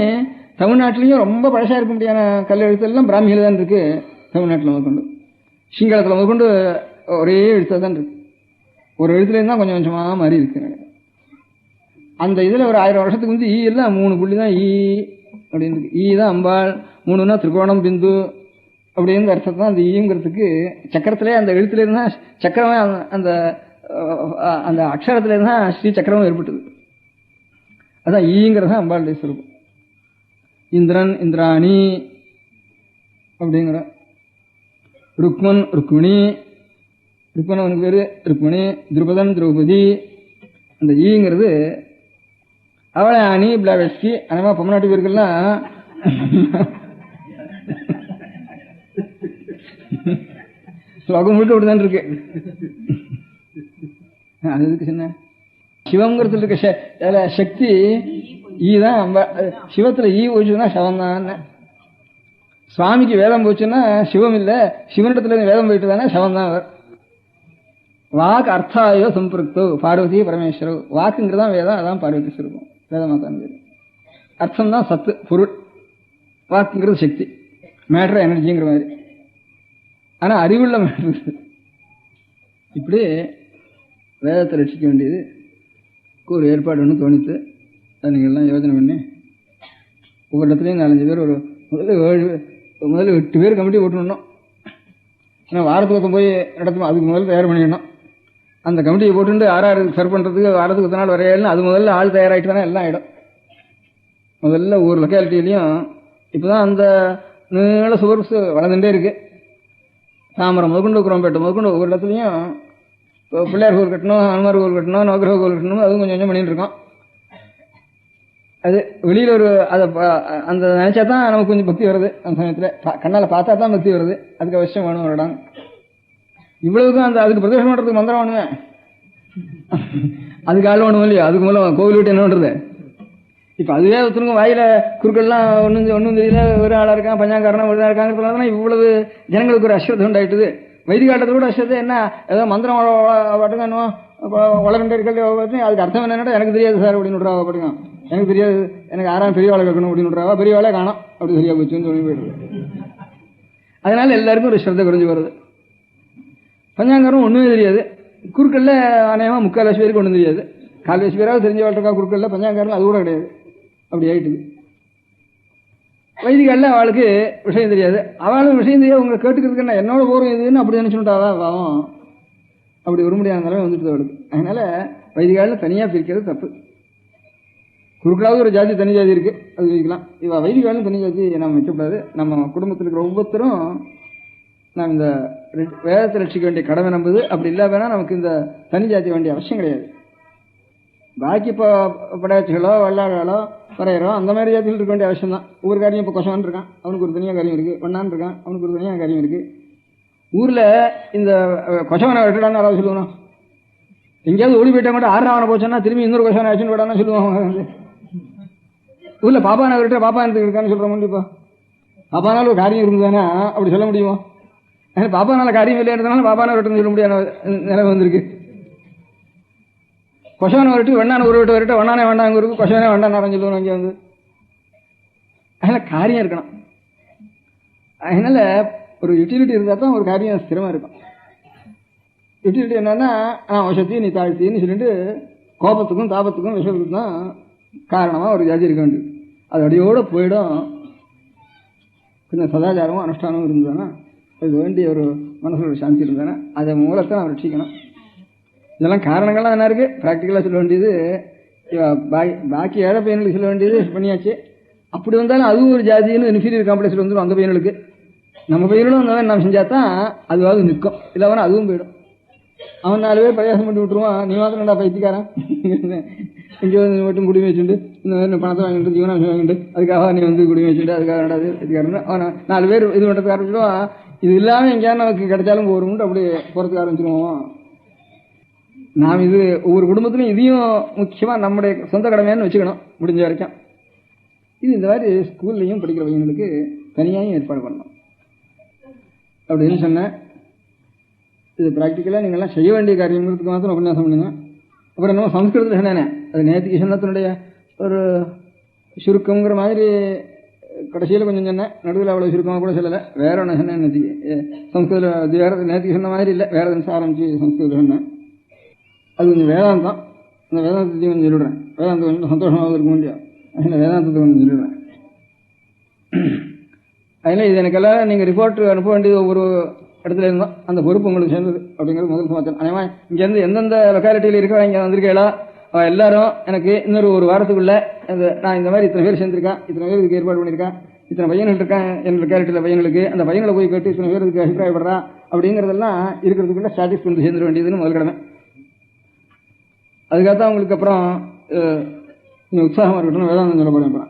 தமிழ்நாட்டிலையும் ரொம்ப பழசா இருக்க முடியாத கல் எழுத்து எல்லாம் பிராமியில தான் இருக்கு. தமிழ்நாட்டில் முதற்கொண்டு சிங்களத்தில் முதற்கொண்டு ஒரே எழுத்தாக தான் இருக்கு. ஒரு எழுத்துல இருந்தா கொஞ்சம் கொஞ்சமா மாறி இருக்கு. அந்த இதுல ஒரு 1000 வருஷத்துக்கு வந்து ஈ எல்லாம் 3 புள்ளி தான் ஈ அப்படின்னு இருக்கு. ஈ தான் அம்பாள், 3னா திரிகோணம் பிந்து அப்படின்னு அர்த்தத்தை தான் அந்த ஈங்கிறதுக்கு சக்கரத்திலே அந்த எழுத்துல இருந்தா சக்கரமே அந்த அந்த அக்ஷரத்துல இருந்தா ஸ்ரீ சக்கரமும் ஏற்பட்டது. அதான் ஈங்கிறது தான் அம்பாளுடைய சுரூபம். இந்திரன் இந்திராணி அப்படிங்கிற, ருக்மன் ருக்மிணி, ருக்மன் அவனுக்கு பேரு ருக்மிணி, திரௌபதன் திரௌபதி. அந்த ஈங்கிறது அவளை அணி பிளாவெஸ்கி அந்த மாதிரி பொம்மநாட்டு பேருக்கெல்லாம் ஸ்லோகம் முழுக்க அப்படிதான் இருக்கு. அது எதுக்கு சொன்ன சிவங்கிறது இருக்க சக்தி ஈ தான். சிவத்துல ஈ போச்சுன்னா சவம் தான். சுவாமிக்கு வேதம் போச்சுன்னா சிவம் இல்ல, சிவனிடத்துல வேதம் போயிட்டு தானே சவம் தான். அவர் வாக்கு அர்த்தாயோ சம்பிருக்தோ பார்வதி பரமேஸ்வரோ. வாக்குங்கிறதான் வேதம், அதான் பார்வதி சுரூபம். வேதமாதான் பேரு. அர்த்தம் தான் சத்து பொருள், வாக்குங்கிறது சக்தி, மேட்டர் எனர்ஜிங்கிற மாதிரி. ஆனா அறிவுள்ள மேட்டர். இப்படி வேதத்தை ரட்சிக்க வேண்டியது ஒரு ஏற்பாடு ஒன்று தோணித்து அதை நீங்கள்லாம் யோசனை பண்ணி ஒவ்வொரு இடத்துலையும் 4-5 பேர், ஒரு முதல்ல 8 பேர் கமிட்டி போட்டுடணும். ஏன்னா வாரத்துக்கு போய் நடத்தும், அதுக்கு முதல்ல தயார் பண்ணிடணும். அந்த கமிட்டியை போட்டு 6 சர்வ் பண்ணுறதுக்கு வாரத்துக்கு 10 நாள் வரையாலும் அது முதல்ல ஆள் தயாராகிட்டு தானே எல்லாம் ஆகிடும். முதல்ல ஒவ்வொரு லொக்காலிட்டிலையும் இப்போ தான் அந்த நீள சுவர்ஸ் வளர்ந்துட்டே இருக்கு. தாமரம் முதற்கொண்டு குரம்பேட்டை முதற்கொண்டு ஒவ்வொரு இடத்துலையும் பிள்ளையார் கோவில் கட்டணும், ஹனுமார் கோவில் கட்டணும், நவகிரக கோவில் கட்டணும், அதுவும் கொஞ்சம் கொஞ்சம் பண்ணிட்டு இருக்கோம். அது வெளியில் ஒரு அதை அந்த நினைச்சா தான் நமக்கு கொஞ்சம் பக்தி வருது. அந்த சமயத்தில் கண்ணால் பார்த்தா தான் பக்தி வருது. அதுக்கு அவசியம் வேணும் ஒரு இடம். இவ்வளவுக்கும் அந்த அதுக்கு பிரதேசம் பண்ணுறதுக்கு மந்திரம் வேணுவேன், அதுக்கு ஆள் வேணும் இல்லையா? அதுக்கு மூலம் கோவில் விட்டு என்ன பண்ணுறது? இப்போ அதுவே ஒருத்தருங்க வாயில குறுக்கெல்லாம் ஒன்றும் தெரியல, ஒரு ஆளாக இருக்கான், பஞ்சாங்காரனா ஒரு ஆளாக இருக்காங்கிறதுனால இவ்வளவு ஜனங்களுக்கு ஒரு அஸ்வத்தம் உண்டாயிட்டுது. வைதிக காலத்தை கூட அஸ்வத்தை என்ன ஏதோ மந்திரம் பாட்டுங்க வளர்ந்து இருக்கிறது, அதுக்கு அர்த்தம் என்னன்னா எனக்கு தெரியாது சார் அப்படின்னு விட்றாவா பாட்டுங்க. எனக்கு தெரியாது, எனக்கு 6ஆம் பெரிய வாழை கேட்கணும் அப்படின்னு விட்றாவா, பெரிய வாழை காணும் அப்படி சரியா போச்சுன்னு சொல்லி போயிடுது. அதனால எல்லாருக்கும் ஒரு ஸ்ரத்தை குறைஞ்சி வருது. பஞ்சாங்காரம் ஒன்றுமே தெரியாது, குறுக்கல்ல அநேகமாக 3/4 பேருக்கு ஒன்றும் தெரியாது. 4 பேராவது தெரிஞ்ச வாழ்க்கா குறுக்கல்ல, பஞ்சாங்காரம் அது கூட கிடையாது. அப்படி ஆயிட்டுது. வைதிகல்ல அவளுக்கு விஷயம் தெரியாது, அவளும் விஷயம் தெரியாது. உங்களை கேட்டுக்கிறதுக்கு என்ன என்னோட போரும் இதுன்னு அப்படி நினைச்சுட்டாதான் பாவம். அப்படி ஒரு முடியாத நிலைமை வந்துட்டு அவளுக்கு. அதனால வைதிகால தனியா பிரிக்கிறது தப்பு. குறுக்களாவது ஒரு ஜாதி தனி ஜாதி இருக்கு, அது வைக்கலாம். இவ வைதிகாலும் தனி ஜாதி நம்ம வைக்கக்கூடாது. நம்ம குடும்பத்தில் இருக்கிற ஒவ்வொருத்தரும் நாம் இந்த வேதத்தை ரட்சிக்க வேண்டிய கடமை நம்புது. அப்படி இல்லாம நமக்கு இந்த தனி ஜாதி வேண்டிய அவசியம் கிடையாது. பாக்கி இப்போ படையாச்சிகளோ வல்லாளோ வரையறோ அந்த மாதிரி ஜாதிகள் இருக்க வேண்டிய அவசியம் தான். ஒவ்வொரு காரியம் இப்போ கொசவன் இருக்கான், அவனுக்கு ஒரு தனியாக காரியம் இருக்கு. வண்ணான் இருக்கான், அவனுக்கு ஒரு தனியாக காரியம் இருக்கு. ஊர்ல இந்த கொசவனை வெட்டடான்னு யாராவது சொல்லுவானா? எங்கேயாவது ஓடி போயிட்டா கூட 6 ஆவணம் போச்சோன்னா திரும்பி இன்னொரு கொசவனை ஆச்சுன்னு விடான்னு சொல்லுவாங்க. ஊர்ல பாப்பான விட்ட பாப்பா எனக்கு இருக்கான்னு சொல்ற முடியும். இப்போ பாப்பானால ஒரு காரியம் இருந்ததுன்னா அப்படி சொல்ல முடியுமா? பாப்பானால காரியம் இல்லைன்றதுனால பாப்பான விட்டுன்னு சொல்ல முடியாத நிலைமை வந்திருக்கு. கொசவனை வரட்டு வெண்ணான ஒரு விட்டு வரட்டு வண்ணானே வேண்டாங்க இருக்கு, கொசவனே வேண்டாம் சொல்லுவோம் இங்கே வந்து. அதனால காரியம் இருக்கணும். அதனால ஒரு யூட்டிலிட்டி இருந்தால் தான் ஒரு காரியம் ஸ்திரமா இருக்கும். யுட்டிலிட்டி என்னன்னா வசதி நீ தாழ்த்தின்னு சொல்லிட்டு கோபத்துக்கும் தாபத்துக்கும் விஷயத்துக்கும் தான் காரணமாக ஒரு ஜாதி இருக்க வேண்டியது. அது அடியோடு போயிடும். கொஞ்சம் சதாச்சாரமும் அனுஷ்டானமும் இருந்ததுன்னா அது வேண்டிய ஒரு மனசில் ஒரு சாந்தி இருந்ததுன்னா அதை மூலத்தை நாம் ரட்சிக்கணும். இதெல்லாம் காரணங்கள்லாம் என்ன இருக்குது, ப்ராக்டிக்கலாக சொல்ல வேண்டியது. பாக்கி ஏழை பையனுக்கு சொல்ல வேண்டியது பண்ணியாச்சு. அப்படி வந்தாலும் அதுவும் ஒரு ஜாதின்னு இன்ஃபீரியர் காம்ப்ளெக்ஸில் வந்துடும் அந்த பையனுக்கு. நம்ம பையனும் அந்த மாதிரி நாம் செஞ்சால் தான் அதுவாவது நிற்கும், இல்லைன்னா அதுவும் போயிடும். அவன் 4 பேர் பிரயாசம் பண்ணி விட்டுருவான், நீ மாத்திரம் நல்லா பைத்தியக்காரன் இங்கே வந்து மட்டும் குடி வச்சுட்டு இந்த மாதிரி பணத்தை வாங்கிட்டு ஜீவனாம்சம் வாங்கிட்டு அதுக்காக நீ வந்து குடி வச்சுட்டு அதுக்காக ரெண்டாவது பைத்தியக்காரன் அவன் 4 பேர் இது பண்ணுறதுக்கு ஆரம்பிச்சிடுவான். இது இல்லாமல் எங்கேயாவது நமக்கு கிடைச்சாலும் போகிறோம்ட்டு அப்படி போகிறதுக்கு ஆரம்பிச்சிடுவோம். நாம் இது ஒவ்வொரு குடும்பத்திலும் இதையும் முக்கியமாக நம்முடைய சொந்த கடமையான்னு வச்சுக்கணும் முடிஞ்ச வரைக்கும். இது இந்த மாதிரி ஸ்கூல்லையும் படிக்கிற பையங்களுக்கு தனியாகவும் ஏற்பாடு பண்ணணும் அப்படின்னு சொன்னேன். இது ப்ராக்டிக்கலாக நீங்கள்லாம் செய்ய வேண்டிய காரியங்கிறதுக்கு மாத்திரம் உபன்யாசம் பண்ணுங்க. அப்புறம் என்னமோ சம்ஸ்கிருதத்தில் சொன்னேனே, அது நேற்றுக்கு சொன்னத்தினுடைய ஒரு சுருக்கங்கிற மாதிரி கடைசியில் கொஞ்சம் சொன்னேன், நடுவில் அவ்வளோ சுருக்கமாக கூட சொல்லலை. வேற ஒன்று சொன்னேன் நேற்றுக்கு. சம்ஸ்கிருதத்தில் வேறு நேற்றுக்கு சொன்ன மாதிரி இல்லை, வேறு தினசம் ஆரம்பிச்சு சம்ஸ்கிருதம் சொன்னேன். அது கொஞ்சம் வேதாந்தம். அந்த வேதாந்தத்தையும் கொஞ்சம் சொல்லிடுறேன். வேதாந்தம் கொஞ்சம் சந்தோஷமாக இருக்க முடியும், அதில் வேதாந்தத்தை கொஞ்சம் சொல்லிடுறேன். அதில் இது எனக்கெல்லாம் நீங்கள் ரிப்போர்ட் அனுப்ப வேண்டியது ஒவ்வொரு இடத்துல இருந்தோம். அந்த பொறுப்பு உங்களுக்கு சேர்ந்தது அப்படிங்கிறது முதல் சமாச்சாரம். அதே மாதிரி இங்கேருந்து எந்தெந்த லொக்காலிட்டியில் இருக்கிற இங்கே வந்திருக்கீங்களோ எல்லாரும் எனக்கு இன்னொரு ஒரு வாரத்துக்குள்ள நான் இந்த மாதிரி இத்தனை பேர் சேர்ந்துருக்கேன், இத்தனை பேர் இதுக்கு ஏற்பாடு பண்ணியிருக்கேன், இத்தனை பையன்கள் இருக்கேன் என் லொக்காலிட்டியில் பையன்களுக்கு, அந்த பையன்களை போய் கேட்டு இத்தனை பேர் இதுக்கு அபிப்பிராயப்படுறா அப்படிங்கிறதெல்லாம் இருக்கிறதுக்குள்ள ஸ்டாட்டிஸ் பண்ணி சேர்ந்துட வேண்டியதுன்னு முதல் கடமை. அதுக்காக தான் உங்களுக்கு அப்புறம் உற்சாகமாக இருக்கட்டும் வேதாந்தம் சொல்ல போகிறேன். அப்புறம்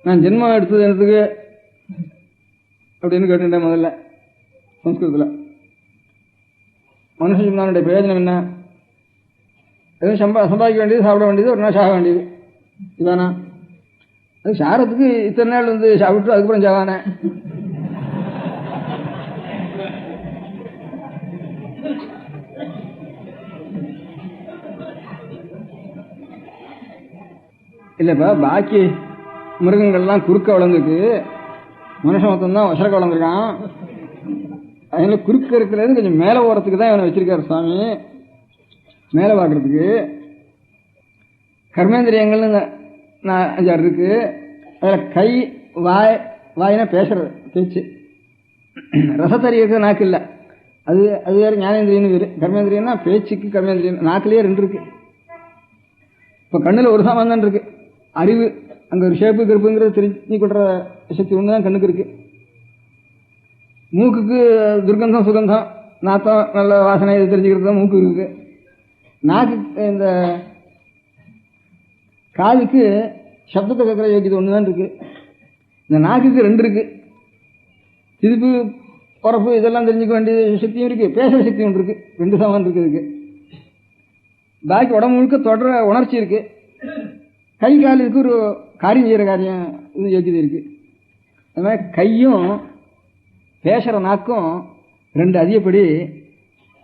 நான் ஜென்மம் எடுத்தது எனக்கு அப்படின்னு கேட்டுட்டேன் முதல்ல சம்ஸ்கிருதத்தில். மனுஷ ஜீவனுடைய பிரயோஜனம் என்ன? எதுவும் சம்பாதிக்க வேண்டியது, சாப்பிட வேண்டியது, ஒரு நாள் சாக வேண்டியது, இதானா? அது சாரத்துக்கு இத்தனை நாள் வந்து சாப்பிட்டு அதுக்கப்புறம் சாவானே. இல்லைப்பா, பாக்கி மிருகங்கள்லாம் குறுக்க வளர்ந்துருக்கு, மனுஷன் மொத்தம்தான் வசரக்க வளர்ந்துருக்கான். அதனால குறுக்க இருக்கிறது கொஞ்சம் மேலே ஓரத்துக்கு தான் இவனை வச்சிருக்காரு சுவாமி, மேலே பார்க்கறதுக்கு. கர்மேந்திரியங்கள்னு 5-6 இருக்கு. அதில் கை, வாயினா பேசுறது, பேச்சு. ரசத்தறியக்கு நாக்கு இல்லை, அது வேறு ஞானேந்திரியன்னு வேறு. கர்மேந்திரியம்னா பேச்சுக்கு கர்மேந்திரியம். நாக்குலேயே 2 இருக்கு. இப்போ கண்ணில் ஒரு சாமான் தான் இருக்கு, அறிவு. அங்கே ஒரு ஷேப்பு கருப்புங்கிறது தெரிஞ்சு கொடுற சக்தி ஒன்று தான் கண்ணுக்கு இருக்கு. மூக்குக்கு துர்கந்தம் சுகந்தம் நாத்தம் நல்ல வாசனை இது தெரிஞ்சுக்கிறது தான் மூக்கு இருக்கு. நாக்கு இந்த காதுக்கு சப்தத்தை கேட்குற யோகியது ஒன்று தான் இருக்கு. இந்த நாக்குக்கு 2 இருக்கு, திருப்பு உரப்பு இதெல்லாம் தெரிஞ்சுக்க வேண்டிய சக்தியும் இருக்கு, பேசுகிற சக்தி ஒன்று இருக்கு. 2 சாமான் இருக்கு இதுக்கு. பாக்கி உடம்பு முழுக்க தொடர உணர்ச்சி இருக்கு. கை காலுக்கு ஒரு காரியம் செய்கிற காரியம் இது யோகியது இருக்கு. அது மாதிரி கையும் பேசுகிற நாக்கும் 2 அதிகப்படி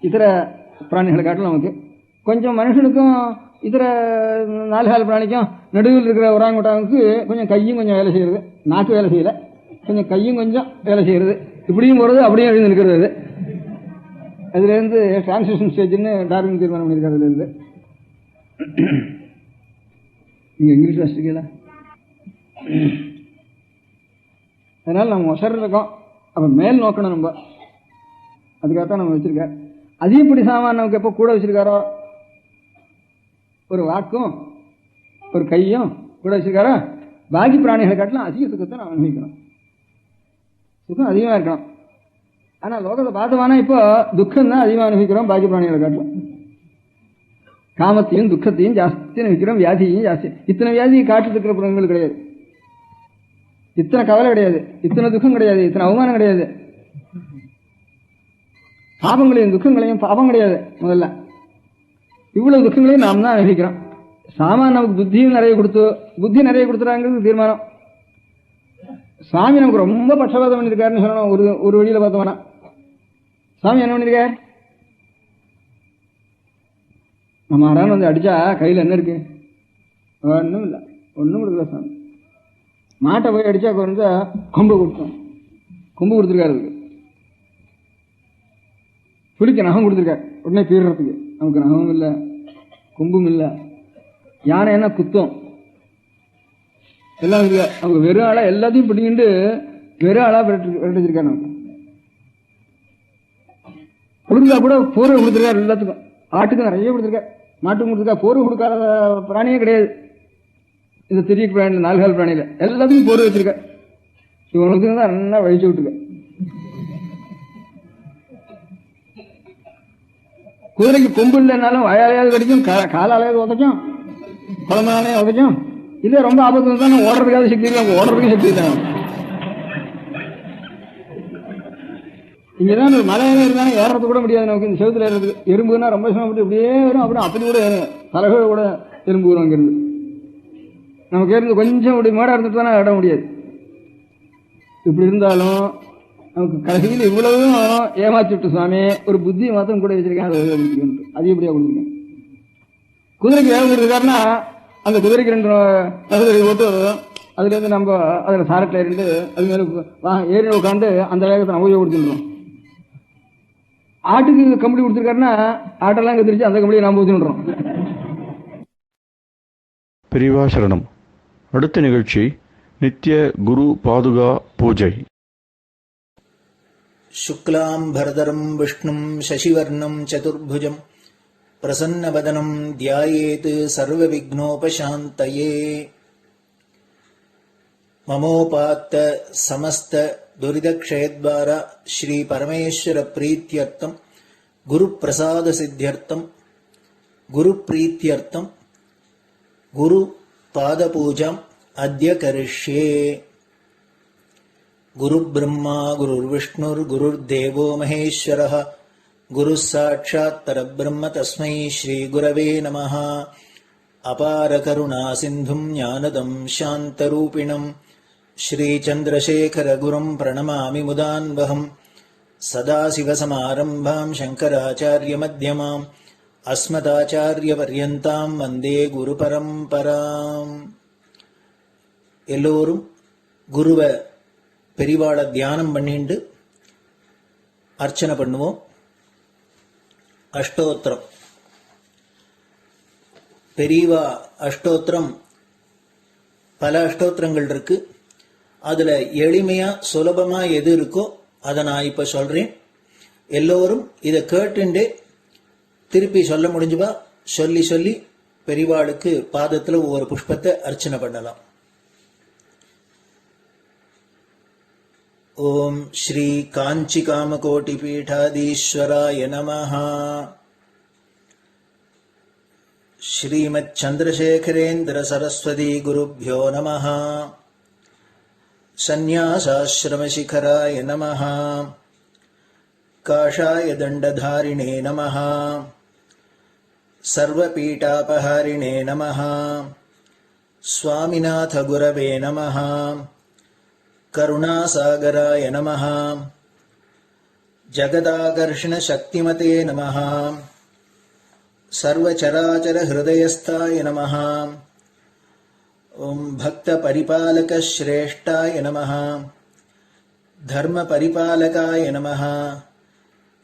இதர பிராணிகளை காட்டிலும் நமக்கு. கொஞ்சம் மனுஷனுக்கும் இதர 4 கால பிராணிக்கும் நடுவில் இருக்கிற ஒராங்குட்டானுக்கு கொஞ்சம் கையும் கொஞ்சம் வேலை செய்கிறது, நாக்கு வேலை செய்யலை, கொஞ்சம் கையும் கொஞ்சம் வேலை செய்கிறது. இப்படியும் போகிறது அப்படியும் எழுந்து நிற்கிறது. அது அதுலேருந்து டிரான்ஸ்லேஷன் ஸ்டேஜ்னு டார்வின் தீர்மானம் பண்ணியிருக்காரு. அதுலேருந்து நீங்கள் இங்கிலீஷ் வாசிக்கல, அதனால் நம்ம ஒசர் இருக்கோம். அப்போ மேல் நோக்கணும் நம்ம, அதுக்காகத்தான் நம்ம வச்சுருக்கார். அதிகப்படி சாமான் நமக்கு எப்போ கூட வச்சுருக்காரோ, ஒரு வாக்கும் ஒரு கையும் கூட வச்சுருக்காரோ, பாக்கி பிராணிகளை காட்டிலும் அதிக சுகத்தை நாம் அனுபவிக்கணும். சுகம் அதிகமாக இருக்கணும். ஆனால் லோகத்தை பார்த்தவானா இப்போ துக்கம் தான் அதிகமாக அனுபவிக்கிறோம் பாக்கி பிராணிகளை காட்டிலும். காமத்தையும் துக்கத்தையும் ஜாஸ்தி அனுபவிக்கிறோம், வியாதியையும் ஜாஸ்தி. இத்தனை வியாதி காட்டில் இருக்கிற பிறங்கள் கிடையாது, இத்தனை கவலை கிடையாது, இத்தனை துக்கம் கிடையாது, இத்தனை அவமானம் கிடையாது. பாபங்களையும் துக்கங்களையும் பாபம் கிடையாது. முதல்ல இவ்வளவு துக்கங்களையும் நாம் தான் அனுபவிக்கிறோம். சாமான் நமக்கு புத்தியும் நிறைய புத்தி நிறைய கொடுத்துறாங்கிறது தீர்மானம். சுவாமி நமக்கு ரொம்ப பட்சபாதம் பண்ணியிருக்காருன்னு சொல்லணும். ஒரு வழியில் பார்த்தோம்னா சுவாமி என்ன பண்ணியிருக்கார்? நம்ம யாராலும் வந்து அடிச்சா கையில் என்ன இருக்கு? ஒன்றும் இல்லை, ஒன்றும் கொடுக்கல. சுவாமி மாட்டை போய் அடிச்சா குறைஞ்சா கொம்பு கொடுத்தோம், கொம்பு கொடுத்துருக்காரு. அதுக்கு புலிக்கு நகம் கொடுத்துருக்கார் உடனே பீடுறதுக்கு. நமக்கு நகமும் இல்லை, கொம்பும் இல்லை. யானை என்ன குத்தம் எல்லாம் இருக்கு. அவங்க வெறும் ஆளா எல்லாத்தையும் பிடிங்கிட்டு வெறும் ஆளா விரட்டிச்சிருக்காரு. நமக்கு கொடுத்தா கூட போர்வை கொடுத்துருக்காரு எல்லாத்துக்கும். ஆட்டுக்கு நிறைய கொடுத்துருக்காரு, மாட்டுக்கும் கொடுத்துருக்கா. போர்வை கொடுக்காத பிராணியே கிடையாது இந்த திரிய பிராணியில், 4 கால் பிராணியில் எல்லாத்துக்கும் போர்வை வச்சிருக்க. இவனுக்கு தான் நல்லா வழிச்சு விட்டுருக்க. குதிரைக்கு கொம்பு இல்லைன்னாலும் வாயாலையாவது கடிக்கும், காலாலையாவது உதைக்கும், குழந்தையாலே உதைக்கும். இதே ரொம்ப ஆபத்து தான் ஓடுறதுக்காக சக்தி இருக்கு, அவங்க ஓடுறதுக்கு சக்தி இருக்காங்க. இங்கதான் ஒரு மலையில இருந்தாலும் ஏறது கூட முடியாது நமக்கு. இந்த செவத்துல ஏறதுக்கு எறும்புன்னா ரொம்ப சிரமப்பட்டு இப்படியே வரும். அப்புறம் அப்படி கூட ஏறும், தலைகள் கூட எறும்பு வரும். அங்கிருந்து நமக்கு இருந்து கொஞ்சம் இப்படி மேடா இருந்துட்டு தானே இட முடியாது. இப்படி இருந்தாலும் நமக்கு கடைசியில் இவ்வளவும் ஏமாத்தி விட்டு சுவாமி ஒரு புத்தி மாத்திரம் கூட வச்சிருக்கேன். அது எப்படியா கொடுத்துருக்கேன். குதிரைக்கு வேகம் கொடுத்துருக்காருன்னா அந்த குதிரைக்கு 2 நகை போட்டு அதுல இருந்து நம்ம அதுல சாரட்டில் இருந்து அது மேல ஏறி உட்காந்து அந்த வேகத்தை நம்ம கொடுத்துடுறோம். ஆட்டுக்கு கம்பளி கொடுத்துருக்காருன்னா ஆட்டெல்லாம் கத்திரிச்சு அந்த கம்பளியை நாம ஊற்றிடுறோம். பெரியவா சரணம். அடுத்த நிகழ்ச்சி நித்திய குரு பாதுகா பூஜை. शुक्लां भरदरं विष्णुं शशिवर्णं चतुर्भुजं प्रसन्नवदनं ध्यायेत् सर्वविघ्नोपशान्तये. ममोपात्त समस्त दुरितक्षयद्वारा श्री परमेश्वर प्रीत्यर्थं गुरुप्रसाद सिद्ध्यर्थं गुरुप्रीत्यर्थं गुरु पादपूजाम् अद्य करिष्ये. गुरुब्रह्मा गुरुर्विष्णुर्गुरुर्देवो महेश्वरः गुरुः साक्षात् परब्रह्म तस्मै श्रीगुरवे नमः. अपारकरुणासिन्धुं ज्ञानदं शान्तरूपिणं श्रीचन्द्रशेखरगुरुं प्रणमामि मुदान्वहम्. सदाशिवसमारम्भां शङ्कराचार्यमध्यमाम् अस्मदाचार्यपर्यन्तां वन्दे गुरुपरम्पराम्. எல்லோரும் குருவை பெரிவாளை தியானம் பண்ணிண்டு அர்ச்சனை பண்ணுவோம். அஷ்டோத்திரம். பெரியவா அஷ்டோத்திரம் பல அஷ்டோத்திரங்கள் இருக்கு. அதுல எளிமையா சுலபமா எது இருக்கோ அதை நான் இப்ப சொல்றேன். எல்லோரும் இதை கேட்டுண்டே திருப்பி சொல்ல முடிஞ்சுவா சொல்லி சொல்லி பெரிவாளுக்கு பாதத்துல ஒவ்வொரு புஷ்பத்தை அர்ச்சனை பண்ணலாம். ओम श्री कांची कामकोटि पीठाधीश्वराय नमः. श्रीमच्चंद्रशेखरेन्द्र सरस्वती गुरुभ्यो नमः. सन्यासाश्रम शिखराय नमः. काषाय दंडधारिणे नमः. सर्वपीठापहारिणे नमः. स्वामिनाथ गुरवे नमः. करुणासागराय नमः. जगदाकर्षण शक्तिमते नमः. सर्वचराचर हृदयस्थाय नमः. ओम भक्त परिपालक श्रेष्ठाय नमः. धर्म परिपालकाय नमः.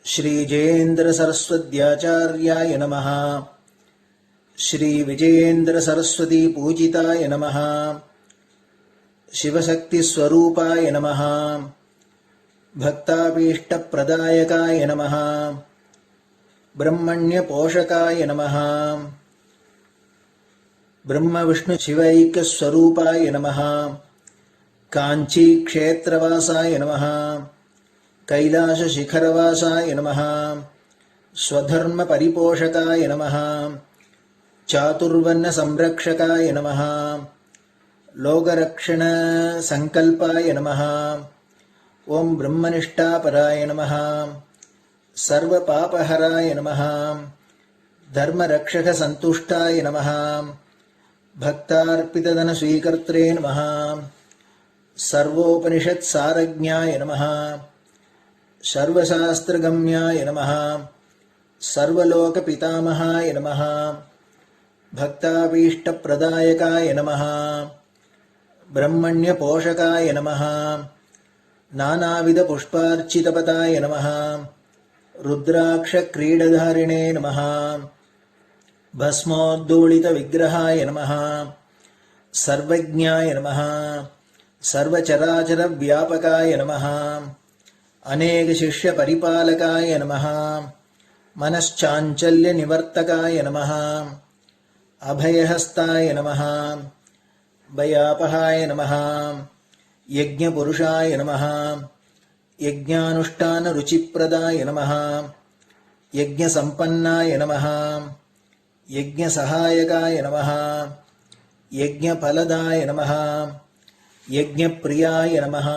श्री जयेन्द्र सरस्वत्याचार्याय नमः. श्री विजयेन्द्र सरस्वती पूजिताय नमः. शिवशक्ति स्वरूपाय नमः. भक्ताभीष्ट प्रदायकाय नमः. ब्रह्मण्य पोषकाय नमः. ब्रह्म विष्णु शिवैक्य स्वरूपाय नमः. कांची क्षेत्रवासाय नमः. कैलाश शिखरवासाय नमः. स्वधर्म परिपोषकाय नमः. चातुर्वर्ण संरक्षकाय नमः. लोकरक्षण संकल्पाय नमः. ओम ब्रह्मनिष्ठापराय नमः. सर्वपापहराय नमः. धर्मरक्षक संतुष्टाय नमः. भक्तार्पितधन स्वीकर्त्रे नमः. सर्वोपनिषत् सारज्ञाय नमः. सर्वशास्त्रगम्याय नमः. सर्वलोक पितामहाय नमः. भक्ताभीष्ट प्रदायकाय नमः. ब्रह्मण्य पोषकाय नमः. नानाविध पुष्पार्चितपताय नमः. रुद्राक्षक्रीडधारिणे नमः भस्मोद्धूलितविग्रहाय नमः सर्वज्ञाय नमः सर्वचराचरव्यापकाय नमः अनेकशिष्यपरिपालकाय नमः मनश्चाञ्चल्यनिवर्तकाय नमः अभयहस्ताय नमः भयापहाय नमः यज्ञपुरुषाय नमः यज्ञानुष्ठानरुचिप्रदाय नमः यज्ञसम्पन्नाय नमः यज्ञसहायकाय नमः यज्ञफलदाय नमः यज्ञप्रियाय नमः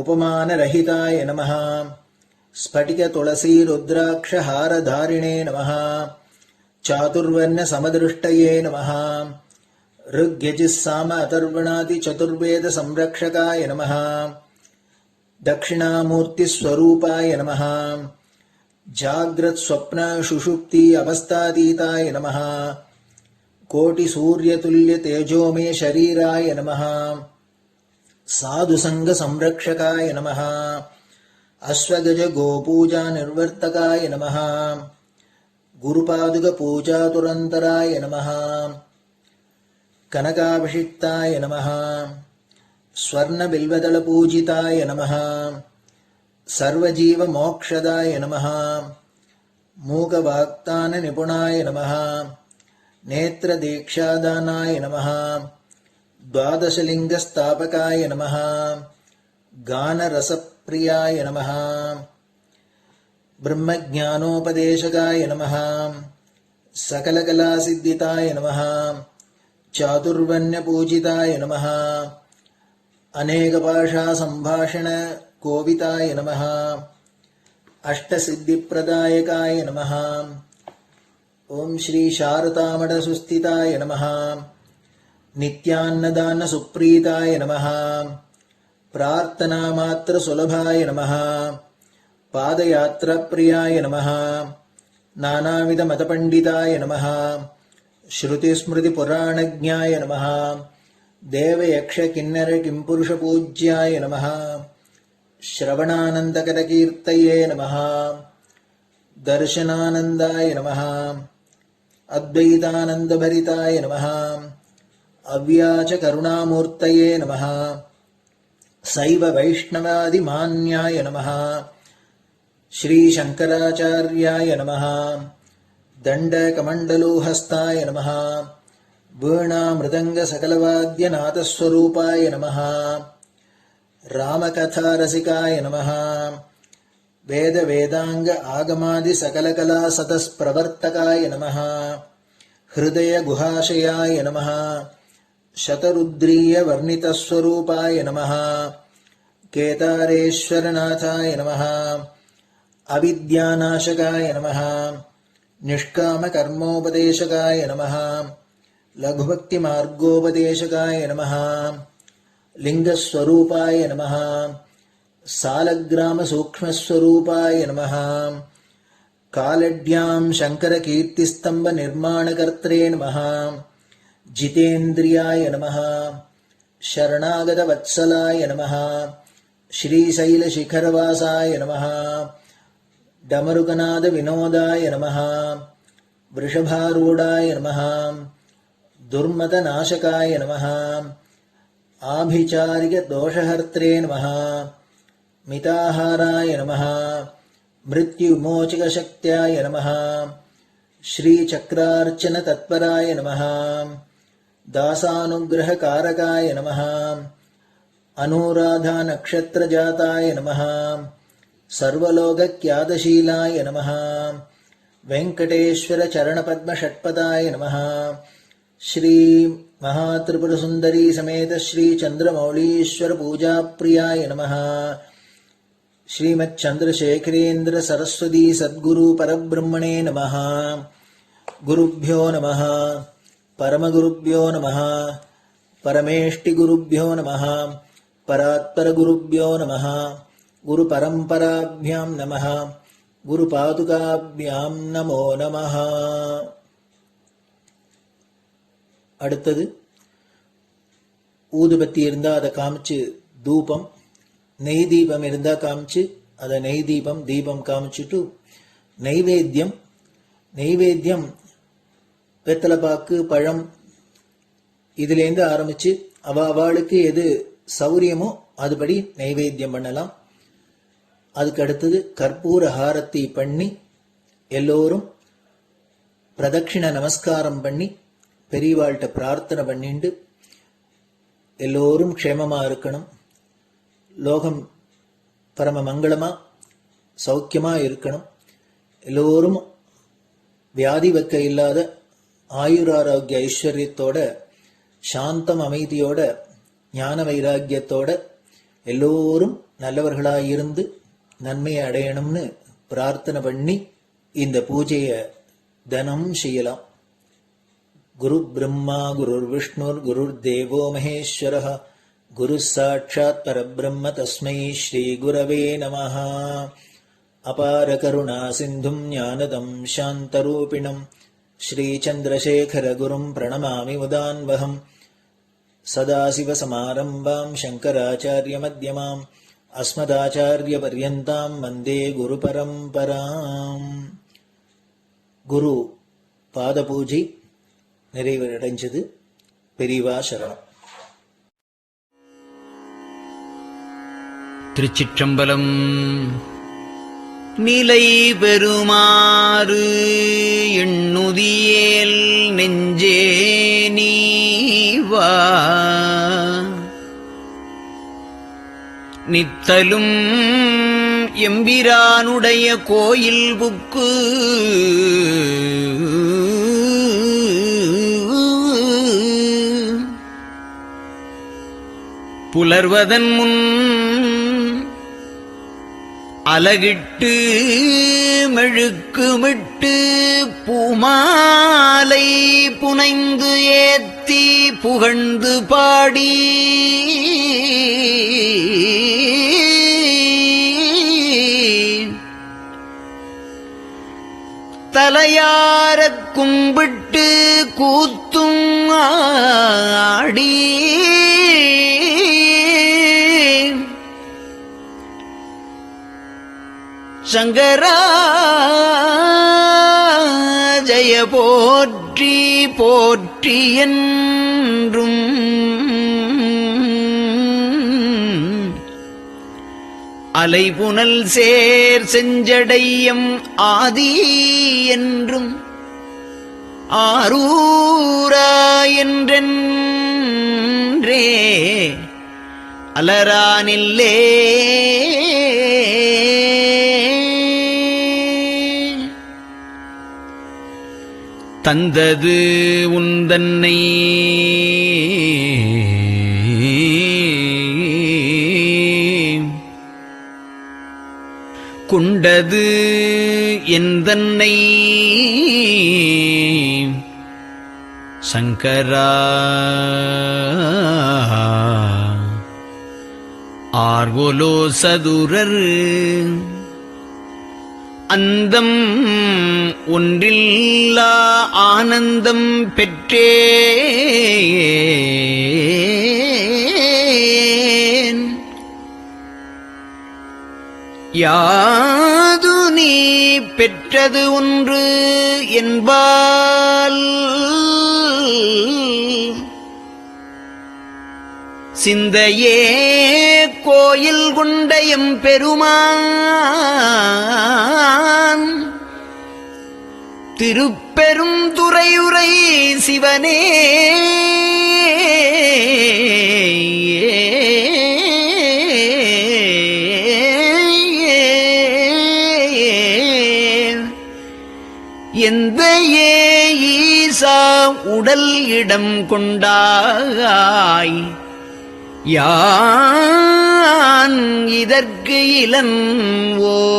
उपमानरहिताय नमः स्फटिकतुलसीरुद्राक्षहारधारिणे नमः चातुर्वर्ण्यसमदृष्टये नमः ऋग्यजुस्साम अथर्वणादिचतुर्वेदसंरक्षकाय नमः दक्षिणामूर्तिस्वरूपाय नमः जाग्रत्स्वप्नसुषुप्ति अवस्थातीताय नमः कोटिसूर्यतुल्यतेजोमे शरीराय नमः साधुसङ्गसंरक्षकाय नमः अश्वगजगोपूजानिर्वर्तकाय नमः गुरुपादुकपूजातुरन्तराय नमः कनकाभिषिक्ताय नमः स्वर्णबिल्वदलपूजिताय नमः सर्वजीवमोक्षदाय नमः मूकवाक्ताननिपुणाय नमः नेत्रदीक्षादानाय नमः द्वादशलिङ्गस्थापकाय नमः गानरसप्रियाय नमः ब्रह्मज्ञानोपदेशकाय नमः सकलकलासिद्धिताय नमः चातुर्वर्ण्यपूजिताय नमः अनेकभाषासम्भाषणकोविताय नमः अष्टसिद्धिप्रदायकाय नमः ओं श्री शारदामठसुस्थिताय नमः नित्यान्नदानसुप्रीताय नमः प्रार्थनामात्रसुलभाय नमः पादयात्राप्रियाय नमः नानाविधमतपण्डिताय नमः श्रुतिस्मृतिपुराणज्ञाय नमः देवयक्षकिन्नरकिंपुरुषपूज्याय नमः श्रवणानन्दकरकीर्तये नमः दर्शनानन्दाय नमः अद्वैतानन्दभरिताय नमः अव्याचकरुणामूर्तये नमः शैव वैष्णवादिमान्याय नमः श्रीशङ्कराचार्याय नमः दण्डकमण्डलोहस्ताय नमः वीणामृदङ्गसकलवाद्यनाथस्वरूपाय नमः रामकथारसिकाय नमः वेदवेदाङ्ग आगमादिसकलकलासतस्प्रवर्तकाय नमः हृदयगुहाशयाय नमः शतरुद्रीयवर्णितस्वरूपाय नमः केदारेश्वरनाथाय नमः अविद्यानाशकाय नमः निष्कामकर्मोपदेशकाय नमः लघुभक्तिमार्गोपदेशकाय नमः लिङ्गस्वरूपाय नमः सालग्रामसूक्ष्मस्वरूपाय नमः कालड्यां शङ्करकीर्तिस्तम्भनिर्माणकर्त्रे नमः जितेन्द्रियाय नमः शरणागतवत्सलाय नमः श्रीशैलशिखरवासाय नमः डमरुकनादविनोदाय नमः वृषभारूढाय नमः दुर्मतनाशकाय नमः आभिचारिकदोषहर्त्रे नमः मिताहाराय नमः मृत्युविमोचकशक्त्याय नमः श्रीचक्रार्चनतत्पराय नमः दासानुग्रहकारकाय नमः अनुराधानक्षत्रजाताय नमः सर्वलोकख्यातशीलाय नमः वेङ्कटेश्वरचरणपद्मषट्पदाय नमः श्री महात्रिपुरसुन्दरी समेत श्री चन्द्रमौलीश्वर पूजाप्रियाय नमः श्रीमच्चन्द्रशेखरेन्द्र सरस्वती सद्गुरु परब्रह्मणे नमः गुरुभ्यो नमः परमगुरुभ्यो नमः परमेष्टिगुरुभ्यो नमः परात्परगुरुभ्यो नमः गुरुपरम्पराभ्यां नमः गुरुपादुकाभ्यां नमो नमः. அடுத்தது ஊதுபத்தி இருந்தால் அதை காமிச்சு தூபம், நெய் தீபம் இருந்தால் காமிச்சு அதை நெய் தீபம் காமிச்சுட்டு நெய்வேத்தியம் வெத்தலைப்பாக்கு பழம் இதுலேருந்து ஆரம்பிச்சு அவளுக்கு எது சௌரியமோ அதுபடி நைவேத்தியம் பண்ணலாம். அதுக்கு அடுத்தது கற்பூர ஹாரத்தி பண்ணி எல்லோரும் பிரதட்சிண நமஸ்காரம் பண்ணி பெரியவாள்கிட்ட பிரார்த்தனை பண்ணிண்டு எல்லோரும் க்ஷேமமா இருக்கணும், லோகம் பரம மங்களமா சௌக்கியமா இருக்கணும், எல்லோரும் வியாதி வெக்க இல்லாத ஆயுராரோக்கிய ஐஸ்வர்யத்தோட சாந்தம் அமைதியோட ஞான வைராக்கியத்தோட எல்லோரும் நல்லவர்களாயிருந்து நன்மையை அடையணும்னு பிரார்த்தனை பண்ணி இந்த பூஜையை தினம் செய்யலாம். குரு பிரம்மா குருர் விஷ்ணுர் குருர் தேவோ மகேஸ்வரः குரு சாட்சாத் பரபிரம்ம தஸ்மை ஸ்ரீ குரவே நமः. அபார கருணா சிந்தும் ஞானதம் சாந்தரூபிணம் ஸ்ரீ சந்திரசேகர குரும் பிரணமாமி முதான்வகம். சதாசிவசமாரம்பாம் சங்கராச்சாரிய மத்யமாம் அஸ்மதாச்சாரிய பர்யந்தாம் வந்தே குரு பரம்பராம். குரு பாத பூஜை நிறைவடைஞ்சது. பெரியவா சரணம். திருச்சிற்றம்பலம். நிலை பெறுமாறு எண்ணுதியேல் நெஞ்சே நீவா, நித்தலும் எம்பிரானுடைய கோயில் புக்கு புலர்வதன் முன் அலகிட்டு மெழுக்குமிட்டு பூமாலை புனைந்து ஏத்தி புகழ்ந்து பாடி தலையாரக் கும்பிட்டு கூத்தும் ஆடி சங்கரா ஜய போற்றி போற்றி என்றும் அலைபுனல் சேர் செஞ்சடையம் ஆதி என்றும் ஆரூரா என்றென்றே அலரானில்லே தந்தது உந்தன்னை கொண்டது எந்தன்னை சங்கரா ஆர்வலோ சதுரர் அந்தம் ஒன்றில்லா ஆனந்தம் பெற்றேன். யாது நீ பெற்றது ஒன்று என்பால் சிந்தையே கோயில் கொண்டயம் பெருமான் திருப்பெரும் துறையுரை சிவனே எந்த ஈசா உடல் இடம் கொண்டாய் யான் இதற்கு இளன்வோர்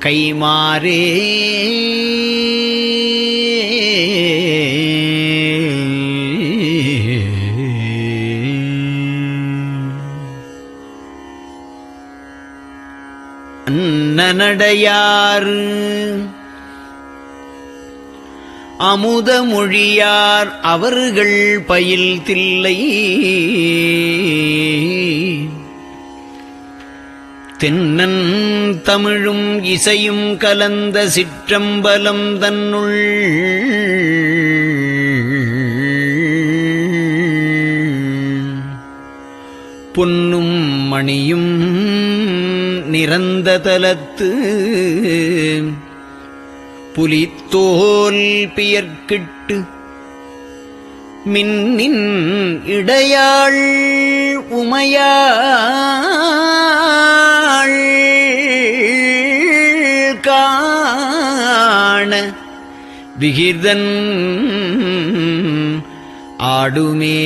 கைமாறே அன்னநடையார் அமுத மொழியார் அவர்கள் பயில் தில்லை தென்னன் தமிழும் இசையும் கலந்த சிற்றம்பலம் தன்னுள் பொன்னும் மணியும் நிறந்த தலத்து புலித்தோல் பியர்க்கிட்டு மின்னின் இடையாள் உமையாள் காண விகிர்தன் ஆடுமே.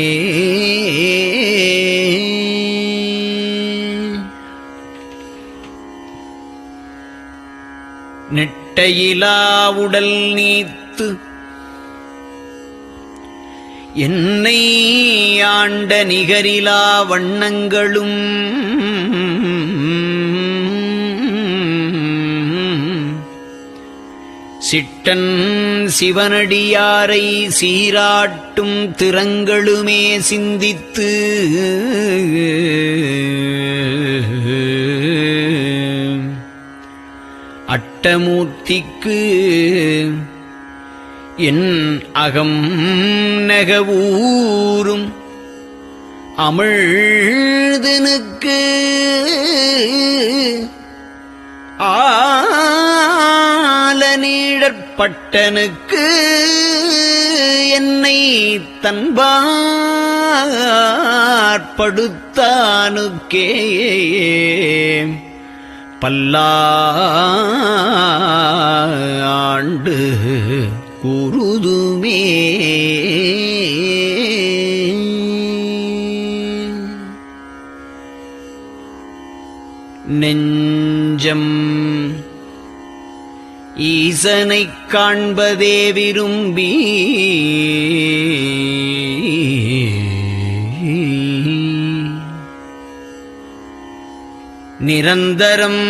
நெட்டையிலா உடல் நீத்து என்னை ஆண்ட நிகரிலா வண்ணங்களும் சிட்டன் சிவனடியாரை சீராட்டும் திறங்களுமே சிந்தித்து அட்டமூர்த்திக்கு என் அகம் நெகவூரும் அமிழ்தனுக்கு ஆலநீழற்பட்டனுக்கு என்னை தன்பாற்படுத்தானுக்கே பல்லாண்டு குருதுமே. நெஞ்சம் ஈசனைக் காண்பதே விரும்பி நிரந்தரம்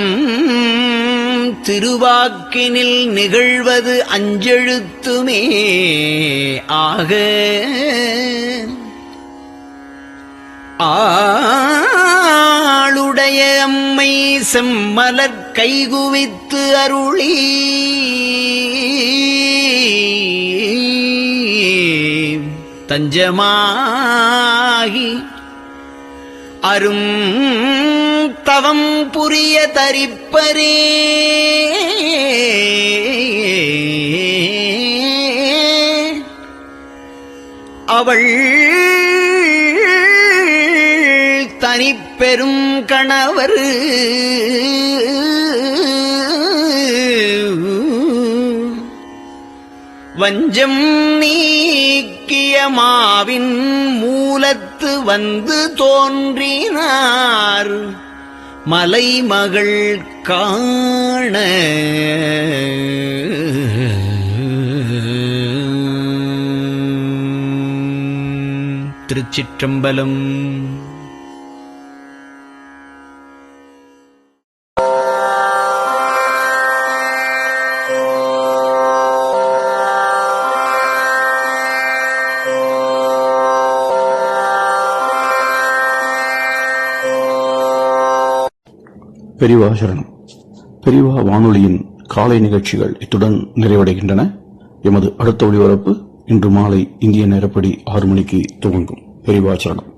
திருவாக்கினில் நிகழ்வது அஞ்செழுத்துமே ஆக ஆளுடைய அம்மை செம்மலர் கைகுவித்து அருளி தஞ்சமாகி அரும் தவம் புரிய தரிப்பரே. அவள் தனிப்பெரும் கணவர் வஞ்சம் நீக்கிய மாவின் மூலத்து வந்து தோன்றினார் மலைமகள் காண. திருச்சிற்றம்பலம். பெரியவா சரணம். பெரியவா வானொலியின் காலை நிகழ்ச்சிகள் இத்துடன் நிறைவடைகின்றன. எமது அடுத்த ஒளிபரப்பு இன்று மாலை இந்திய நேரப்படி 6 மணிக்கு துவங்கும். பெரியவா சரணம்.